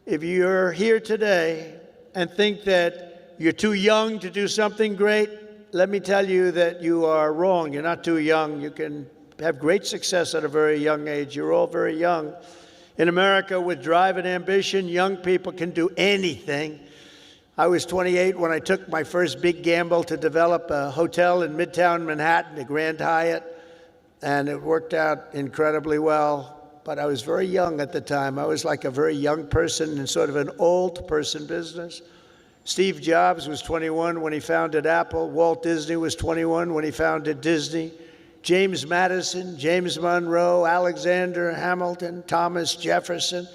if you're here today and think that you're too young to do something great, let me tell you that you are wrong. You're not too young. You can have great success at a very young age. You're all very young. In America, with drive and ambition, young people can do anything. I was 28 when I took my first big gamble to develop a hotel in Midtown Manhattan, the Grand Hyatt, and it worked out incredibly well. But I was very young at the time. I was like a very young person in sort of an old person business. Steve Jobs was 21 when he founded Apple. Walt Disney was 21 when he founded Disney. James Madison, James Monroe, Alexander Hamilton, Thomas Jefferson.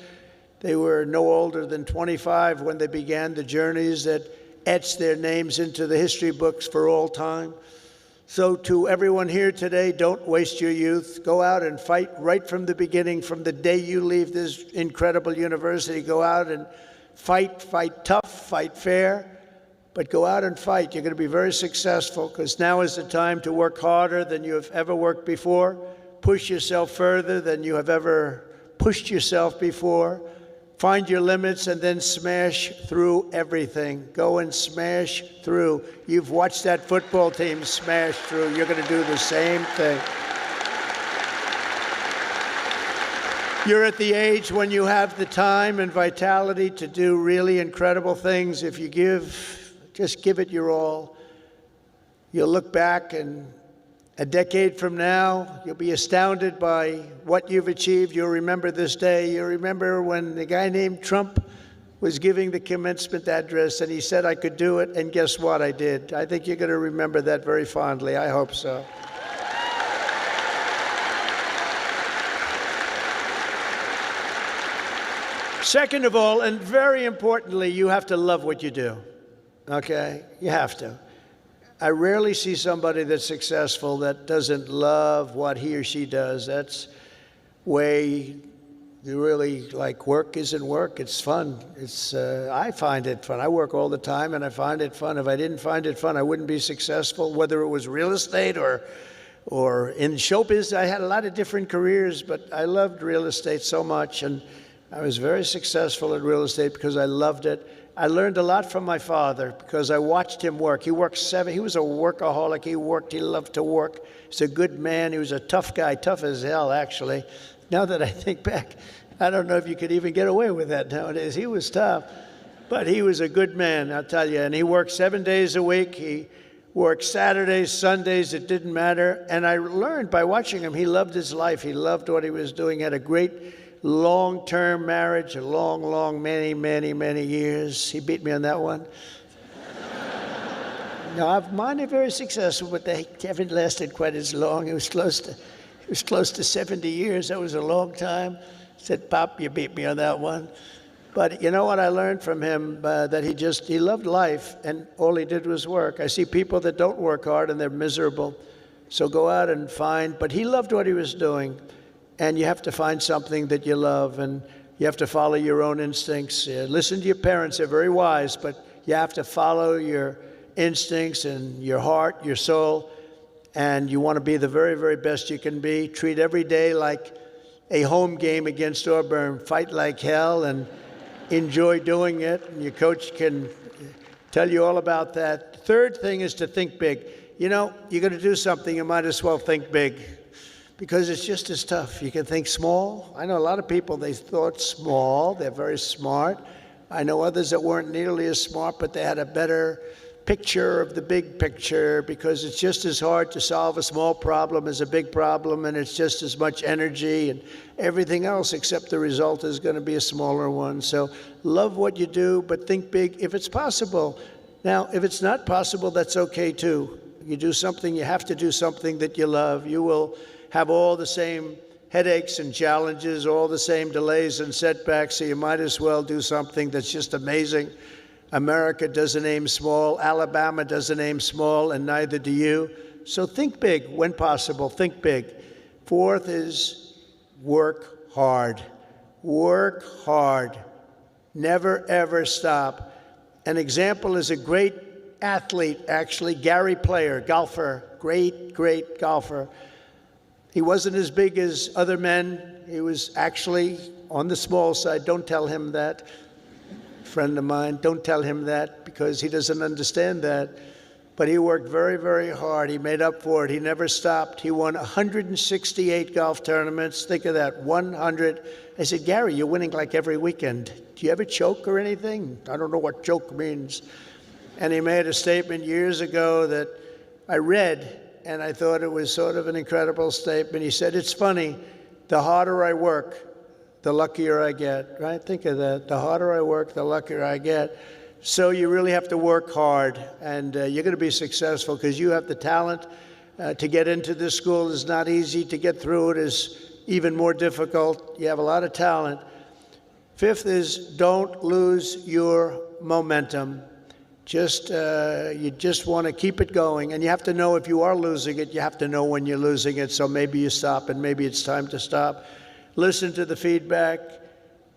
They were no older than 25 when they began the journeys that etched their names into the history books for all time. So to everyone here today, don't waste your youth. Go out and fight right from the beginning, from the day you leave this incredible university. Go out and fight tough, fight fair, but go out and fight. You're going to be very successful, because now is the time to work harder than you have ever worked before. Push yourself further than you have ever pushed yourself before. Find your limits and then smash through everything. Go and smash through. You've watched that football team smash through. You're going to do the same thing. You're at the age when you have the time and vitality to do really incredible things. If you just give it your all. You'll look back, and a decade from now, you'll be astounded by what you've achieved. You'll remember this day. You'll remember when the guy named Trump was giving the commencement address, and he said I could do it, and guess what? I did. I think you're going to remember that very fondly. I hope so. Second of all, and very importantly, you have to love what you do, okay? You have to. I rarely see somebody that's successful that doesn't love what he or she does. That's way you really like work isn't work. It's fun. I find it fun. I work all the time, and I find it fun. If I didn't find it fun, I wouldn't be successful, whether it was real estate or in showbiz. I had a lot of different careers, but I loved real estate so much, and I was very successful at real estate because I loved it. I learned a lot from my father because I watched him work. He worked he was a workaholic. He loved to work. He's a good man. He was a tough guy, tough as hell, actually. Now that I think back, I don't know if you could even get away with that nowadays. He was tough, but he was a good man, I'll tell you. And he worked 7 days a week. He worked Saturdays, Sundays, it didn't matter. And I learned by watching him, he loved his life. He loved what he was doing. He had a great long-term marriage, a long, many, many, many years. He beat me on that one. No, mine are very successful, but they haven't lasted quite as long. It was close to 70 years. That was a long time. I said, Pop, you beat me on that one. But you know what I learned from him? That he loved life, and all he did was work. I see people that don't work hard, and they're miserable. So go out and find, but he loved what he was doing. And you have to find something that you love, and you have to follow your own instincts. Listen to your parents, they're very wise, but you have to follow your instincts and your heart, your soul, and you want to be the very, very best you can be. Treat every day like a home game against Auburn. Fight like hell and enjoy doing it, and your coach can tell you all about that. Third thing is to think big. You know, you're going to do something, you might as well think big, because it's just as tough. You can think small. I know a lot of people, they thought small. They're very smart. I know others that weren't nearly as smart, but they had a better picture of the big picture, because it's just as hard to solve a small problem as a big problem, and it's just as much energy and everything else, except the result is going to be a smaller one. So love what you do, but think big if it's possible. Now, if it's not possible, that's okay too. You do something, you have to do something that you love. You will have all the same headaches and challenges, all the same delays and setbacks, so you might as well do something that's just amazing. America doesn't aim small, Alabama doesn't aim small, and neither do you. So think big when possible, think big. Fourth is work hard. Work hard. Never, ever stop. An example is a great athlete, actually, Gary Player, golfer, great, great golfer. He wasn't as big as other men. He was actually on the small side. Don't tell him that. Friend of mine, don't tell him that, because he doesn't understand that. But he worked very, very hard. He made up for it. He never stopped. He won 168 golf tournaments. Think of that, 100. I said, Gary, you're winning like every weekend. Do you ever choke or anything? I don't know what choke means. And he made a statement years ago that I read, and I thought it was sort of an incredible statement. He said, it's funny, the harder I work, the luckier I get, right? Think of that. The harder I work, the luckier I get. So you really have to work hard, and you're going to be successful because you have the talent. To get into this school is not easy. To get through it is even more difficult. You have a lot of talent. Fifth is don't lose your momentum. You just want to keep it going, and you have to know if you are losing it, you have to know when you're losing it, so maybe you stop, and maybe it's time to stop. Listen to the feedback,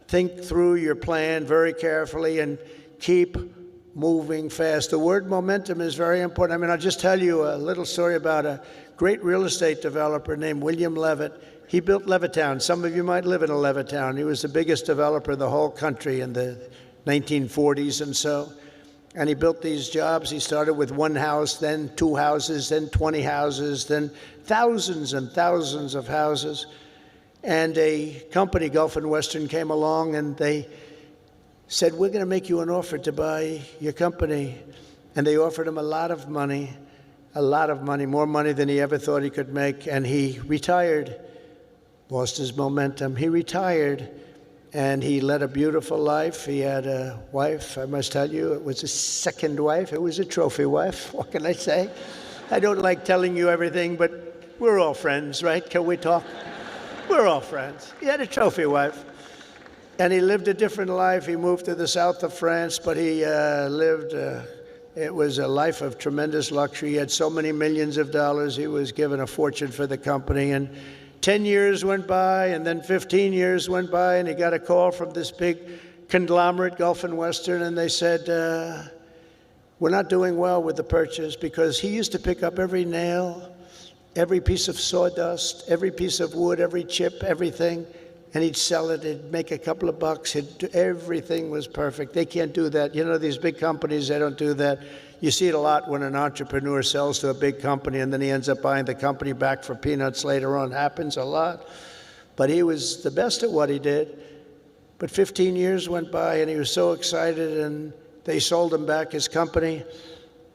think through your plan very carefully, and keep moving fast. The word momentum is very important. I mean, I'll just tell you a little story about a great real estate developer named William Levitt. He built Levittown. Some of you might live in a Levittown. He was the biggest developer in the whole country in the 1940s and so. And he built these jobs. He started with one house, then 2 houses, then 20 houses, then thousands and thousands of houses. And a company, Gulf and Western, came along and they said, we're going to make you an offer to buy your company. And they offered him a lot of money, more money than he ever thought he could make. And he retired, lost his momentum. He retired. And he led a beautiful life. He had a wife, I must tell you, it was a second wife. It was a trophy wife. What can I say? I don't like telling you everything, but we're all friends, right? Can we talk? We're all friends. He had a trophy wife. And he lived a different life. He moved to the south of France, but he it was a life of tremendous luxury. He had so many millions of dollars. He was given a fortune for the company. And 10 years went by, and then 15 years went by, and he got a call from this big conglomerate, Gulf and Western, and they said, we're not doing well with the purchase, because he used to pick up every nail, every piece of sawdust, every piece of wood, every chip, everything, and he'd sell it. He'd make a couple of bucks. Everything was perfect. They can't do that. You know, these big companies, they don't do that. You see it a lot when an entrepreneur sells to a big company and then he ends up buying the company back for peanuts later on. Happens a lot. But he was the best at what he did. But 15 years went by and he was so excited, and they sold him back his company.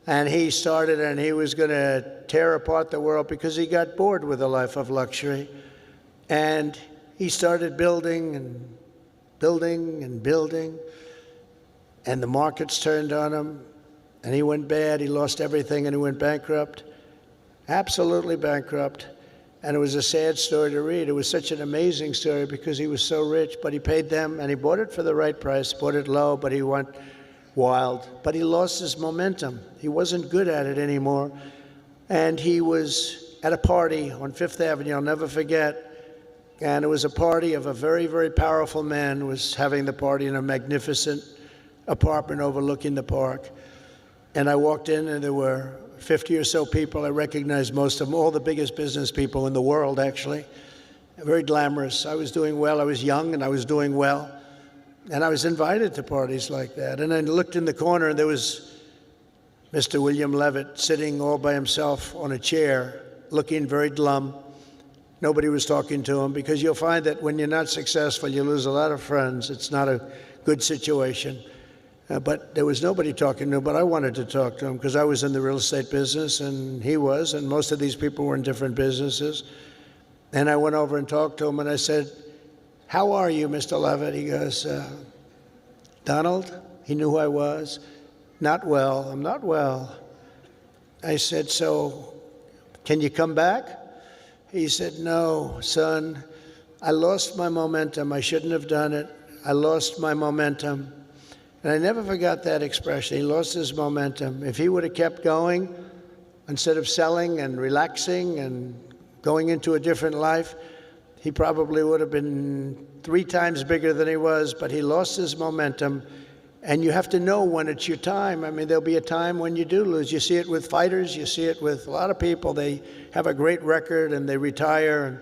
And he started, and he was going to tear apart the world because he got bored with a life of luxury. And he started building and building and building. And the markets turned on him. And he went bad, he lost everything, and he went bankrupt, absolutely bankrupt. And it was a sad story to read. It was such an amazing story because he was so rich, but he paid them, and he bought it for the right price, bought it low, but he went wild. But he lost his momentum. He wasn't good at it anymore. And at a party on Fifth Avenue, I'll never forget. And it was a party of a very, very powerful man who was having the party in a magnificent apartment overlooking the park. And I walked in, and there were 50 or so people. I recognized most of them, all the biggest business people in the world, actually. Very glamorous. I was doing well. I was young, and I was doing well. And I was invited to parties like that. And I looked in the corner, and there was Mr. William Levitt sitting all by himself on a chair, looking very glum. Nobody was talking to him, because you'll find that when you're not successful, you lose a lot of friends. It's not a good situation. But there was nobody talking to him, but I wanted to talk to him because I was in the real estate business, and he was, and most of these people were in different businesses. And I went over and talked to him, and I said, "How are you, Mr. Levitt?" He goes, "Donald?" He knew who I was. "Not well. I'm not well." I said, "So can you come back?" He said, "No, son, I lost my momentum. I shouldn't have done it. I lost my momentum." And I never forgot that expression. He lost his momentum. If he would have kept going, instead of selling and relaxing and going into a different life, he probably would have been 3 times bigger than he was, but he lost his momentum. And you have to know when it's your time. I mean, there'll be a time when you do lose. You see it with fighters. You see it with a lot of people. They have a great record and they retire. And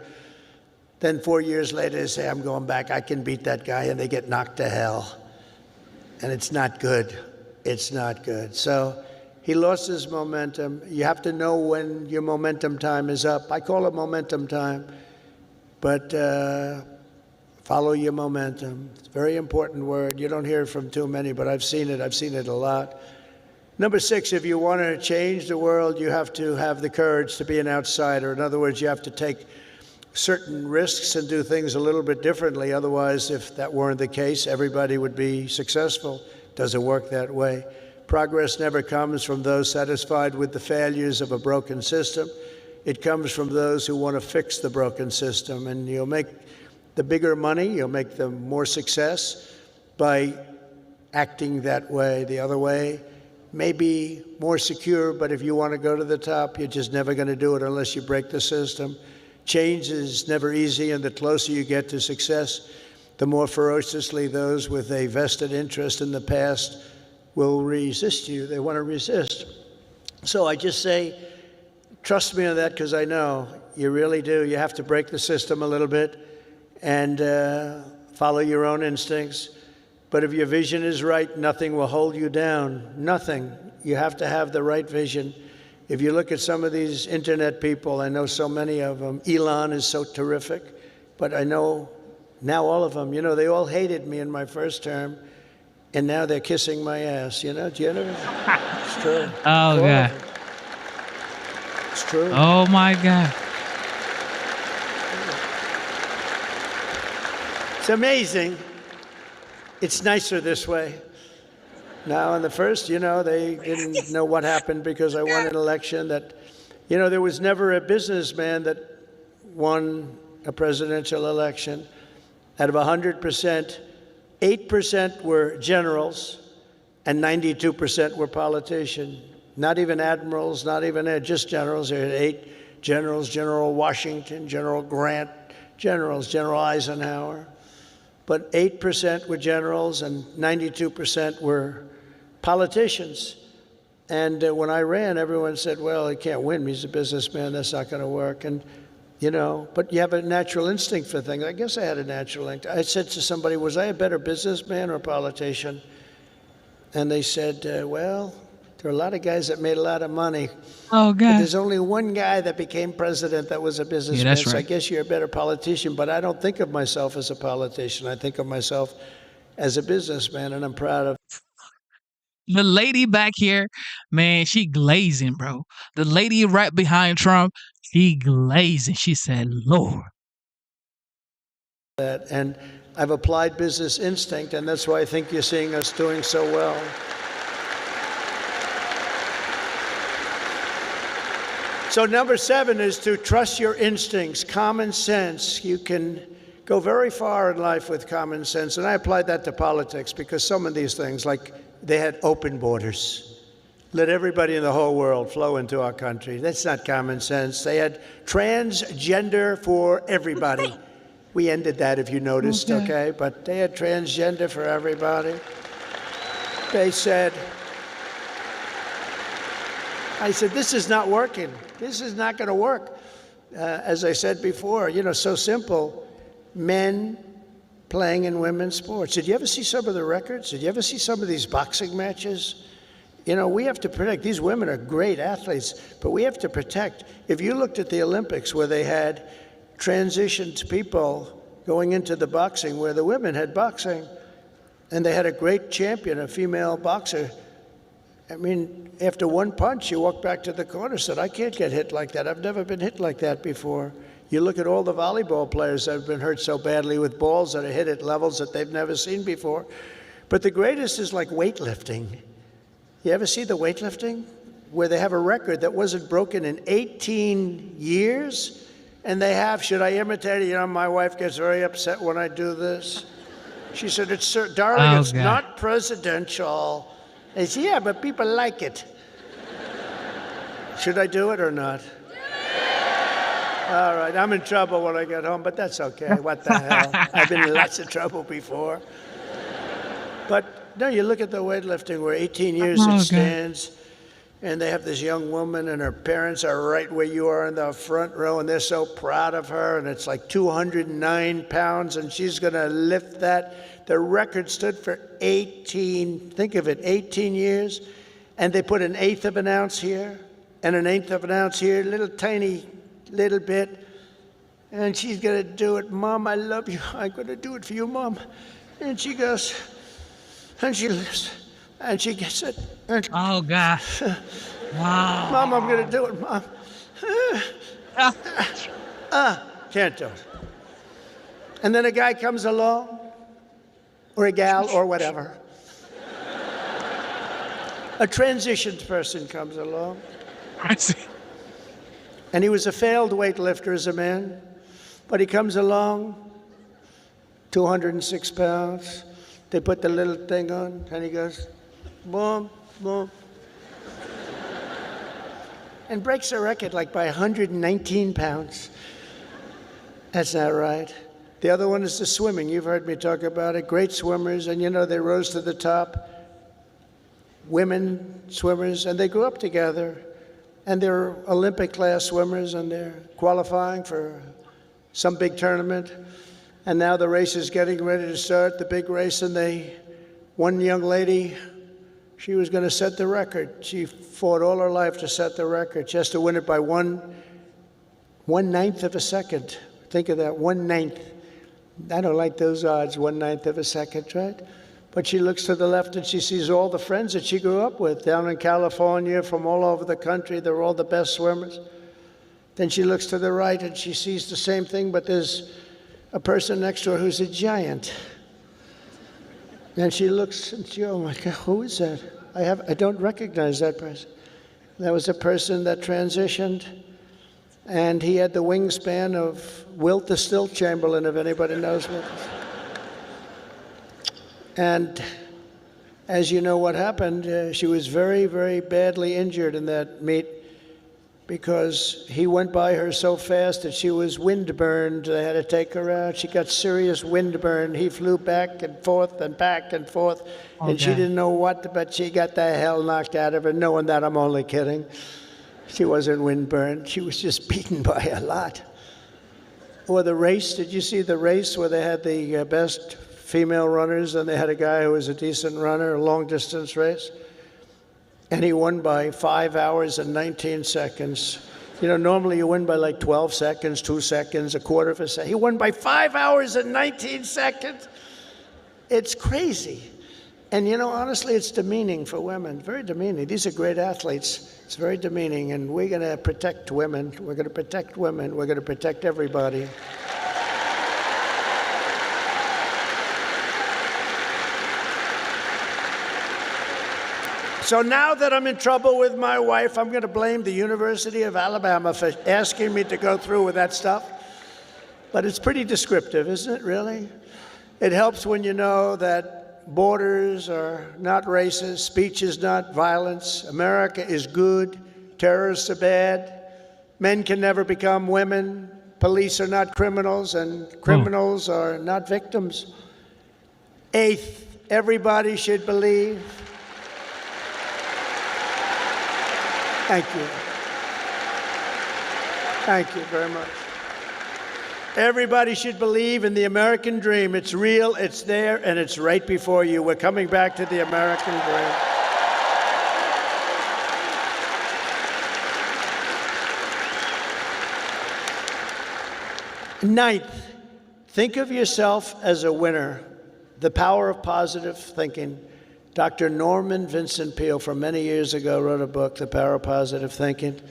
then 4 years later, they say, "I'm going back. I can beat that guy." And they get knocked to hell. And it's not good. It's not good. So he lost his momentum. You have to know when your momentum time is up. I call it momentum time. But follow your momentum. It's a very important word. You don't hear it from too many, but I've seen it. I've seen it a lot. Number 6, if you want to change the world, you have to have the courage to be an outsider. In other words, you have to take certain risks and do things a little bit differently. Otherwise, if that weren't the case, everybody would be successful. It doesn't work that way. Progress never comes from those satisfied with the failures of a broken system. It comes from those who want to fix the broken system. And you'll make the bigger money, you'll make the more success by acting that way. The other way may be more secure, but if you want to go to the top, you're just never going to do it unless you break the system. Change is never easy, and the closer you get to success, the more ferociously those with a vested interest in the past will resist you. They want to resist. So I just say, trust me on that, because I know you really do. You have to break the system a little bit and follow your own instincts. But if your vision is right, nothing will hold you down. Nothing. You have to have the right vision. If you look at some of these internet people, I know so many of them. Elon is so terrific, but I know now all of them. You know, they all hated me in my first term, and now they're kissing my ass. You know, do you know? It's true. Oh, God. It's true. Oh, my God. It's amazing. It's nicer this way. Now, in the first, you know, they didn't know what happened because I won an election that, you know, there was never a businessman that won a presidential election. Out of 100%, 8% were generals and 92% were politicians. Not even admirals, not even just generals. There had 8 generals, General Washington, General Grant, generals, General Eisenhower. But 8% were generals and 92% were politicians. And when I ran, everyone said, well, he can't win. He's a businessman. That's not going to work. And, you know, but you have a natural instinct for things. I guess I had a natural instinct. I said to somebody, was I a better businessman or a politician? And they said, well, there are a lot of guys that made a lot of money. Oh, God. But there's only one guy that became president that was a businessman. Yeah, that's right. So I guess you're a better politician. But I don't think of myself as a politician. I think of myself as a businessman, and I'm proud of The lady back here, man, she glazing, bro. The lady right behind Trump, she glazing. She said, Lord. that. And I've applied business instinct, and that's why I think you're seeing us doing so well. So number 7 is to trust your instincts, common sense. You can go very far in life with common sense. And I applied that to politics because some of these things, like they had open borders. let everybody in the whole world flow into our country. That's not common sense. They had transgender for everybody. We ended that, if you noticed, okay? But they had transgender for everybody. They said, I said, this is not working. This is not going to work. As I said before, you know, so simple. Men playing in women's sports. Did you ever see some of the records? Did you ever see some of these boxing matches? You know, we have to protect. These women are great athletes, but we have to protect. If you looked at the Olympics where they had transitioned people going into the boxing, where the women had boxing, and they had a great champion, a female boxer. I mean, after one punch, you walk back to the corner and said, I can't get hit like that. I've never been hit like that before. You look at all the volleyball players that have been hurt so badly with balls that are hit at levels that they've never seen before. But the greatest is like weightlifting. You ever see the weightlifting? Where they have a record that wasn't broken in 18 years? And they have, should I imitate it? You know, my wife gets very upset when I do this. She said, darling, it's not presidential. I said, yeah, but people like it. Should I do it or not? All right, I'm in trouble when I get home, but that's okay. What the hell? I've been in lots of trouble before. But no, you look at the weightlifting where 18 years it stands, and they have this young woman, and her parents are right where you are in the front row, and they're so proud of her, and it's like 209 pounds, and she's going to lift that. The record stood for 18, think of it, 18 years, and they put an eighth of an ounce here, and an eighth of an ounce here, little tiny little bit, and she's going to do it. Mom, I love you. I'm going to do it for you, Mom. And she goes, and she lifts, and she gets it. And oh, God. Wow. Mom, I'm going to do it, Mom. Can't do it. And then a guy comes along, or a gal, or whatever. A transitioned person comes along. I see. And he was a failed weightlifter as a man, but he comes along, 206 pounds. They put the little thing on, and he goes, boom, boom. And breaks the record like by 119 pounds. That's not right. The other one is the swimming. You've heard me talk about it. Great swimmers, and you know, they rose to the top. Women swimmers, and they grew up together. And they're Olympic class swimmers, and they're qualifying for some big tournament. And now the race is getting ready to start, the big race, and one young lady, she was going to set the record. She fought all her life to set the record. She has to win it by one ninth of a second. Think of that, 1/9. I don't like those odds, 1/9 of a second, right? But she looks to the left and she sees all the friends that she grew up with down in California, from all over the country. They're all the best swimmers. Then she looks to the right and she sees the same thing, but there's a person next to her who's a giant. And she looks and she, oh my God, who is that? I don't recognize that person. That was a person that transitioned, and he had the wingspan of Wilt the Stilt Chamberlain, if anybody knows Wilt. And as you know what happened, she was very, very badly injured in that meet because he went by her so fast that she was windburned. They had to take her out. She got serious windburn. He flew back and forth and back and forth, and she didn't know what, but she got the hell knocked out of her, knowing that I'm only kidding. She wasn't windburned. She was just beaten by a lot. Or the race, did you see the race where they had the best female runners, and they had a guy who was a decent runner, a long-distance race, and he won by 5 hours and 19 seconds. You know, normally you win by like 12 seconds, 2 seconds, a quarter of a second. He won by 5 hours and 19 seconds. It's crazy. And you know, honestly, it's demeaning for women, very demeaning. These are great athletes. It's very demeaning, and we're going to protect women. We're going to protect women. We're going to protect everybody. So now that I'm in trouble with my wife, I'm going to blame the University of Alabama for asking me to go through with that stuff. But it's pretty descriptive, isn't it, really? It helps when you know that borders are not racist, speech is not violence, America is good, terrorists are bad, men can never become women, police are not criminals, and criminals are not victims. Eighth, everybody should believe. Thank you. Thank you very much. Everybody should believe in the American dream. It's real, it's there, and it's right before you. We're coming back to the American dream. Ninth, think of yourself as a winner. The power of positive thinking. Dr. Norman Vincent Peale, from many years ago, wrote a book, The Power of Positive Thinking,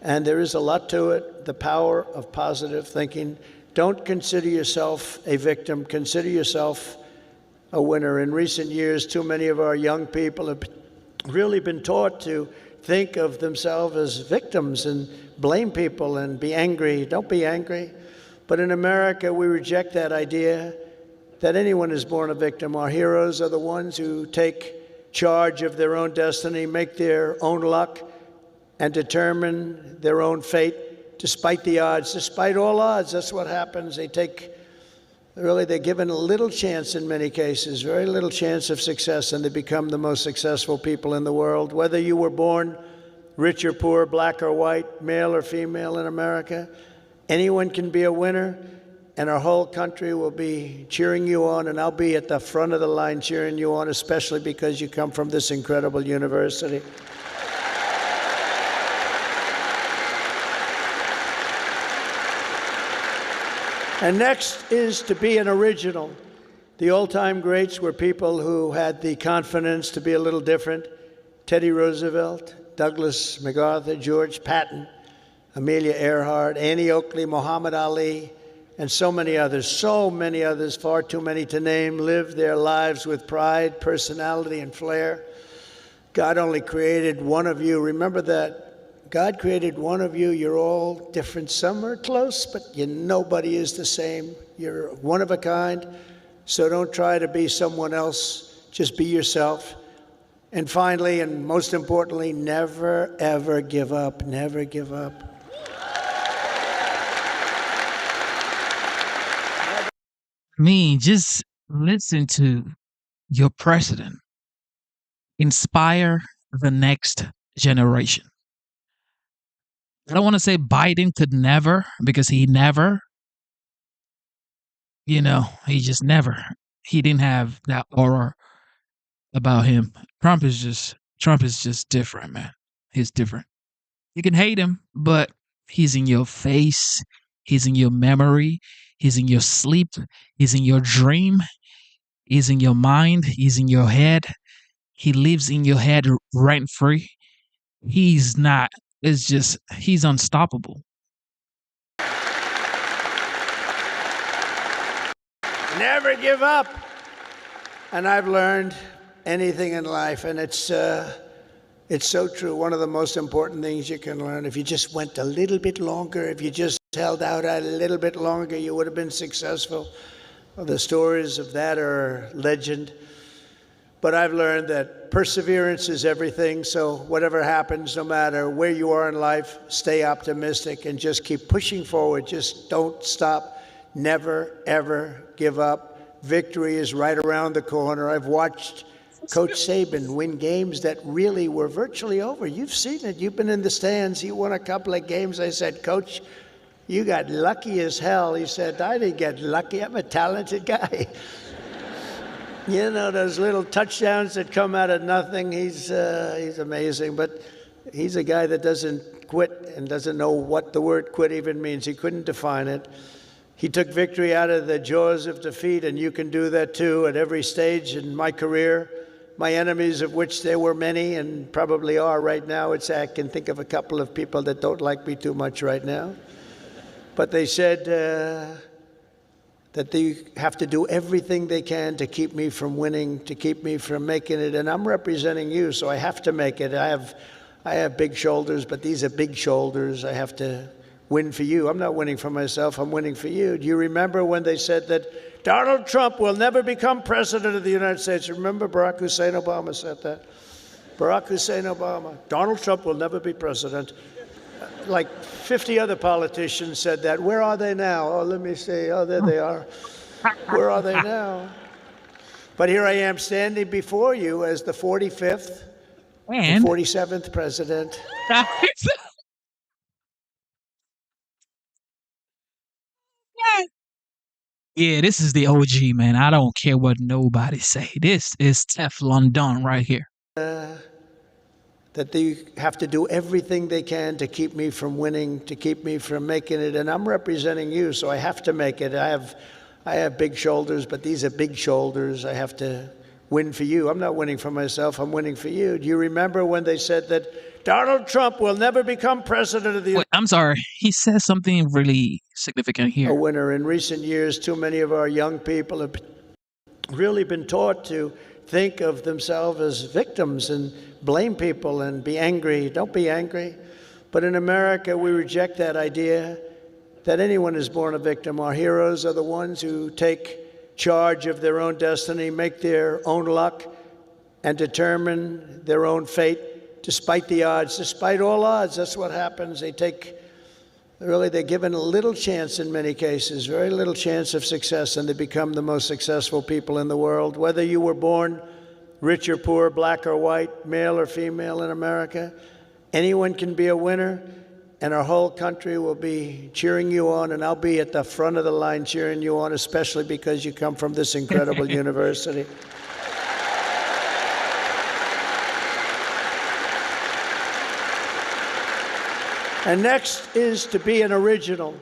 and there is a lot to it, the power of positive thinking. Don't consider yourself a victim. Consider yourself a winner. In recent years, too many of our young people have really been taught to think of themselves as victims and blame people and be angry. Don't be angry. But in America, we reject that idea that anyone is born a victim. Our heroes are the ones who take charge of their own destiny, make their own luck, and determine their own fate despite the odds, despite all odds. That's what happens. They're given a little chance in many cases, very little chance of success, and they become the most successful people in the world. Whether you were born rich or poor, black or white, male or female in America, anyone can be a winner, and our whole country will be cheering you on, and I'll be at the front of the line cheering you on, especially because you come from this incredible university. And next is to be an original. The old-time greats were people who had the confidence to be a little different. Teddy Roosevelt, Douglas MacArthur, George Patton, Amelia Earhart, Annie Oakley, Muhammad Ali, and so many others, far too many to name, lived their lives with pride, personality, and flair. God only created one of you. Remember that. God created one of you. You're all different. Some are close, but nobody is the same. You're one of a kind, so don't try to be someone else. Just be yourself. And finally, and most importantly, never, ever give up. Never give up. Just listen to your president. Inspire the next generation. I don't want to say Biden could never, because he never, he just never. He didn't have that aura about him. Trump is just different, man. He's different. You can hate him, but he's in your face. He's in your memory. He's in your sleep. He's in your dream. He's in your mind. He's in your head. He lives in your head rent free. He's unstoppable. Never give up. And I've learned anything in life, and it's so true. One of the most important things you can learn, if you just went a little bit longer, if you just held out a little bit longer, you would have been successful. Well, the stories of that are legend. But I've learned that perseverance is everything. So whatever happens, no matter where you are in life, stay optimistic and just keep pushing forward. Just don't stop. Never, ever give up. Victory is right around the corner. I've watched Coach Saban win games that really were virtually over. You've seen it. You've been in the stands. He won a couple of games. I said, Coach, you got lucky as hell. He said, I didn't get lucky. I'm a talented guy. Those little touchdowns that come out of nothing, he's amazing. But he's a guy that doesn't quit and doesn't know what the word quit even means. He couldn't define it. He took victory out of the jaws of defeat, and you can do that too at every stage in my career. My enemies, of which there were many and probably are right now, I can think of a couple of people that don't like me too much right now. But they said that they have to do everything they can to keep me from winning, to keep me from making it. And I'm representing you, so I have to make it. I have big shoulders, but these are big shoulders. I have to win for you. I'm not winning for myself. I'm winning for you. Do you remember when they said that Donald Trump will never become president of the United States. Remember Barack Hussein Obama said that? Barack Hussein Obama. Donald Trump will never be president. Like 50 other politicians said that. Where are they now? Oh, let me see. Oh, there they are. Where are they now? But here I am standing before you as the 45th and 47th president. Yeah, this is the OG, man. I don't care what nobody say. This is Teflon Don right here. That they have to do everything they can to keep me from winning, to keep me from making it. And I'm representing you, so I have to make it. I have big shoulders, but these are big shoulders. I have to win for you. I'm not winning for myself. I'm winning for you. Do you remember when they said that Donald Trump will never become president of the United States? I'm sorry. He says something really significant here. A winner. In recent years, too many of our young people have really been taught to think of themselves as victims and blame people and be angry. Don't be angry. But in America, we reject that idea that anyone is born a victim. Our heroes are the ones who take charge of their own destiny, make their own luck, and determine their own fate despite the odds, despite all odds. That's what happens. They're given a little chance in many cases, very little chance of success, and they become the most successful people in the world. Whether you were born rich or poor, black or white, male or female in America, anyone can be a winner, and our whole country will be cheering you on, and I'll be at the front of the line cheering you on, especially because you come from this incredible university. And next is to be an original.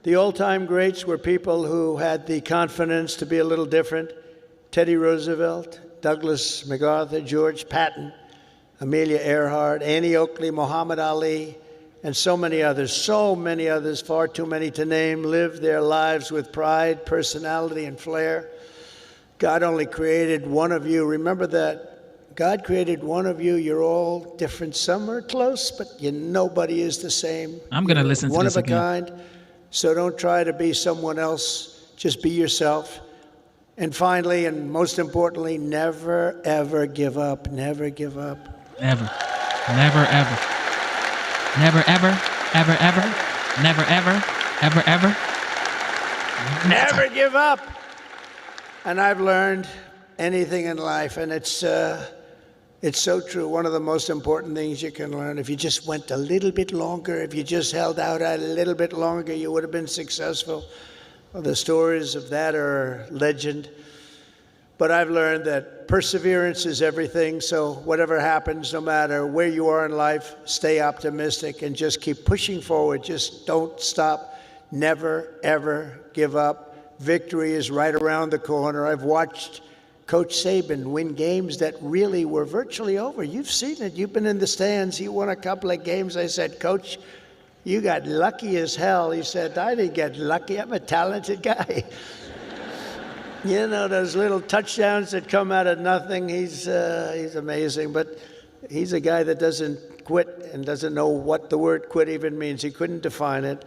The old-time greats were people who had the confidence to be a little different. Teddy Roosevelt, Douglas MacArthur, George Patton, Amelia Earhart, Annie Oakley, Muhammad Ali, and so many others, far too many to name, lived their lives with pride, personality, and flair. God only created one of you. Remember that. God created one of you. You're all different. Some are close, but nobody is the same. I'm going to listen to this again. One of a kind. So don't try to be someone else. Just be yourself. And finally, and most importantly, never, ever give up. Never give up. Never. Never, ever. Never, ever. Ever, ever. Never, ever. Ever, ever. Never give up. And I've learned anything in life, and it's so true. One of the most important things you can learn, if you just went a little bit longer, if you just held out a little bit longer, you would have been successful. Well, the stories of that are legend. But I've learned that perseverance is everything. So whatever happens, no matter where you are in life, stay optimistic and just keep pushing forward. Just don't stop. Never, ever give up. Victory is right around the corner. I've watched Coach Saban win games that really were virtually over. You've seen it. You've been in the stands. He won a couple of games. I said, Coach, you got lucky as hell. He said, I didn't get lucky. I'm a talented guy. You know, those little touchdowns that come out of nothing. He's amazing. But he's a guy that doesn't quit and doesn't know what the word quit even means. He couldn't define it.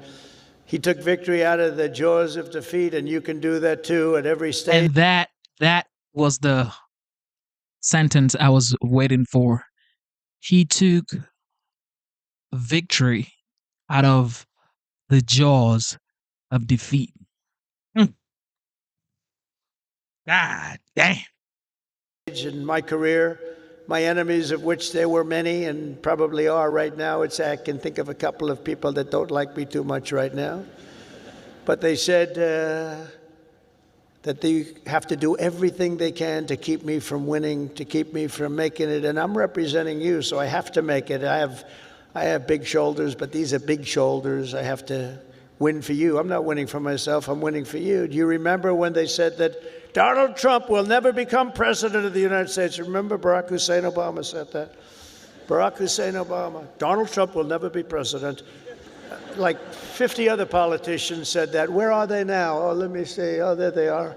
He took victory out of the jaws of defeat, and you can do that too at every stage. And that was the sentence I was waiting for. He took victory out of the jaws of defeat. God damn. In my career, my enemies, of which there were many and probably are right now, I can think of a couple of people that don't like me too much right now. But they said that they have to do everything they can to keep me from winning, to keep me from making it. And I'm representing you, so I have to make it. I have big shoulders, but these are big shoulders. I have to win for you. I'm not winning for myself. I'm winning for you. Do you remember when they said that Donald Trump will never become president of the United States? Remember Barack Hussein Obama said that? Barack Hussein Obama. Donald Trump will never be president. Like 50 other politicians said that. Where are they now? Oh, let me see. Oh, there they are.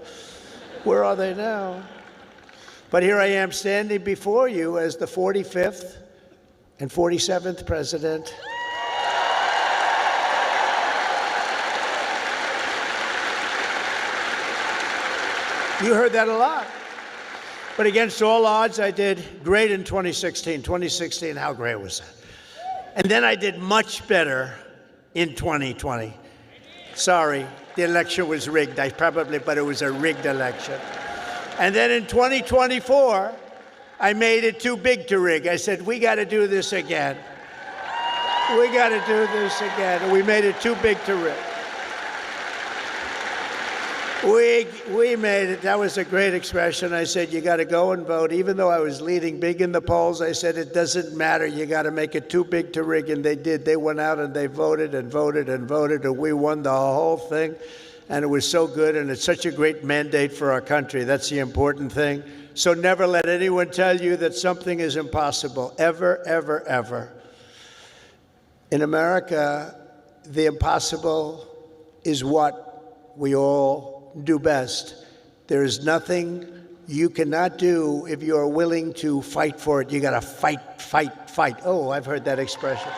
Where are they now? But here I am standing before you as the 45th and 47th president. You heard that a lot. But against all odds, I did great in 2016. 2016, how great was that? And then I did much better in 2020. Sorry, the election was rigged. But it was a rigged election. And then in 2024, I made it too big to rig. I said, we got to do this again. We got to do this again. And we made it too big to rig. We made it. That was a great expression. I said, you got to go and vote. Even though I was leading big in the polls, I said, it doesn't matter. You got to make it too big to rig. And they did. They went out and they voted and voted and voted. And we won the whole thing. And it was so good. And it's such a great mandate for our country. That's the important thing. So never let anyone tell you that something is impossible. Ever, ever, ever. In America, the impossible is what we all do best. There is nothing you cannot do if you are willing to fight for it. You got to fight, fight, fight. Oh, I've heard that expression.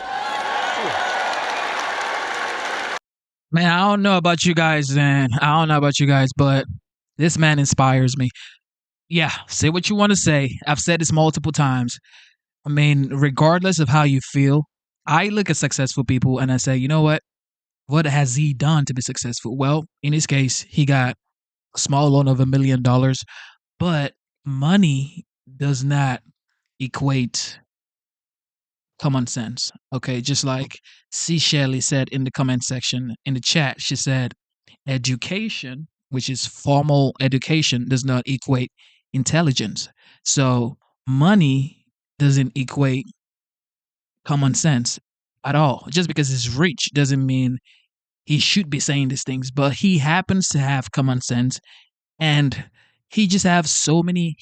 Man, I don't know about you guys, man. I don't know about you guys, but this man inspires me. Yeah, say what you want to say. I've said this multiple times. I mean, regardless of how you feel, I look at successful people and I say, you know what? What has he done to be successful? Well, in his case, he got a small loan of $1 million, but money does not equate common sense. Okay, just like C. Shelley said in the comment section in the chat, she said, education, which is formal education, does not equate intelligence. So money doesn't equate common sense at all. Just because he's rich doesn't mean he should be saying these things, but he happens to have common sense, and he has so many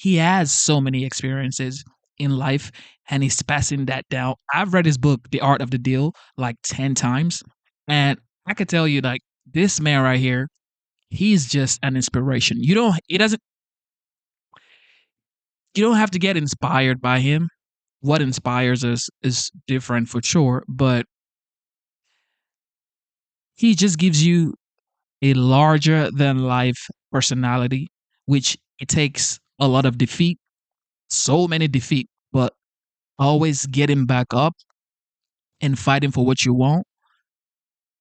experiences in life, and he's passing that down. I've read his book, The Art of the Deal, like 10 times, and I could tell you, like, this man right here, he's just an inspiration. You don't have to get inspired by him. What inspires us is different for sure, but he just gives you a larger than life personality, which it takes a lot of defeat, so many defeat, but always getting back up and fighting for what you want.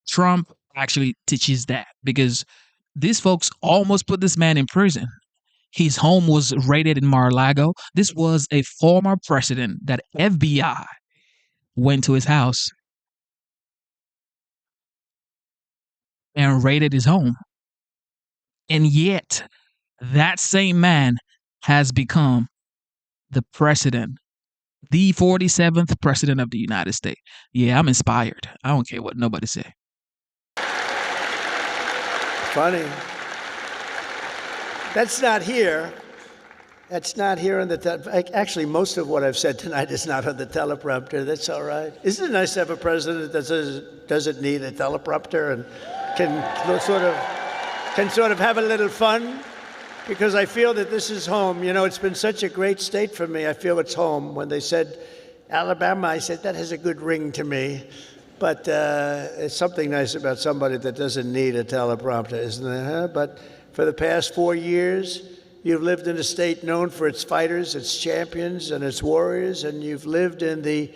Trump actually teaches that, because these folks almost put this man in prison. His home was raided in Mar-a-Lago. This was a former president that FBI went to his house and raided his home. And yet, that same man has become the president, the 47th president of the United States. Yeah, I'm inspired. I don't care what nobody say. Funny. That's not here. That's not here on the actually, most of what I've said tonight is not on the teleprompter. That's all right. Isn't it nice to have a president that doesn't need a teleprompter and can sort of have a little fun? Because I feel that this is home. You know, it's been such a great state for me. I feel it's home. When they said Alabama, I said, that has a good ring to me. But it's something nice about somebody that doesn't need a teleprompter, isn't it? Huh? But for the past 4 years, you've lived in a state known for its fighters, its champions, and its warriors, and you've lived in the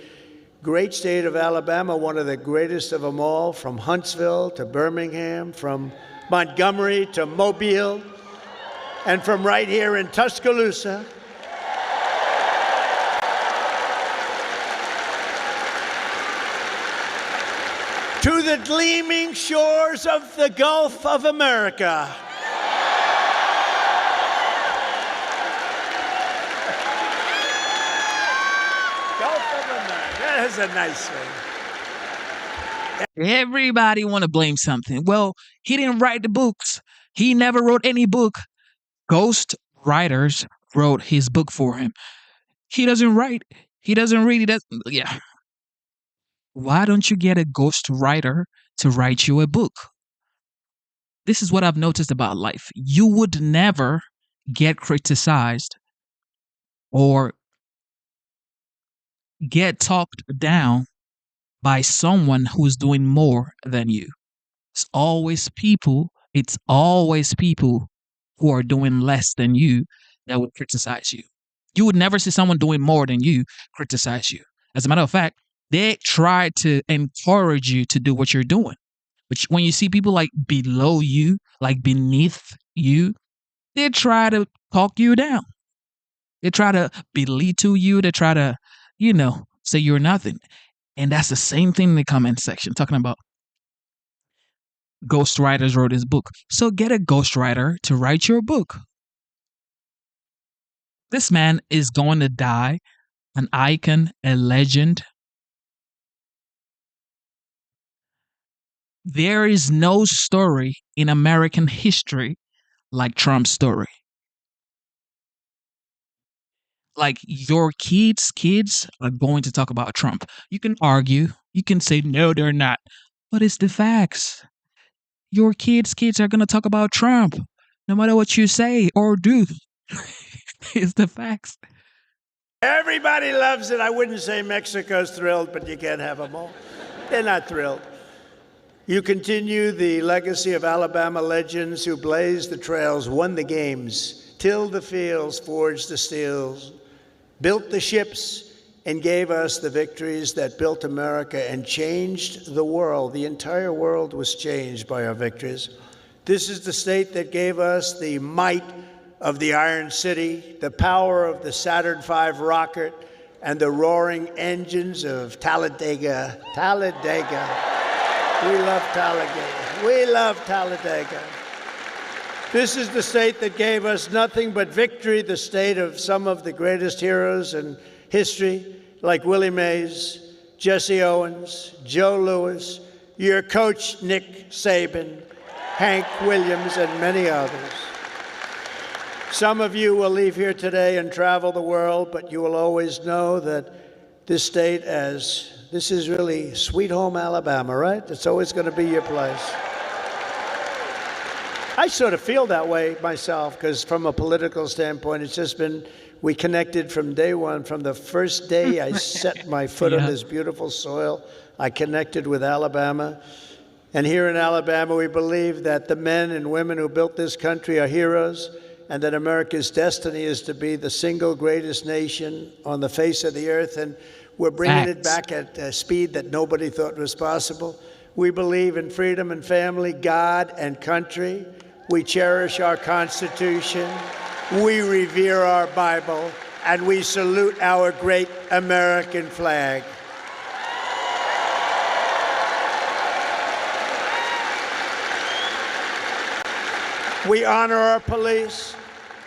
great state of Alabama, one of the greatest of them all, from Huntsville to Birmingham, from Montgomery to Mobile, and from right here in Tuscaloosa. To the gleaming shores of the Gulf of America. That's a nice thing. Everybody want to blame something. Well, he didn't write the books. He never wrote any book. Ghost writers wrote his book for him. He doesn't write. He doesn't read. He doesn't. Yeah. Why don't you get a ghost writer to write you a book? This is what I've noticed about life. You would never get criticized or get talked down by someone who's doing more than you. It's always people who are doing less than you that would criticize you. You would never see someone doing more than you criticize you. As a matter of fact, they try to encourage you to do what you're doing. But when you see people like below you, like beneath you, they try to talk you down. They try to belittle you. They try to, say you're nothing. And that's the same thing in the comment section, talking about ghostwriters wrote his book. So get a ghostwriter to write your book. This man is going to die, an icon, a legend. There is no story in American history like Trump's story. Like your kids are going to talk about Trump. You can argue, you can say no, they're not, but it's the facts. Your kids are going to talk about Trump, no matter what you say or do. It's the facts. Everybody loves it. I wouldn't say Mexico's thrilled, but you can't have them all. They're not thrilled. You continue the legacy of Alabama legends who blazed the trails, won the games, tilled the fields, forged the steels, built the ships, and gave us the victories that built America and changed the world. The entire world was changed by our victories. This is the state that gave us the might of the Iron City, the power of the Saturn V rocket, and the roaring engines of Talladega. Talladega. We love Talladega. We love Talladega. This is the state that gave us nothing but victory, the state of some of the greatest heroes in history, like Willie Mays, Jesse Owens, Joe Louis, your coach, Nick Saban, Hank Williams, and many others. Some of you will leave here today and travel the world, but you will always know that this state this is really sweet home Alabama, right? It's always going to be your place. I sort of feel that way myself, because from a political standpoint, it's just been, we connected from day one. From the first day I set my foot on this beautiful soil, I connected with Alabama. And here in Alabama, we believe that the men and women who built this country are heroes, and that America's destiny is to be the single greatest nation on the face of the earth. And we're bringing it back at a speed that nobody thought was possible. We believe in freedom and family, God and country. We cherish our Constitution. We revere our Bible. And we salute our great American flag. We honor our police.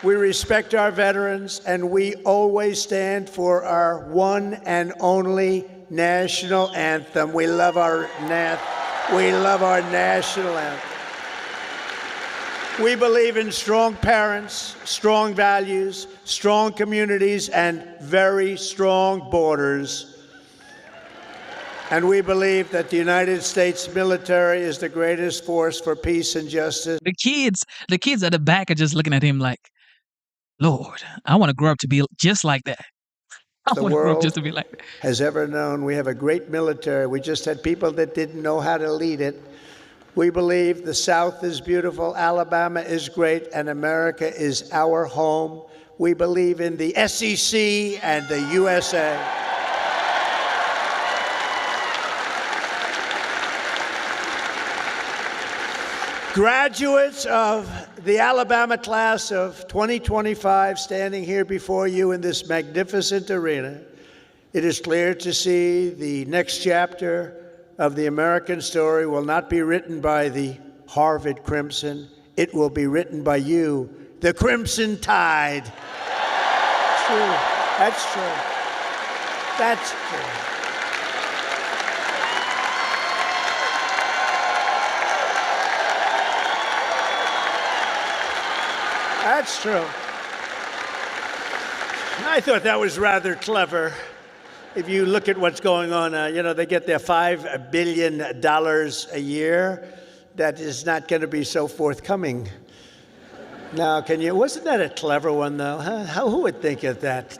We respect our veterans, and we always stand for our one and only national anthem. We love our national anthem. We believe in strong parents, strong values, strong communities, and very strong borders. And we believe that the United States military is the greatest force for peace and justice. The kids at the back are just looking at him like, Lord, I want to grow up to be just like that. The world just to be like that. Has ever known. We have a great military. We just had people that didn't know how to lead it. We believe the South is beautiful, Alabama is great, and America is our home. We believe in the SEC and the USA. Graduates of the Alabama class of 2025 standing here before you in this magnificent arena, it is clear to see the next chapter of the American story will not be written by the Harvard Crimson. It will be written by you, the Crimson Tide. True. That's true. That's true. That's true. I thought that was rather clever. If you look at what's going on, they get their $5 billion a year. That is not going to be so forthcoming. Now, wasn't that a clever one, though? Huh? Who would think of that?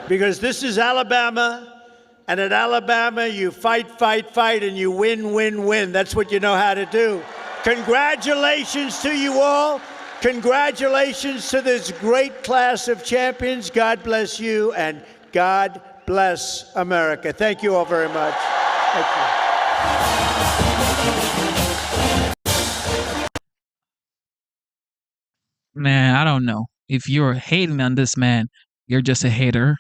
Because this is Alabama, and at Alabama, you fight, and you win. That's what you know how to do. Congratulations to you all. Congratulations to this great class of champions. God bless you, and God bless America. Thank you all very much. Thank you. Man, I don't know. If you're hating on this man, you're just a hater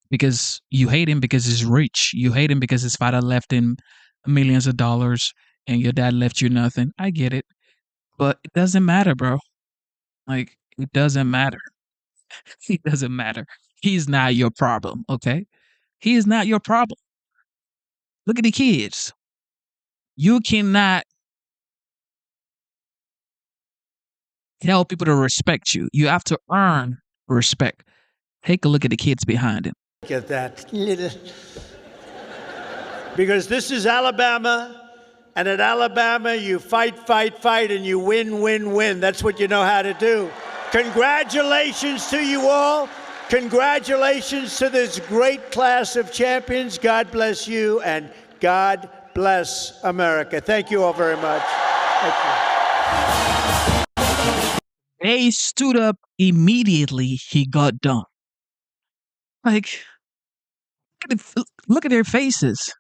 because you hate him because he's rich. You hate him because his father left him millions of dollars and your dad left you nothing. I get it. But it doesn't matter, bro. Like, it doesn't matter. It doesn't matter. He's not your problem, okay? He is not your problem. Look at the kids. You cannot tell people to respect you. You have to earn respect. Take a look at the kids behind him. Get that. Because this is Alabama, and at Alabama, you fight, fight, fight, and you win, win, win. That's what you know how to do. Congratulations to you all. Congratulations to this great class of champions. God bless you, and God bless America. Thank you all very much. Thank you. They stood up immediately. He got done. Like, look at their faces.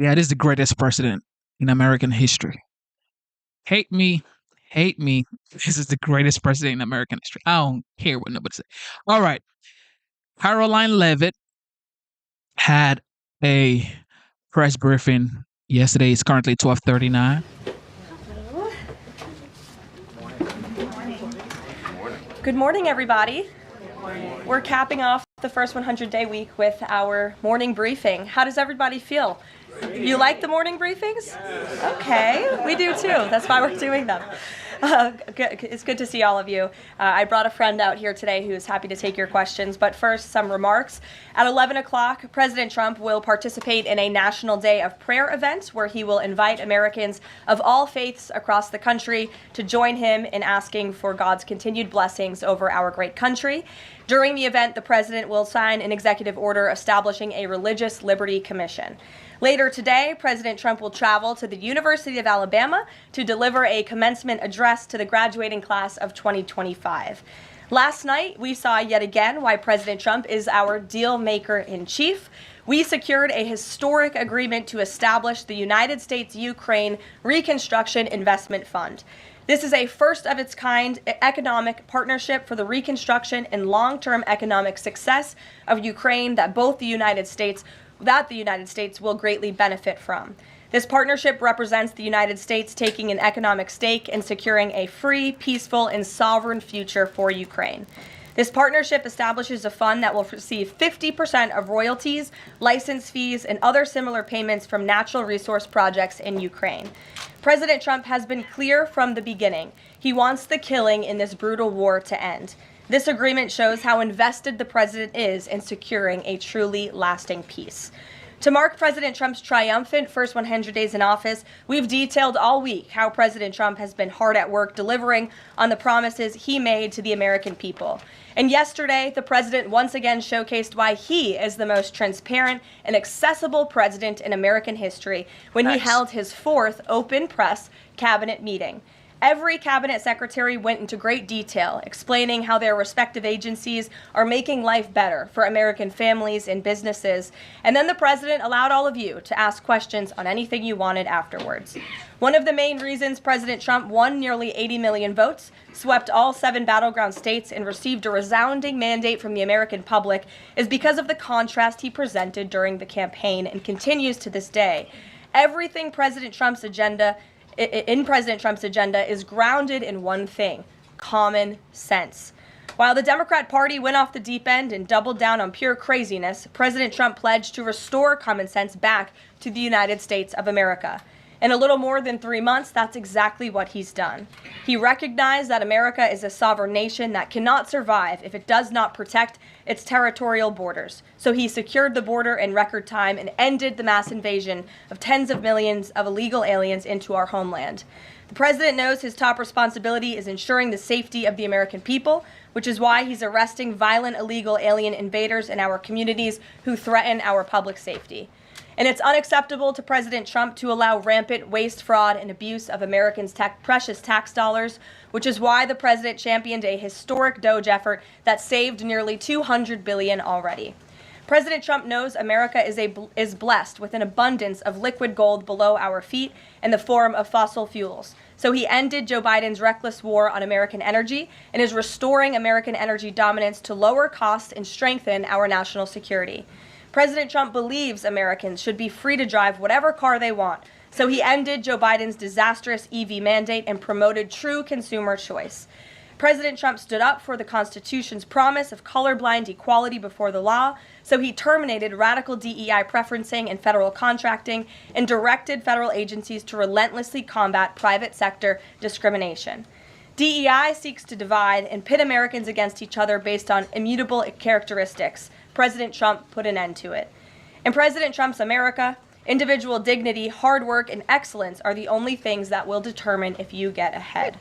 Yeah, this is the greatest president in American history. Hate me. This is the greatest president in American history. I don't care what nobody says. All right. Caroline Leavitt had a press briefing yesterday. It's currently 12:39. Good morning, everybody. We're capping off the first 100-day week with our morning briefing. How does everybody feel? You like the morning briefings? Okay, we do too. That's why we're doing them. It's good to see all of you. I brought a friend out here today who is happy to take your questions, but first, some remarks. At 11 o'clock, President Trump will participate in a National Day of Prayer event where he will invite Americans of all faiths across the country to join him in asking for God's continued blessings over our great country. During the event, the president will sign an executive order establishing a Religious Liberty Commission. Later today, President Trump will travel to the University of Alabama to deliver a commencement address to the graduating class of 2025. Last night, we saw yet again why President Trump is our deal maker in chief. We secured a historic agreement to establish the United States-Ukraine Reconstruction Investment Fund. This is a first of its kind economic partnership for the reconstruction and long-term economic success of Ukraine that the United States will greatly benefit from. This partnership represents the United States taking an economic stake in securing a free, peaceful, and sovereign future for Ukraine. This partnership establishes a fund that will receive 50% of royalties, license fees, and other similar payments from natural resource projects in Ukraine. President Trump has been clear from the beginning. He wants the killing in this brutal war to end. This agreement shows how invested the president is in securing a truly lasting peace. To mark President Trump's triumphant first 100 days in office, we've detailed all week how President Trump has been hard at work delivering on the promises he made to the American people. And yesterday, the president once again showcased why he is the most transparent and accessible president in American history when he held his fourth open press cabinet meeting. Every cabinet secretary went into great detail, explaining how their respective agencies are making life better for American families and businesses. And then the president allowed all of you to ask questions on anything you wanted afterwards. One of the main reasons President Trump won nearly 80 million votes, swept all 7 battleground states, and received a resounding mandate from the American public is because of the contrast he presented during the campaign and continues to this day. Everything in President Trump's agenda is grounded in one thing: common sense. While the Democrat Party went off the deep end and doubled down on pure craziness, President Trump pledged to restore common sense back to the United States of America. In a little more than 3 months, that's exactly what he's done. He recognized that America is a sovereign nation that cannot survive if it does not protect its territorial borders. So he secured the border in record time and ended the mass invasion of tens of millions of illegal aliens into our homeland. The president knows his top responsibility is ensuring the safety of the American people, which is why he's arresting violent illegal alien invaders in our communities who threaten our public safety. And it's unacceptable to President Trump to allow rampant waste, fraud, and abuse of Americans' precious tax dollars, which is why the president championed a historic DOGE effort that saved nearly $200 billion already. President Trump knows America is blessed with an abundance of liquid gold below our feet in the form of fossil fuels. So he ended Joe Biden's reckless war on American energy and is restoring American energy dominance to lower costs and strengthen our national security. President Trump believes Americans should be free to drive whatever car they want, so he ended Joe Biden's disastrous EV mandate and promoted true consumer choice. President Trump stood up for the Constitution's promise of colorblind equality before the law, so he terminated radical DEI preferencing and federal contracting and directed federal agencies to relentlessly combat private sector discrimination. DEI seeks to divide and pit Americans against each other based on immutable characteristics. President Trump put an end to it. In President Trump's America, individual dignity, hard work, and excellence are the only things that will determine if you get ahead.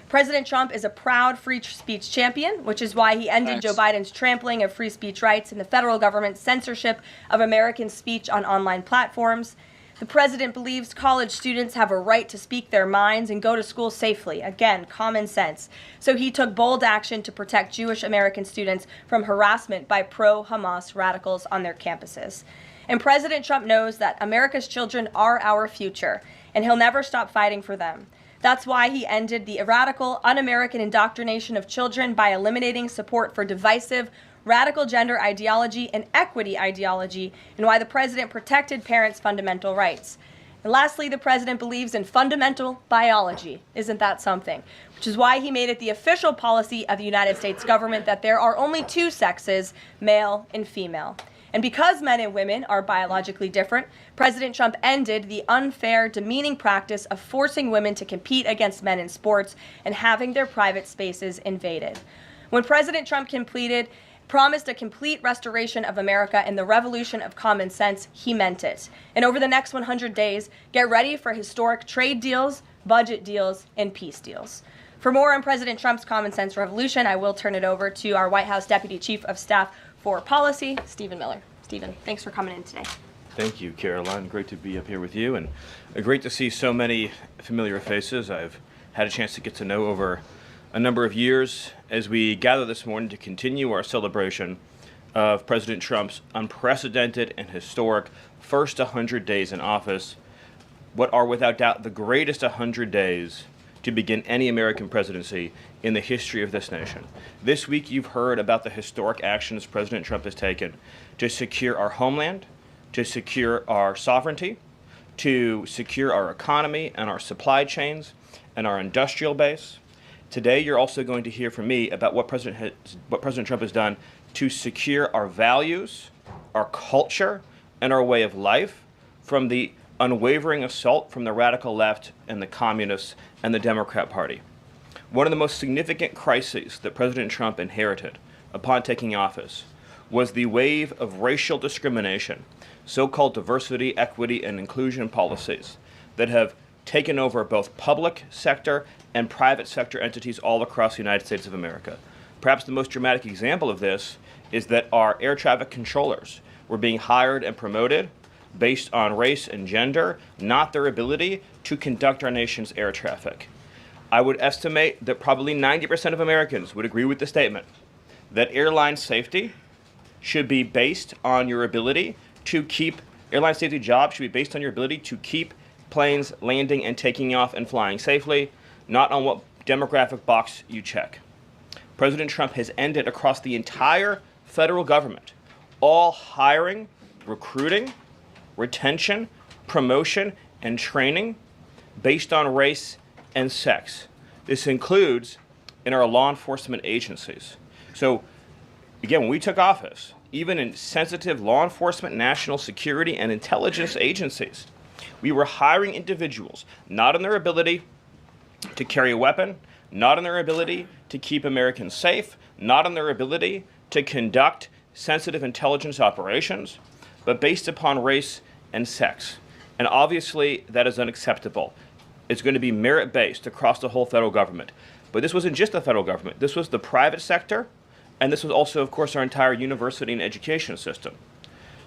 President Trump is a proud free speech champion, which is why he ended Joe Biden's trampling of free speech rights and the federal government's censorship of American speech on online platforms. The president believes college students have a right to speak their minds and go to school safely. Again, common sense. So he took bold action to protect Jewish American students from harassment by pro-Hamas radicals on their campuses. And President Trump knows that America's children are our future, and he'll never stop fighting for them. That's why he ended the radical, un-American indoctrination of children by eliminating support for divisive, radical gender ideology and equity ideology, and why the president protected parents' fundamental rights. And lastly, the president believes in fundamental biology. Isn't that something? Which is why he made it the official policy of the United States government that there are only two sexes, male and female. And because men and women are biologically different, President Trump ended the unfair, demeaning practice of forcing women to compete against men in sports and having their private spaces invaded. When President Trump promised a complete restoration of America and the revolution of common sense, he meant it. And over the next 100 days, get ready for historic trade deals, budget deals, and peace deals. For more on President Trump's common sense revolution, I will turn it over to our White House Deputy Chief of Staff for Policy, Stephen Miller. Stephen, thanks for coming in today. Thank you, Caroline. Great to be up here with you, and great to see so many familiar faces I've had a chance to get to know over a number of years as we gather this morning to continue our celebration of President Trump's unprecedented and historic first 100 days in office, what are without doubt the greatest 100 days to begin any American presidency in the history of this nation. This week you've heard about the historic actions President Trump has taken to secure our homeland, to secure our sovereignty, to secure our economy and our supply chains and our industrial base. Today, you're also going to hear from me about what President Trump has done to secure our values, our culture, and our way of life from the unwavering assault from the radical left and the communists and the Democrat Party. One of the most significant crises that President Trump inherited upon taking office was the wave of racial discrimination, so-called diversity, equity, and inclusion policies that have taken over both public sector and private sector entities all across the United States of America. Perhaps the most dramatic example of this is that our air traffic controllers were being hired and promoted based on race and gender, not their ability to conduct our nation's air traffic. I would estimate that probably 90% of Americans would agree with the statement that airline safety should be based on your ability to keep, airline safety jobs should be based on your ability to keep planes landing and taking off and flying safely, not on what demographic box you check. President Trump has ended across the entire federal government all hiring, recruiting, retention, promotion, and training based on race and sex. This includes in our law enforcement agencies. So again, when we took office, even in sensitive law enforcement, national security, and intelligence agencies, We were hiring individuals not on their ability to carry a weapon, not on their ability to keep Americans safe, not on their ability to conduct sensitive intelligence operations, but based upon race and sex. And obviously, that is unacceptable. It's going to be merit-based across the whole federal government. But this wasn't just the federal government. This was the private sector, and this was also, of course, our entire university and education system.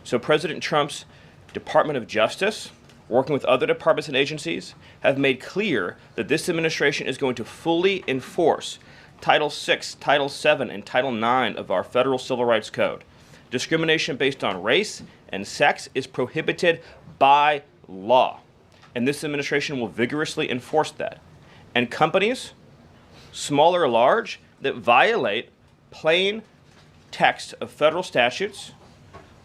So President Trump's Department of Justice, working with other departments and agencies, have made clear that this administration is going to fully enforce Title VI, Title VII, and Title IX of our federal civil rights code. Discrimination based on race and sex is prohibited by law, and this administration will vigorously enforce that. And companies, small or large, that violate plain text of federal statutes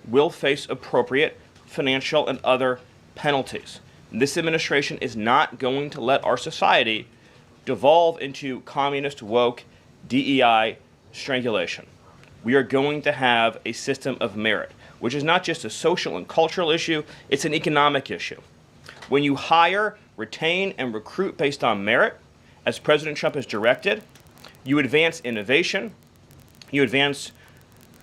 will face appropriate financial and other penalties. This administration is not going to let our society devolve into communist, woke, DEI strangulation. We are going to have a system of merit, which is not just a social and cultural issue, it's an economic issue. When you hire, retain, and recruit based on merit, as President Trump has directed, you advance innovation, you advance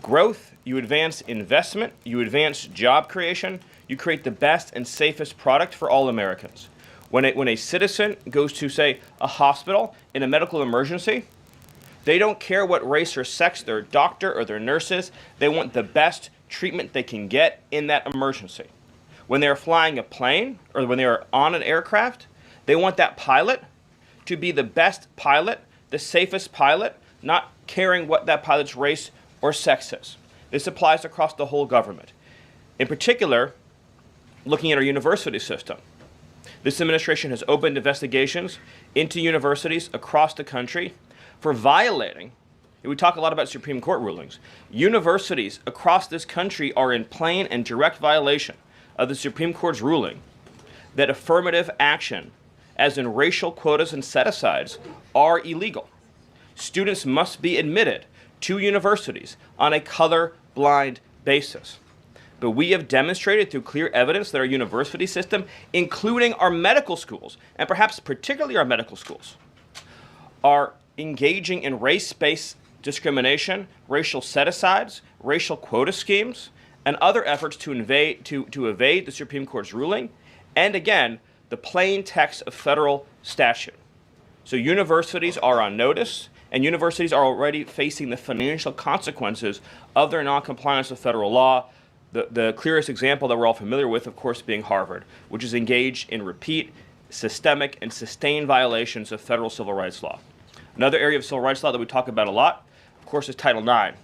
growth, you advance investment, you advance job creation, you create the best and safest product for all Americans. When a citizen goes to, say, a hospital in a medical emergency, they don't care what race or sex their doctor or their nurse is. They want the best treatment they can get in that emergency. When they're flying a plane or when they're on an aircraft, they want that pilot to be the best pilot, the safest pilot, not caring what that pilot's race or sex is. This applies across the whole government. In particular, looking at our university system, this administration has opened investigations into universities across the country for violating, we talk a lot about Supreme Court rulings, universities across this country are in plain and direct violation of the Supreme Court's ruling that affirmative action, as in racial quotas and set-asides, are illegal. Students must be admitted to universities on a color-blind basis. But we have demonstrated through clear evidence that our university system, including our medical schools, and perhaps particularly our medical schools, are engaging in race-based discrimination, racial set-asides, racial quota schemes, and other efforts to evade the Supreme Court's ruling, and again, the plain text of federal statute. So universities are on notice, and universities are already facing the financial consequences of their noncompliance with federal law. The clearest example that we're all familiar with, of course, being Harvard, which is engaged in repeat, systemic, and sustained violations of federal civil rights law. Another area of civil rights law that we talk about a lot, of course, is Title IX,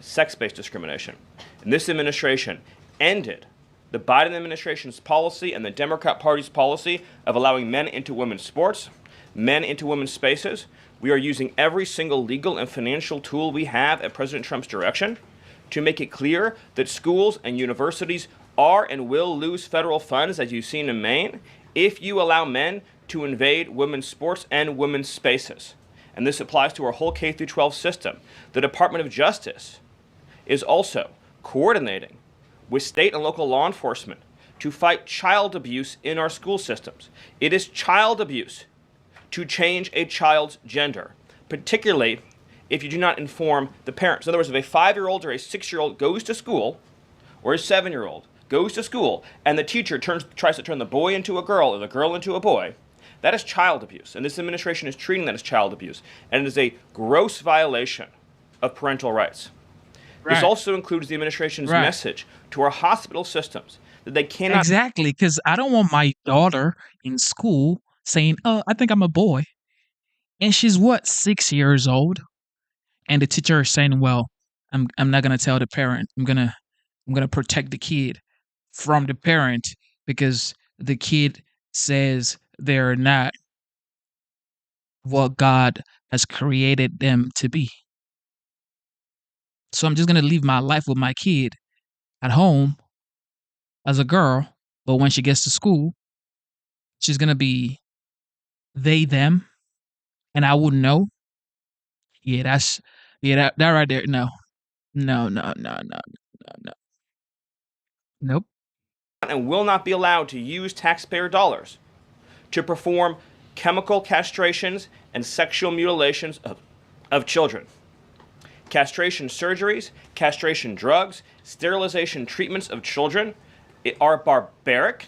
sex-based discrimination. And this administration ended the Biden administration's policy and the Democrat Party's policy of allowing men into women's sports, men into women's spaces. We are using every single legal and financial tool we have at President Trump's direction to make it clear that schools and universities are and will lose federal funds, as you've seen in Maine, if you allow men to invade women's sports and women's spaces. And this applies to our whole K-12 system. The Department of Justice is also coordinating with state and local law enforcement to fight child abuse in our school systems. It is child abuse to change a child's gender, particularly if you do not inform the parents. In other words, if a 5-year-old or a 6-year-old goes to school, or a 7-year-old goes to school, and the teacher tries to turn the boy into a girl or the girl into a boy, that is child abuse. And this administration is treating that as child abuse. And it is a gross violation of parental rights. Right. This also includes the administration's message to our hospital systems that they cannot... Exactly, because I don't want my daughter in school saying, "Oh, I think I'm a boy." And she's, 6 years old? And the teacher is saying, "Well, I'm not going to tell the parent. I'm going to protect the kid from the parent because the kid says they're not what God has created them to be. So I'm just going to live my life with my kid at home as a girl, but when she gets to school, she's going to be they, them, and I wouldn't know." Yeah, that right there. No. No. Nope. and will not be allowed to use taxpayer dollars to perform chemical castrations and sexual mutilations of children. Castration surgeries, castration drugs, sterilization treatments of children are barbaric.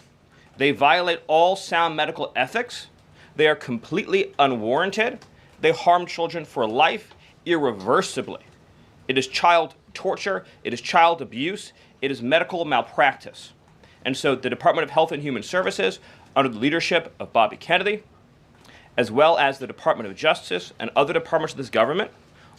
They violate all sound medical ethics. They are completely unwarranted. They harm children for life irreversibly. It is child torture. It is child abuse. It is medical malpractice. And so the Department of Health and Human Services, under the leadership of Bobby Kennedy, as well as the Department of Justice and other departments of this government,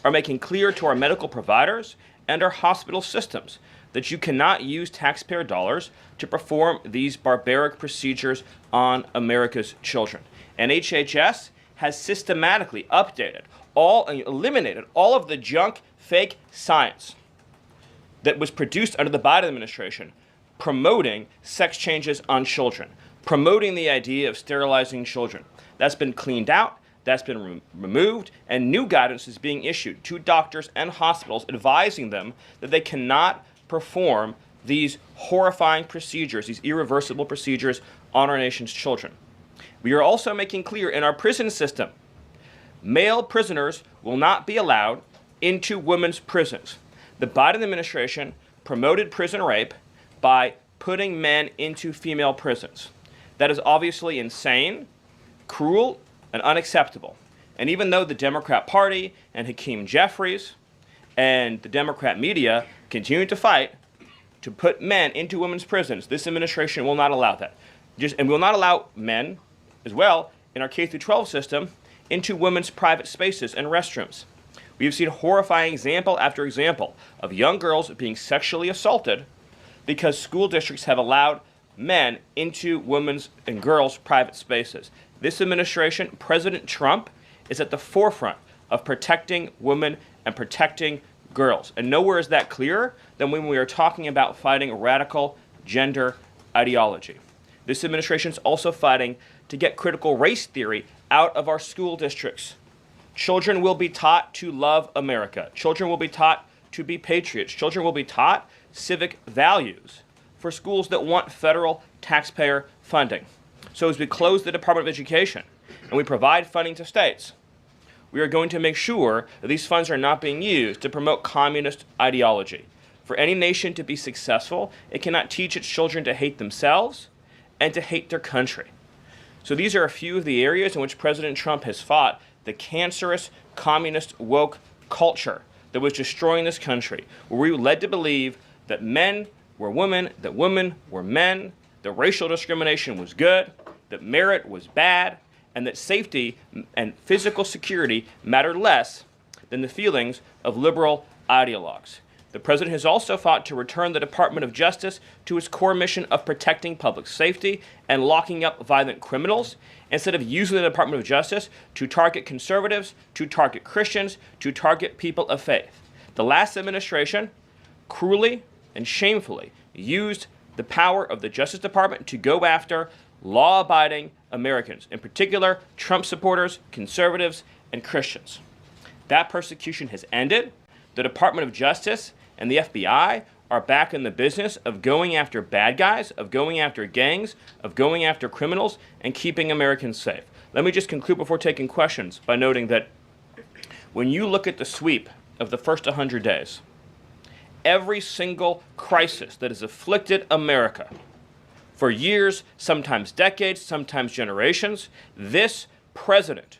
are making clear to our medical providers and our hospital systems that you cannot use taxpayer dollars to perform these barbaric procedures on America's children. And HHS has systematically updated eliminated all of the junk, fake science that was produced under the Biden administration promoting sex changes on children, promoting the idea of sterilizing children. That's been cleaned out. That's been removed, and new guidance is being issued to doctors and hospitals advising them that they cannot perform these horrifying procedures, these irreversible procedures on our nation's children. We are also making clear in our prison system, male prisoners will not be allowed into women's prisons. The Biden administration promoted prison rape by putting men into female prisons. That is obviously insane, cruel, and unacceptable. And even though the Democrat Party and Hakeem Jeffries and the Democrat media continue to fight to put men into women's prisons, this administration will not allow that. And will not allow men, as well, in our K-12 system, into women's private spaces and restrooms. We have seen horrifying example after example of young girls being sexually assaulted because school districts have allowed men into women's and girls' private spaces. This administration, President Trump, is at the forefront of protecting women and protecting girls. And nowhere is that clearer than when we are talking about fighting radical gender ideology. This administration is also fighting to get critical race theory out of our school districts. Children will be taught to love America. Children will be taught to be patriots. Children will be taught civic values for schools that want federal taxpayer funding. So as we close the Department of Education and we provide funding to states, we are going to make sure that these funds are not being used to promote communist ideology. For any nation to be successful, it cannot teach its children to hate themselves and to hate their country. So these are a few of the areas in which President Trump has fought the cancerous communist woke culture that was destroying this country, where we were led to believe that men were women, that women were men, that racial discrimination was good, that merit was bad, and that safety and physical security mattered less than the feelings of liberal ideologues. The president has also fought to return the Department of Justice to its core mission of protecting public safety and locking up violent criminals, instead of using the Department of Justice to target conservatives, to target Christians, to target people of faith. The last administration cruelly and shamefully used the power of the Justice Department to go after law-abiding Americans, in particular Trump supporters, conservatives, and Christians. That persecution has ended. The Department of Justice and the FBI are back in the business of going after bad guys, of going after gangs, of going after criminals, and keeping Americans safe. Let me just conclude before taking questions by noting that when you look at the sweep of the first 100 days, every single crisis that has afflicted America for years, sometimes decades, sometimes generations, this president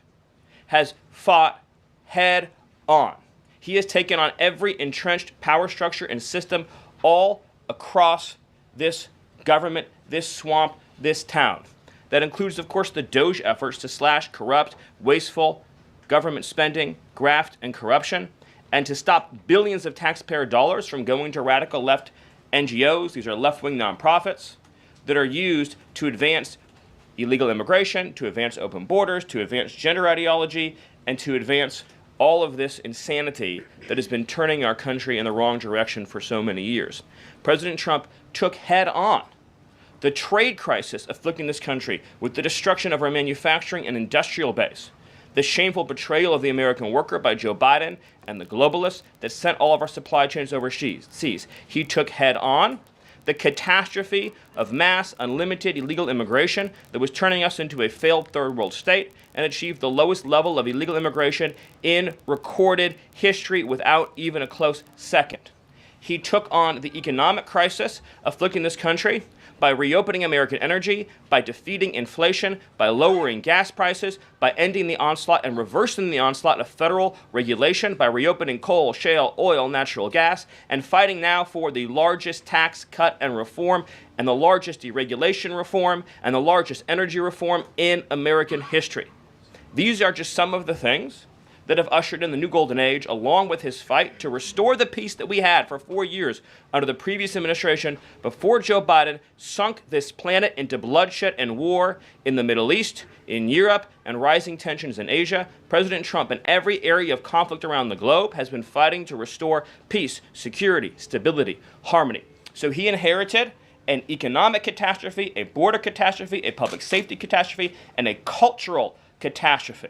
has fought head on. He has taken on every entrenched power structure and system all across this government, this swamp, this town. That includes, of course, the DOGE efforts to slash corrupt, wasteful government spending, graft, and corruption, and to stop billions of taxpayer dollars from going to radical left NGOs. These are left-wing nonprofits that are used to advance illegal immigration, to advance open borders, to advance gender ideology, and to advance all of this insanity that has been turning our country in the wrong direction for so many years. President Trump took head on the trade crisis afflicting this country with the destruction of our manufacturing and industrial base, the shameful betrayal of the American worker by Joe Biden and the globalists that sent all of our supply chains overseas. He took head on the catastrophe of mass, unlimited, illegal immigration that was turning us into a failed third world state, and achieved the lowest level of illegal immigration in recorded history without even a close second. He took on the economic crisis afflicting this country by reopening American energy, by defeating inflation, by lowering gas prices, by ending the onslaught and reversing the onslaught of federal regulation, by reopening coal, shale, oil, natural gas, and fighting now for the largest tax cut and reform and the largest deregulation reform and the largest energy reform in American history. These are just some of the things that have ushered in the new golden age, along with his fight to restore the peace that we had for 4 years under the previous administration before Joe Biden sunk this planet into bloodshed and war in the Middle East, in Europe, and rising tensions in Asia. President Trump, in every area of conflict around the globe, has been fighting to restore peace, security, stability, harmony. So he inherited an economic catastrophe, a border catastrophe, a public safety catastrophe, and a cultural catastrophe.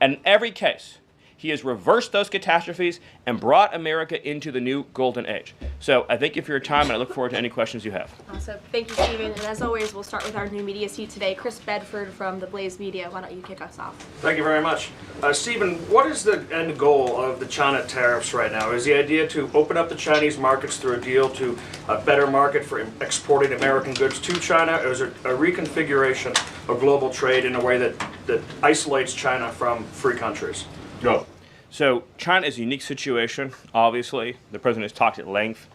And in every case, he has reversed those catastrophes and brought America into the new golden age. So I thank you for your time, and I look forward to any questions you have. Awesome. Thank you, Stephen. And as always, we'll start with our new media seat today. Chris Bedford from the Blaze Media. Why don't you kick us off? Thank you very much. Stephen, what is the end goal of the China tariffs right now? Is the idea to open up the Chinese markets through a deal to a better market for exporting American goods to China, or is it a reconfiguration of global trade in a way that isolates China from free countries? No. So China is a unique situation, obviously. The president has talked at length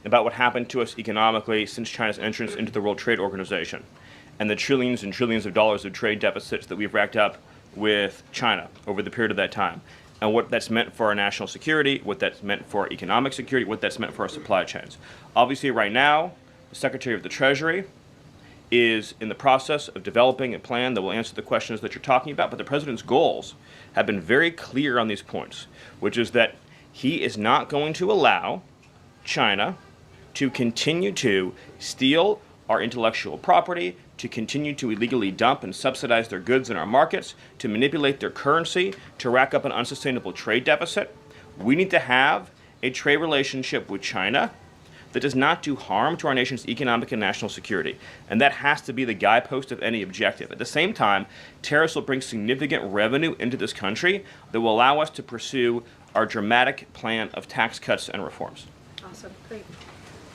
about what happened to us economically since China's entrance into the World Trade Organization and the trillions and trillions of dollars of trade deficits that we've racked up with China over the period of that time, and what that's meant for our national security, what that's meant for our economic security, what that's meant for our supply chains. Obviously, right now, the Secretary of the Treasury is in the process of developing a plan that will answer the questions that you're talking about, but the president's goals have been very clear on these points, which is that he is not going to allow China to continue to steal our intellectual property, to continue to illegally dump and subsidize their goods in our markets, to manipulate their currency, to rack up an unsustainable trade deficit. We need to have a trade relationship with China that does not do harm to our nation's economic and national security. And that has to be the guidepost of any objective. At the same time, tariffs will bring significant revenue into this country that will allow us to pursue our dramatic plan of tax cuts and reforms. Awesome. Great.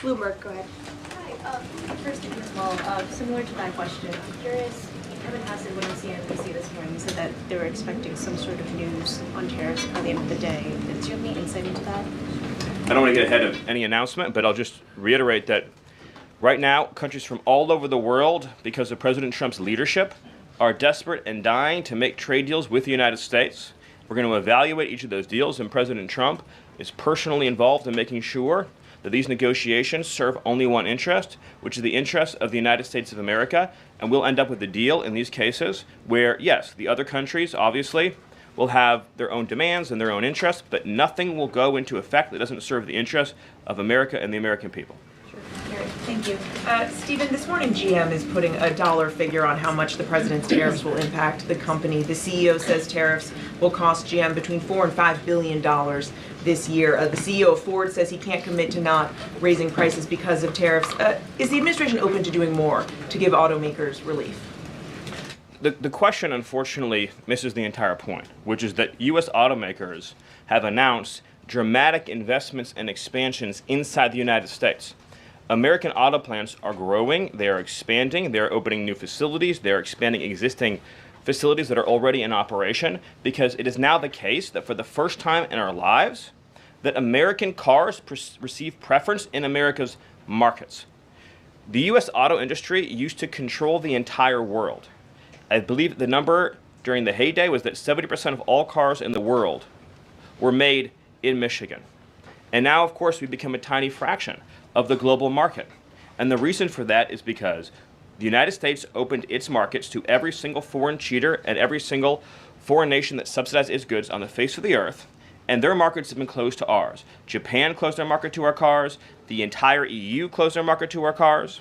Bloomberg, go ahead. Hi. First, as well, similar to that question, I'm curious, Kevin Hassett went on CNBC this morning. He said that they were expecting some sort of news on tariffs by the end of the day. Do you have any insight into that? I don't want to get ahead of any announcement, but I'll just reiterate that right now, countries from all over the world, because of President Trump's leadership, are desperate and dying to make trade deals with the United States. We're going to evaluate each of those deals, and President Trump is personally involved in making sure that these negotiations serve only one interest, which is the interest of the United States of America, and we'll end up with a deal in these cases where, yes, the other countries, obviously, will have their own demands and their own interests, but nothing will go into effect that doesn't serve the interests of America and the American people. Thank you. Stephen, this morning GM is putting a dollar figure on how much the president's tariffs will impact the company. The CEO says tariffs will cost GM between $4 and $5 billion this year. The CEO of Ford says he can't commit to not raising prices because of tariffs. Is the administration open to doing more to give automakers relief? The question, unfortunately, misses the entire point, which is that U.S. automakers have announced dramatic investments and expansions inside the United States. American auto plants are growing, they are expanding, they're opening new facilities, they're expanding existing facilities that are already in operation, because it is now the case that for the first time in our lives, that American cars receive preference in America's markets. The U.S. auto industry used to control the entire world. I believe the number during the heyday was that 70% of all cars in the world were made in Michigan. And now, of course, we've become a tiny fraction of the global market. And the reason for that is because the United States opened its markets to every single foreign cheater and every single foreign nation that subsidized its goods on the face of the earth, and their markets have been closed to ours. Japan closed their market to our cars. The entire EU closed their market to our cars.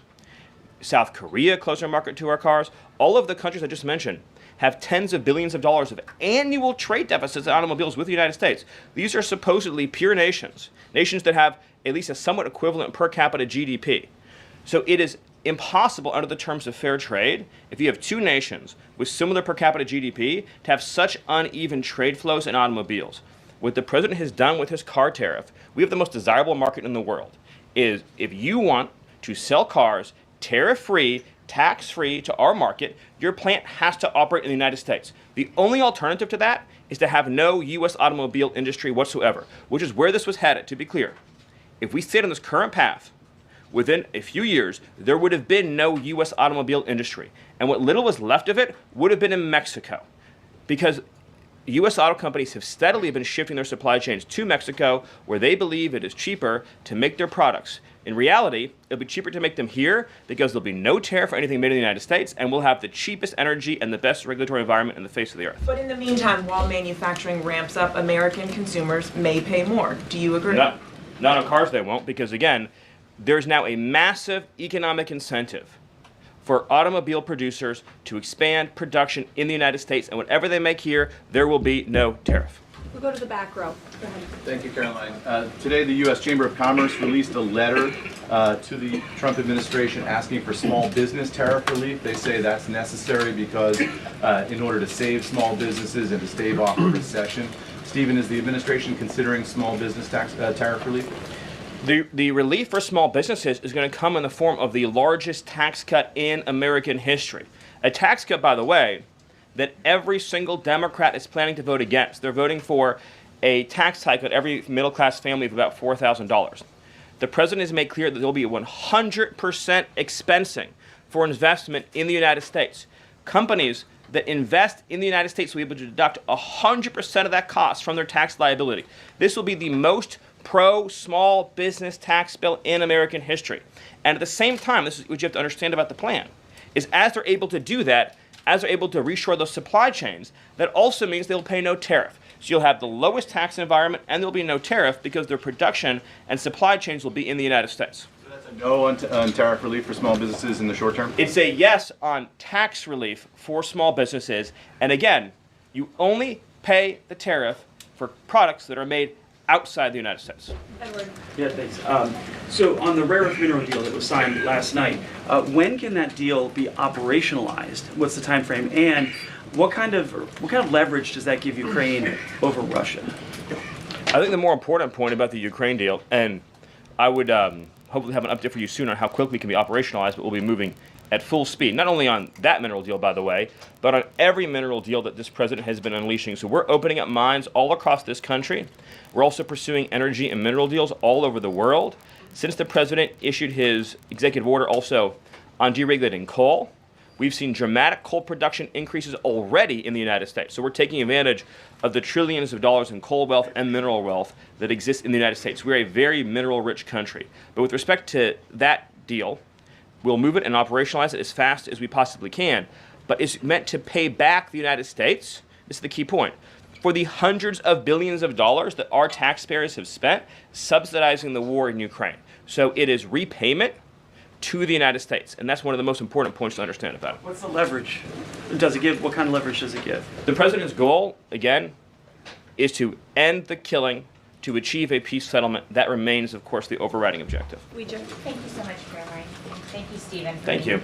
South Korea closed their market to our cars. All of the countries I just mentioned have tens of billions of dollars of annual trade deficits in automobiles with the United States. These are supposedly pure nations, nations that have at least a somewhat equivalent per capita GDP. So it is impossible under the terms of fair trade, if you have two nations with similar per capita GDP, to have such uneven trade flows in automobiles. What the president has done with his car tariff, we have the most desirable market in the world, is if you want to sell cars tariff-free, tax-free to our market, your plant has to operate in the United States. The only alternative to that is to have no U.S. automobile industry whatsoever, which is where this was headed, to be clear. If we stayed on this current path, within a few years, there would have been no U.S. automobile industry. And what little was left of it would have been in Mexico. Because U.S. auto companies have steadily been shifting their supply chains to Mexico, where they believe it is cheaper to make their products. In reality, it'll be cheaper to make them here because there'll be no tariff for anything made in the United States, and we'll have the cheapest energy and the best regulatory environment in the face of the earth. But in the meantime, while manufacturing ramps up, American consumers may pay more. Do you agree? Not on cars they won't, because again, there's now a massive economic incentive for automobile producers to expand production in the United States, and whatever they make here, there will be no tariff. We'll go to the back row. Go ahead. Thank you, Caroline. Today, the U.S. Chamber of Commerce released a letter to the Trump administration asking for small business tariff relief. They say that's necessary because in order to save small businesses and to stave off a recession. Stephen, is the administration considering small business tariff relief? The relief for small businesses is going to come in the form of the largest tax cut in American history. A tax cut, by the way, that every single Democrat is planning to vote against. They're voting for a tax hike on every middle-class family of about $4,000. The president has made clear that there will be 100% expensing for investment in the United States. Companies that invest in the United States will be able to deduct 100% of that cost from their tax liability. This will be the most pro-small business tax bill in American history. And at the same time, this is what you have to understand about the plan, is as they're able to do that, as they're able to reshore those supply chains, that also means they'll pay no tariff. So you'll have the lowest tax environment and there'll be no tariff because their production and supply chains will be in the United States. So that's a no on tariff relief for small businesses in the short term? It's a yes on tax relief for small businesses. And again, you only pay the tariff for products that are made outside the United States. Edward. Yeah, thanks. So on the rare earth mineral deal that was signed last night, when can that deal be operationalized? What's the time frame? And what kind of leverage does that give Ukraine over Russia? I think the more important point about the Ukraine deal, and I would hopefully have an update for you soon on how quickly it can be operationalized, but we'll be moving at full speed, not only on that mineral deal, by the way, but on every mineral deal that this president has been unleashing. So we're opening up mines all across this country. We're also pursuing energy and mineral deals all over the world. Since the president issued his executive order also on deregulating coal, we've seen dramatic coal production increases already in the United States. So we're taking advantage of the trillions of dollars in coal wealth and mineral wealth that exists in the United States. We're a very mineral-rich country. But with respect to that deal, we'll move it and operationalize it as fast as we possibly can. But it's meant to pay back the United States, this is the key point, for the hundreds of billions of dollars that our taxpayers have spent subsidizing the war in Ukraine. So it is repayment to the United States. And that's one of the most important points to understand about it. What's the leverage? Does it give? What kind of leverage does it give? The president's goal, again, is to end the killing, to achieve a peace settlement. That remains, of course, the overriding objective. Thank you so much, Caroline. Thank you, Stephen. Thank you.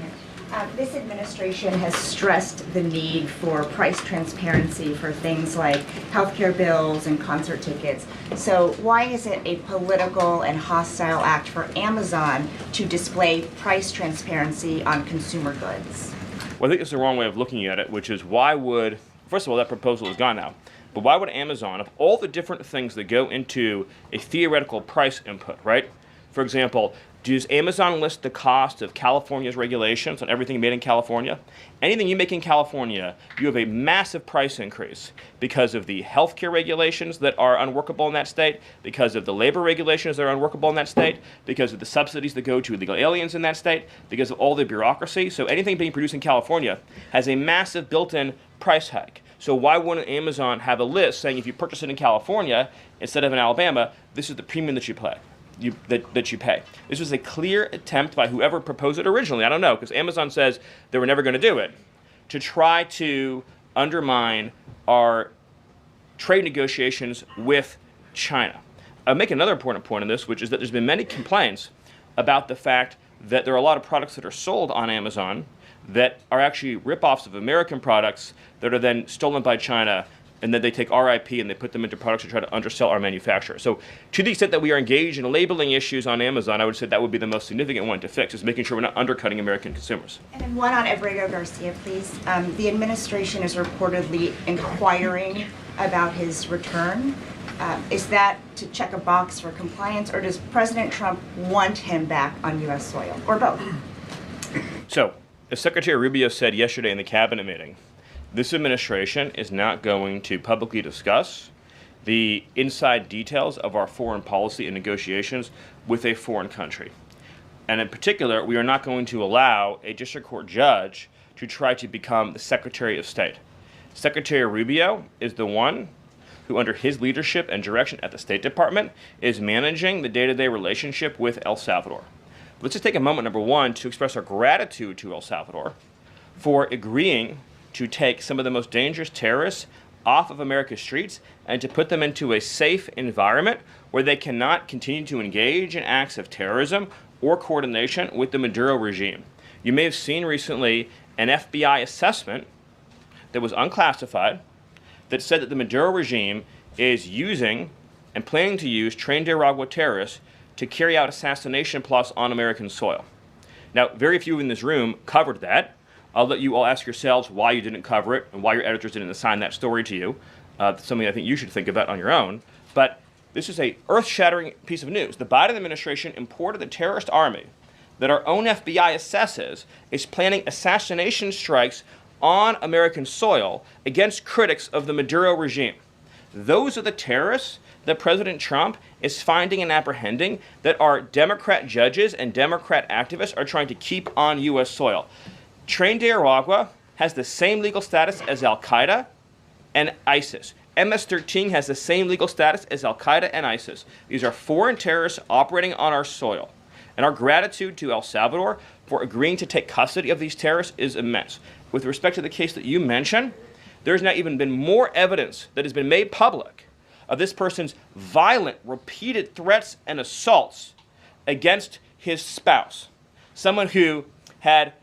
This administration has stressed the need for price transparency for things like healthcare bills and concert tickets. So why is it a political and hostile act for Amazon to display price transparency on consumer goods? Well, I think it's the wrong way of looking at it, which is why would, first of all, that proposal is gone now. But why would Amazon, of all the different things that go into a theoretical price input, right? For example, does Amazon list the cost of California's regulations on everything made in California? Anything you make in California, you have a massive price increase because of the healthcare regulations that are unworkable in that state, because of the labor regulations that are unworkable in that state, because of the subsidies that go to illegal aliens in that state, because of all the bureaucracy. So anything being produced in California has a massive built-in price hike. So why wouldn't Amazon have a list saying if you purchase it in California instead of in Alabama, this is the premium that you pay? That you pay. This was a clear attempt by whoever proposed it originally, I don't know, because Amazon says they were never going to do it, to try to undermine our trade negotiations with China. I'll make another important point on this, which is that there's been many complaints about the fact that there are a lot of products that are sold on Amazon that are actually ripoffs of American products that are then stolen by China, and then they take our IP and they put them into products to try to undersell our manufacturers. So to the extent that we are engaged in labeling issues on Amazon, I would say that would be the most significant one to fix, is making sure we're not undercutting American consumers. And then one on Abrego Garcia, please. The administration is reportedly inquiring about his return. Is that to check a box for compliance, or does President Trump want him back on U.S. soil, or both? So, as Secretary Rubio said yesterday in the cabinet meeting, this administration is not going to publicly discuss the inside details of our foreign policy and negotiations with a foreign country. And in particular, we are not going to allow a district court judge to try to become the Secretary of State. Secretary Rubio is the one who, under his leadership and direction at the State Department, is managing the day-to-day relationship with El Salvador. Let's just take a moment, number one, to express our gratitude to El Salvador for agreeing to take some of the most dangerous terrorists off of America's streets and to put them into a safe environment where they cannot continue to engage in acts of terrorism or coordination with the Maduro regime. You may have seen recently an FBI assessment that was unclassified that said that the Maduro regime is using and planning to use trained Aragua terrorists to carry out assassination plots on American soil. Now, very few in this room covered that. I'll let you all ask yourselves why you didn't cover it and why your editors didn't assign that story to you. That's something I think you should think about on your own. But this is a earth-shattering piece of news. The Biden administration imported the terrorist army that our own FBI assesses is planning assassination strikes on American soil against critics of the Maduro regime. Those are the terrorists that President Trump is finding and apprehending that our Democrat judges and Democrat activists are trying to keep on U.S. soil. Trained Aragua has the same legal status as Al-Qaeda and ISIS. MS-13 has the same legal status as Al-Qaeda and ISIS. These are foreign terrorists operating on our soil. And our gratitude to El Salvador for agreeing to take custody of these terrorists is immense. With respect to the case that you mentioned, there's now even been more evidence that has been made public of this person's violent, repeated threats and assaults against his spouse. Someone who had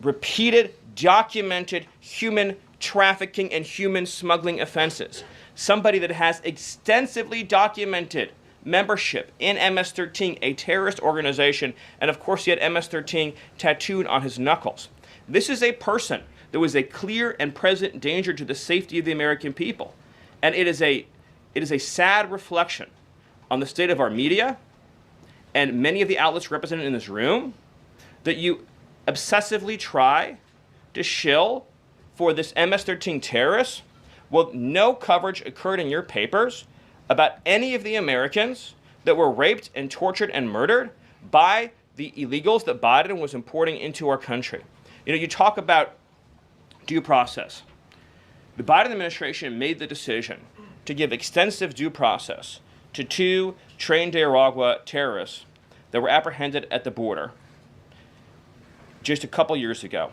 repeated, documented human trafficking and human smuggling offenses. Somebody that has extensively documented membership in MS-13, a terrorist organization, and of course he had MS-13 tattooed on his knuckles. This is a person that was a clear and present danger to the safety of the American people. And it is a sad reflection on the state of our media and many of the outlets represented in this room that you obsessively try to shill for this MS-13 terrorist. Well, no coverage occurred in your papers about any of the Americans that were raped and tortured and murdered by the illegals that Biden was importing into our country. You know, you talk about due process. The Biden administration made the decision to give extensive due process to two trained Aragua terrorists that were apprehended at the border just a couple years ago.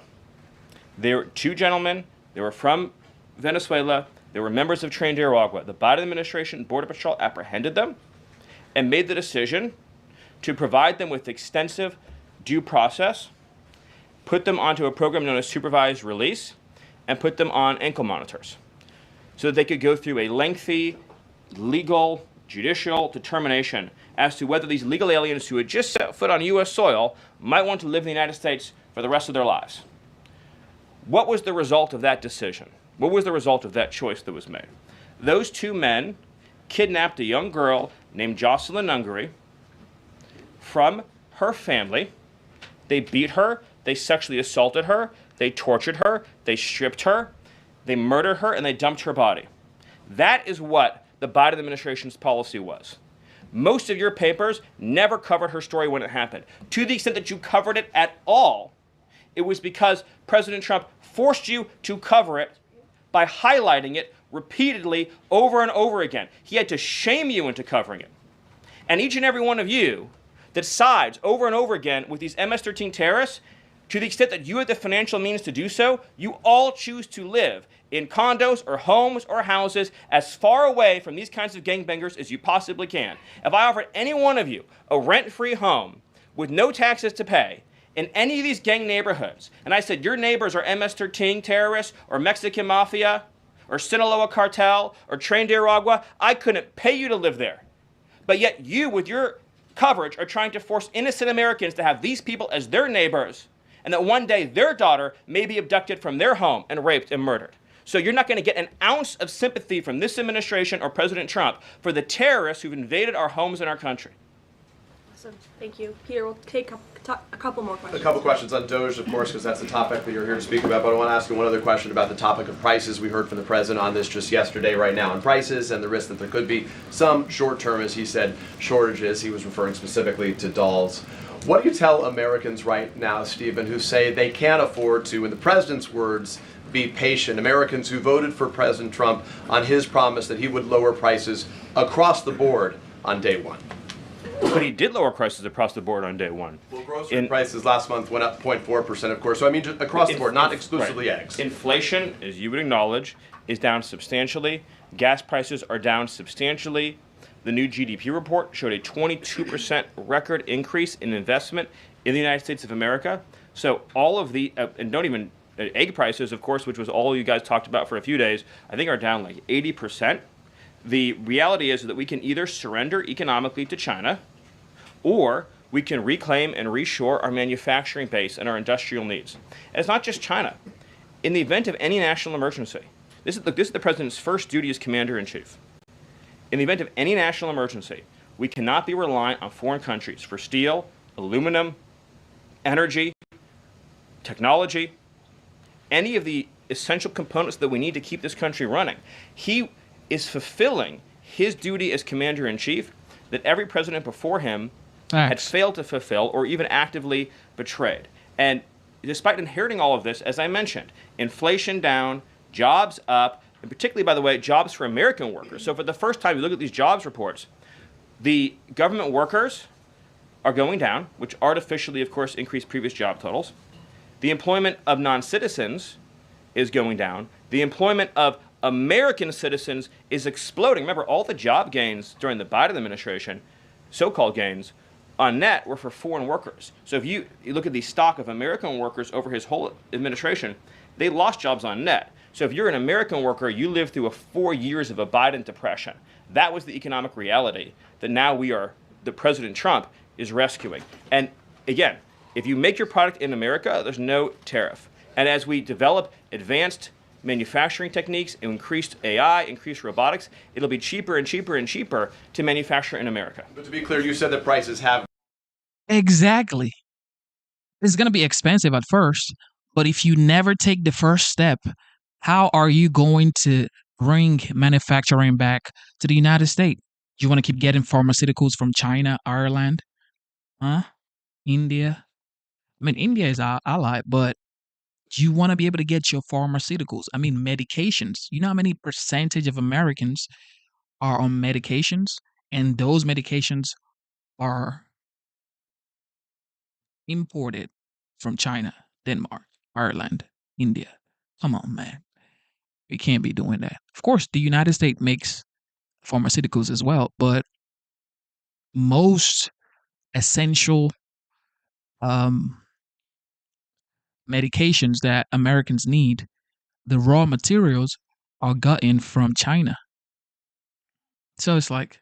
They were two gentlemen. They were from Venezuela. They were members of trained Aragua. The Biden administration Border Patrol apprehended them and made the decision to provide them with extensive due process, put them onto a program known as supervised release, and put them on ankle monitors so that they could go through a lengthy, legal, judicial determination as to whether these legal aliens who had just set foot on U.S. soil might want to live in the United States for the rest of their lives. What was the result of that decision? What was the result of that choice that was made? Those two men kidnapped a young girl named Jocelyn Ungary from her family. They beat her, they sexually assaulted her, they tortured her, they stripped her, they murdered her, and they dumped her body. That is what the Biden administration's policy was. Most of your papers never covered her story when it happened. To the extent that you covered it at all, it was because President Trump forced you to cover it by highlighting it repeatedly over and over again. He had to shame you into covering it. And each and every one of you that sides over and over again with these MS-13 terrorists, to the extent that you have the financial means to do so, you all choose to live in condos or homes or houses as far away from these kinds of gangbangers as you possibly can. If I offered any one of you a rent-free home with no taxes to pay in any of these gang neighborhoods, and I said, your neighbors are MS-13 terrorists or Mexican mafia or Sinaloa cartel or Tren de Aragua, I couldn't pay you to live there. But yet you, with your coverage, are trying to force innocent Americans to have these people as their neighbors, and that one day their daughter may be abducted from their home and raped and murdered. So you're not going to get an ounce of sympathy from this administration or President Trump for the terrorists who've invaded our homes and our country. Awesome. Thank you. Peter, we'll take a couple more questions. A couple questions on DOGE, of course, because that's the topic that you're here to speak about. But I want to ask you one other question about the topic of prices. We heard from the president on this just yesterday, right now, on prices and the risk that there could be some short-term, as he said, shortages. He was referring specifically to dolls. What do you tell Americans right now, Stephen, who say they can't afford to, in the president's words, be patient? Americans who voted for President Trump on his promise that he would lower prices across the board on day one. But he did lower prices across the board on day one. Well, grocery prices last month went up 0.4%, of course. So I mean, just across the board, not exclusively eggs. Inflation, as you would acknowledge, is down substantially. Gas prices are down substantially. The new GDP report showed a 22% record increase in investment in the United States of America. So all of the, and don't even, egg prices, of course, which was all you guys talked about for a few days, I think are down like 80%. The reality is that we can either surrender economically to China, or we can reclaim and reshore our manufacturing base and our industrial needs. And it's not just China. In the event of any national emergency, this is the president's first duty as commander-in-chief. In the event of any national emergency, we cannot be reliant on foreign countries for steel, aluminum, energy, technology, any of the essential components that we need to keep this country running. He is fulfilling his duty as commander-in-chief that every president before him had failed to fulfill or even actively betrayed. And despite inheriting all of this, as I mentioned, inflation down, jobs up, and particularly, by the way, jobs for American workers. So for the first time, you look at these jobs reports, the government workers are going down, which artificially, of course, increased previous job totals. The employment of non-citizens is going down. The employment of American citizens is exploding. Remember, all the job gains during the Biden administration, so-called gains, on net were for foreign workers. So if you look at the stock of American workers over his whole administration, they lost jobs on net. So if you're an American worker, you lived through 4 years of a Biden depression. That was the economic reality that now that President Trump is rescuing. And again, if you make your product in America, there's no tariff. And as we develop advanced manufacturing techniques, increased AI, increased robotics, it'll be cheaper and cheaper and cheaper to manufacture in America. But to be clear, you said that prices have... Exactly. It's going to be expensive at first, but if you never take the first step, how are you going to bring manufacturing back to the United States? You want to keep getting pharmaceuticals from China, Ireland, India? I mean, India is our ally, but you want to be able to get your pharmaceuticals. I mean, medications. You know how many percentage of Americans are on medications? And those medications are imported from China, Denmark, Ireland, India. Come on, man. We can't be doing that. Of course, the United States makes pharmaceuticals as well, but most essential medications that Americans need, the raw materials are gotten from China. So it's like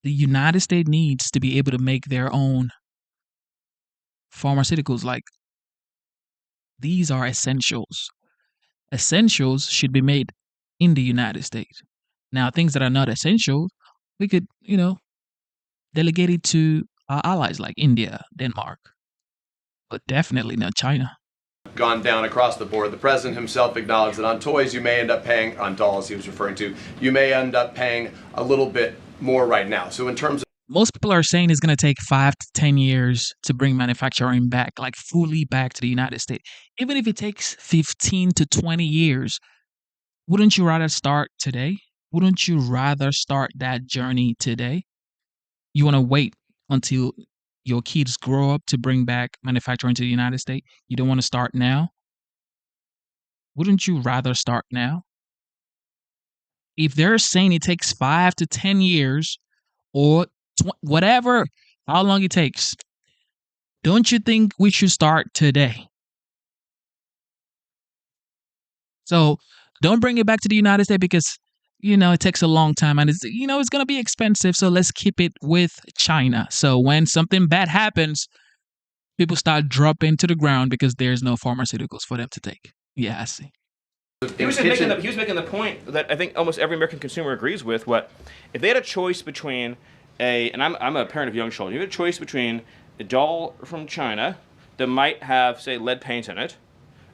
the United States needs to be able to make their own pharmaceuticals. Like, these are essentials. Essentials should be made in the United States. Now, things that are not essential, we could, delegate it to our allies like India, Denmark, but definitely not China. Gone down across the board. The president himself acknowledged that on toys you may end up paying, on dolls he was referring to, you may end up paying a little bit more right now. So in terms of... Most people are saying it's going to take 5 to 10 years to bring manufacturing back, like fully back to the United States. Even if it takes 15 to 20 years, wouldn't you rather start today? Wouldn't you rather start that journey today? You want to wait until your kids grow up to bring back manufacturing to the United States? You don't want to start now? Wouldn't you rather start now? If they're saying it takes 5 to 10 years or whatever, how long it takes, Don't you think we should start today? So don't bring it back to the United States because, it takes a long time and it's going to be expensive. So let's keep it with China. So when something bad happens, people start dropping to the ground because there's no pharmaceuticals for them to take. Yeah, I see. He was making the point that I think almost every American consumer agrees with. If they had a choice between and I'm a parent of young children, you had a choice between a doll from China that might have, say, lead paint in it,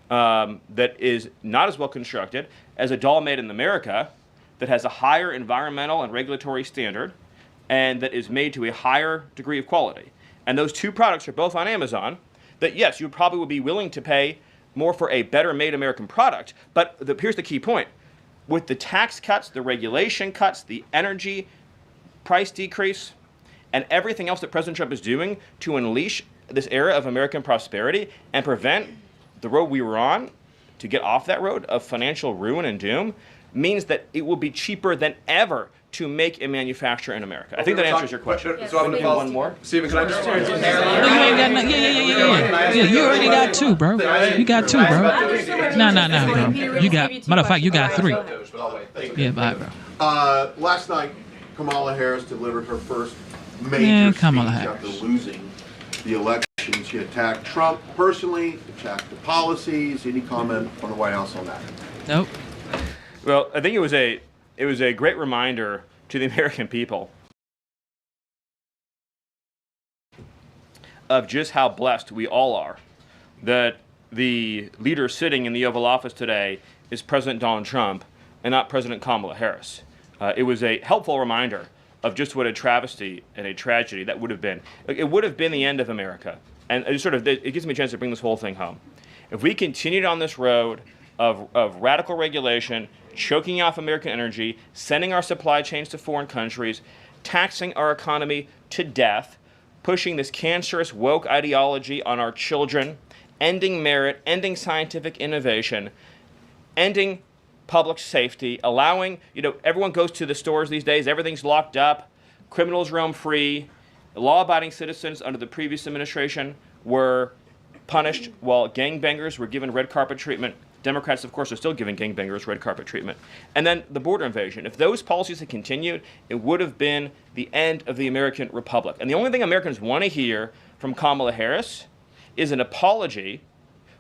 that is not as well constructed as a doll made in America that has a higher environmental and regulatory standard and that is made to a higher degree of quality. And those two products are both on Amazon, that yes, you probably would be willing to pay more for a better made American product. But here's the key point. With the tax cuts, the regulation cuts, the energy price decrease, and everything else that President Trump is doing to unleash this era of American prosperity and prevent the road we were on to get off that road of financial ruin and doom, means that it will be cheaper than ever to make and manufacture in America. I think that answers your question. So I'm going to one more. Stephen, can I just... Yeah. You already got two, bro. You got two, bro. No, bro. You got, matter of fact, you got three. Yeah, bye, bro. Last night, Kamala Harris delivered her first major speech after losing the election. She attacked Trump personally, attacked the policies. Any comment from the White House on that? Nope. Well, I think it was a great reminder to the American people of just how blessed we all are that the leader sitting in the Oval Office today is President Donald Trump and not President Kamala Harris. It was a helpful reminder of just what a travesty and a tragedy that would have been. It would have been the end of America. And it gives me a chance to bring this whole thing home. If we continued on this road of radical regulation, choking off American energy, sending our supply chains to foreign countries, taxing our economy to death, pushing this cancerous woke ideology on our children, ending merit, ending scientific innovation, ending public safety, allowing, everyone goes to the stores these days, everything's locked up, criminals roam free, law-abiding citizens under the previous administration were punished while gangbangers were given red carpet treatment. Democrats, of course, are still giving gangbangers red carpet treatment. And then the border invasion. If those policies had continued, it would have been the end of the American Republic. And the only thing Americans want to hear from Kamala Harris is an apology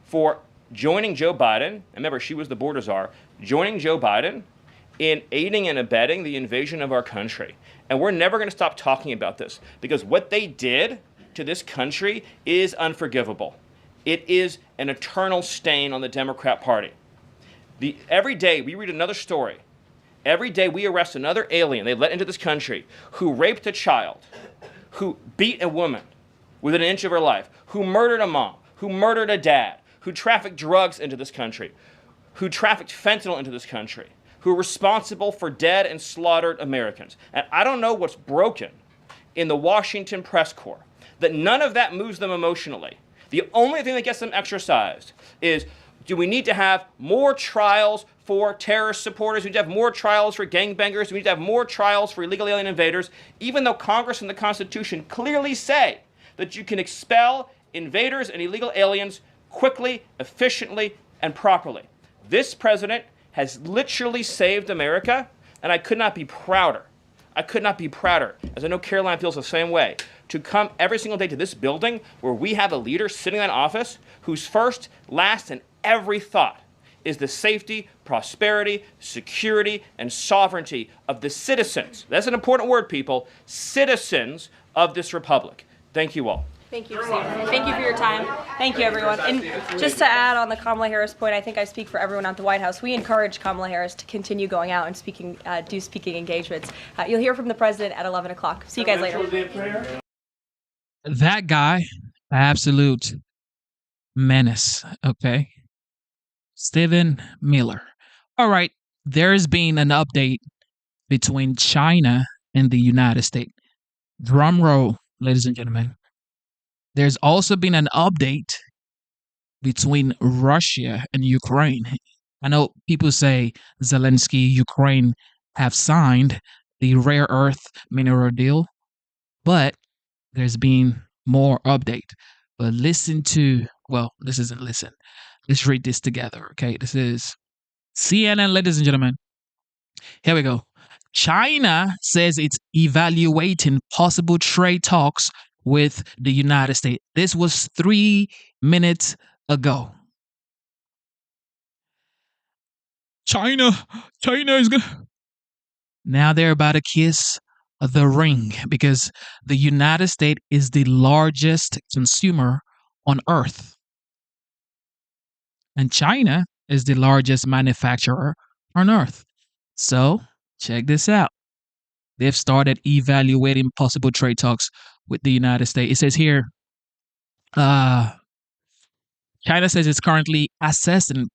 for joining Joe Biden, and remember, she was the border czar, joining Joe Biden in aiding and abetting the invasion of our country. And we're never going to stop talking about this because what they did to this country is unforgivable. It is an eternal stain on the Democrat Party. Every day we read another story. Every day we arrest another alien they let into this country who raped a child, who beat a woman within an inch of her life, who murdered a mom, who murdered a dad, who trafficked drugs into this country, who trafficked fentanyl into this country, who are responsible for dead and slaughtered Americans. And I don't know what's broken in the Washington press corps, that none of that moves them emotionally. The only thing that gets them exercised is, do we need to have more trials for terrorist supporters? Do we need to have more trials for gangbangers? Do we need to have more trials for illegal alien invaders? Even though Congress and the Constitution clearly say that you can expel invaders and illegal aliens quickly, efficiently, and properly. This president has literally saved America, and I could not be prouder. I could not be prouder, as I know Caroline feels the same way, to come every single day to this building where we have a leader sitting in office whose first, last, and every thought is the safety, prosperity, security, and sovereignty of the citizens. That's an important word, people. Citizens of this republic. Thank you all. Thank you, Stephen. Thank you for your time. Thank you, everyone. And just to add on the Kamala Harris point, I think I speak for everyone at the White House. We encourage Kamala Harris to continue going out and do speaking engagements. You'll hear from the president at 11 o'clock. See you guys later. That guy, absolute menace, okay? Stephen Miller. All right, there's been an update between China and the United States. Drum roll, ladies and gentlemen. There's also been an update between Russia and Ukraine. I know people say Zelensky, Ukraine have signed the rare earth mineral deal, but there's been more update. But listen to, well, this isn't listen. Let's read this together, okay? This is CNN, ladies and gentlemen. Here we go. China says it's evaluating possible trade talks with the United States. This was 3 minutes ago. China is gonna. Now they're about to kiss the ring because the United States is the largest consumer on earth. And China is the largest manufacturer on earth. So, check this out. They've started evaluating possible trade talks with the United States. It says here, China says it's currently assessing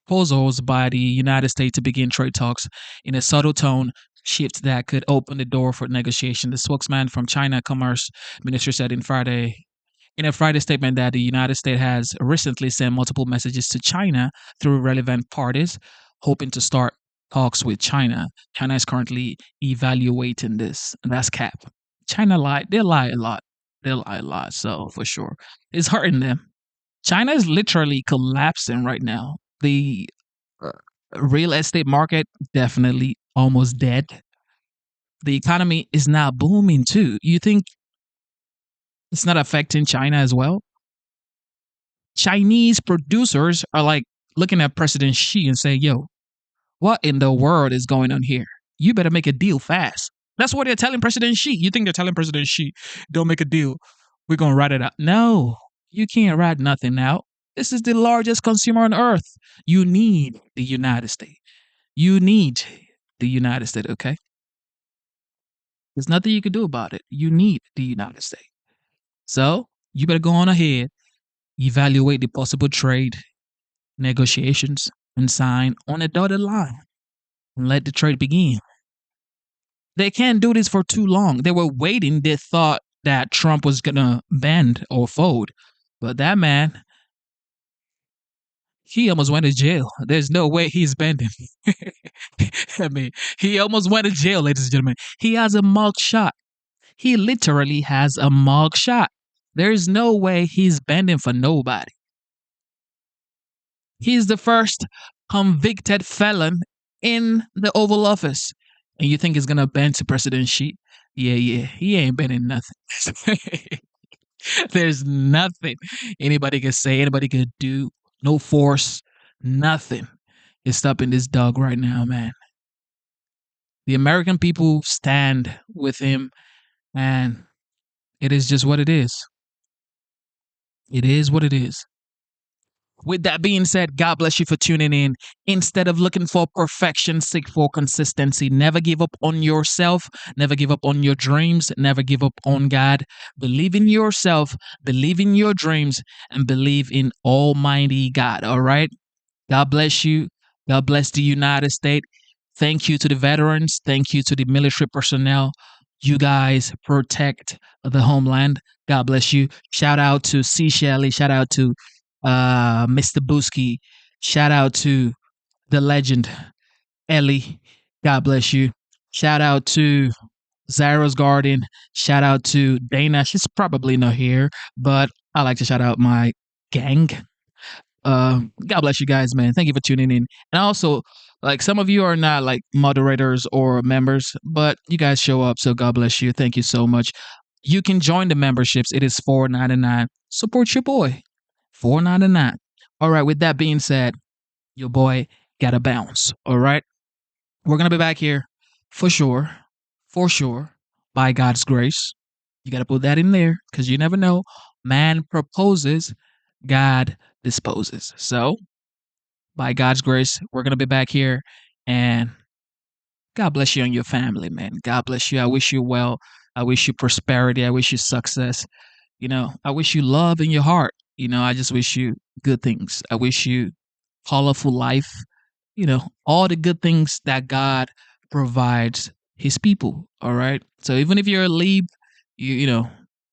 proposals by the United States to begin trade talks in a subtle tone shift that could open the door for negotiation. The spokesman from China Commerce Ministry said in a Friday statement that the United States has recently sent multiple messages to China through relevant parties, hoping to start talks with China. China is currently evaluating this. And that's cap. China lie. They lie a lot. They lie a lot. So for sure, it's hurting them. China is literally collapsing right now. The real estate market definitely almost dead. The economy is now booming too. You think it's not affecting China as well? Chinese producers are like looking at President Xi and say, yo, what in the world is going on here? You better make a deal fast. That's what they're telling President Xi. You think they're telling President Xi, don't make a deal. We're going to write it out. No, you can't write nothing out. This is the largest consumer on earth. You need the United States. You need the United States, okay? There's nothing you can do about it. You need the United States. So you better go on ahead, evaluate the possible trade negotiations, and sign on a dotted line and let the trade begin. They can't do this for too long. They were waiting. They thought that Trump was going to bend or fold. But that man, he almost went to jail. There's no way he's bending. I mean, he almost went to jail, ladies and gentlemen. He has a mug shot. He literally has a mug shot. There's no way he's bending for nobody. He's the first convicted felon in the Oval Office. And you think he's going to bend to President Xi? Yeah. He ain't bending nothing. There's nothing anybody can say, anybody can do. No force, nothing is stopping this dog right now, man. The American people stand with him, and it is just what it is. It is what it is. With that being said, God bless you for tuning in. Instead of looking for perfection, seek for consistency. Never give up on yourself. Never give up on your dreams. Never give up on God. Believe in yourself. Believe in your dreams. And believe in Almighty God. All right? God bless you. God bless the United States. Thank you to the veterans. Thank you to the military personnel. You guys protect the homeland. God bless you. Shout out to C. Shelley. Shout out to Mr. Booski. Shout out to the legend, Ellie. God bless you. Shout out to Zara's Garden. Shout out to Dana. She's probably not here, but I like to shout out my gang. God bless you guys, man. Thank you for tuning in. And also, like, some of you are not like moderators or members, but you guys show up. So God bless you. Thank you so much. You can join the memberships. It is $4.99. Support your boy. $4.99. All right. With that being said, your boy gotta bounce. All right. We're gonna be back here for sure, by God's grace. You gotta put that in there because you never know. Man proposes, God disposes. So, by God's grace, we're gonna be back here, and God bless you and your family, man. God bless you. I wish you well. I wish you prosperity. I wish you success. I wish you love in your heart. I just wish you good things. I wish you colorful life. All the good things that God provides his people. All right. So even if you're a Lib,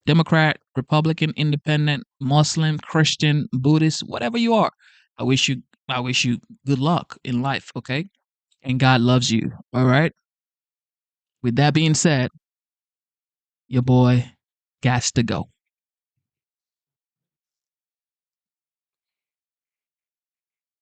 Democrat, Republican, Independent, Muslim, Christian, Buddhist, whatever you are, I wish you good luck in life. Okay. And God loves you. All right. With that being said, your boy got to go.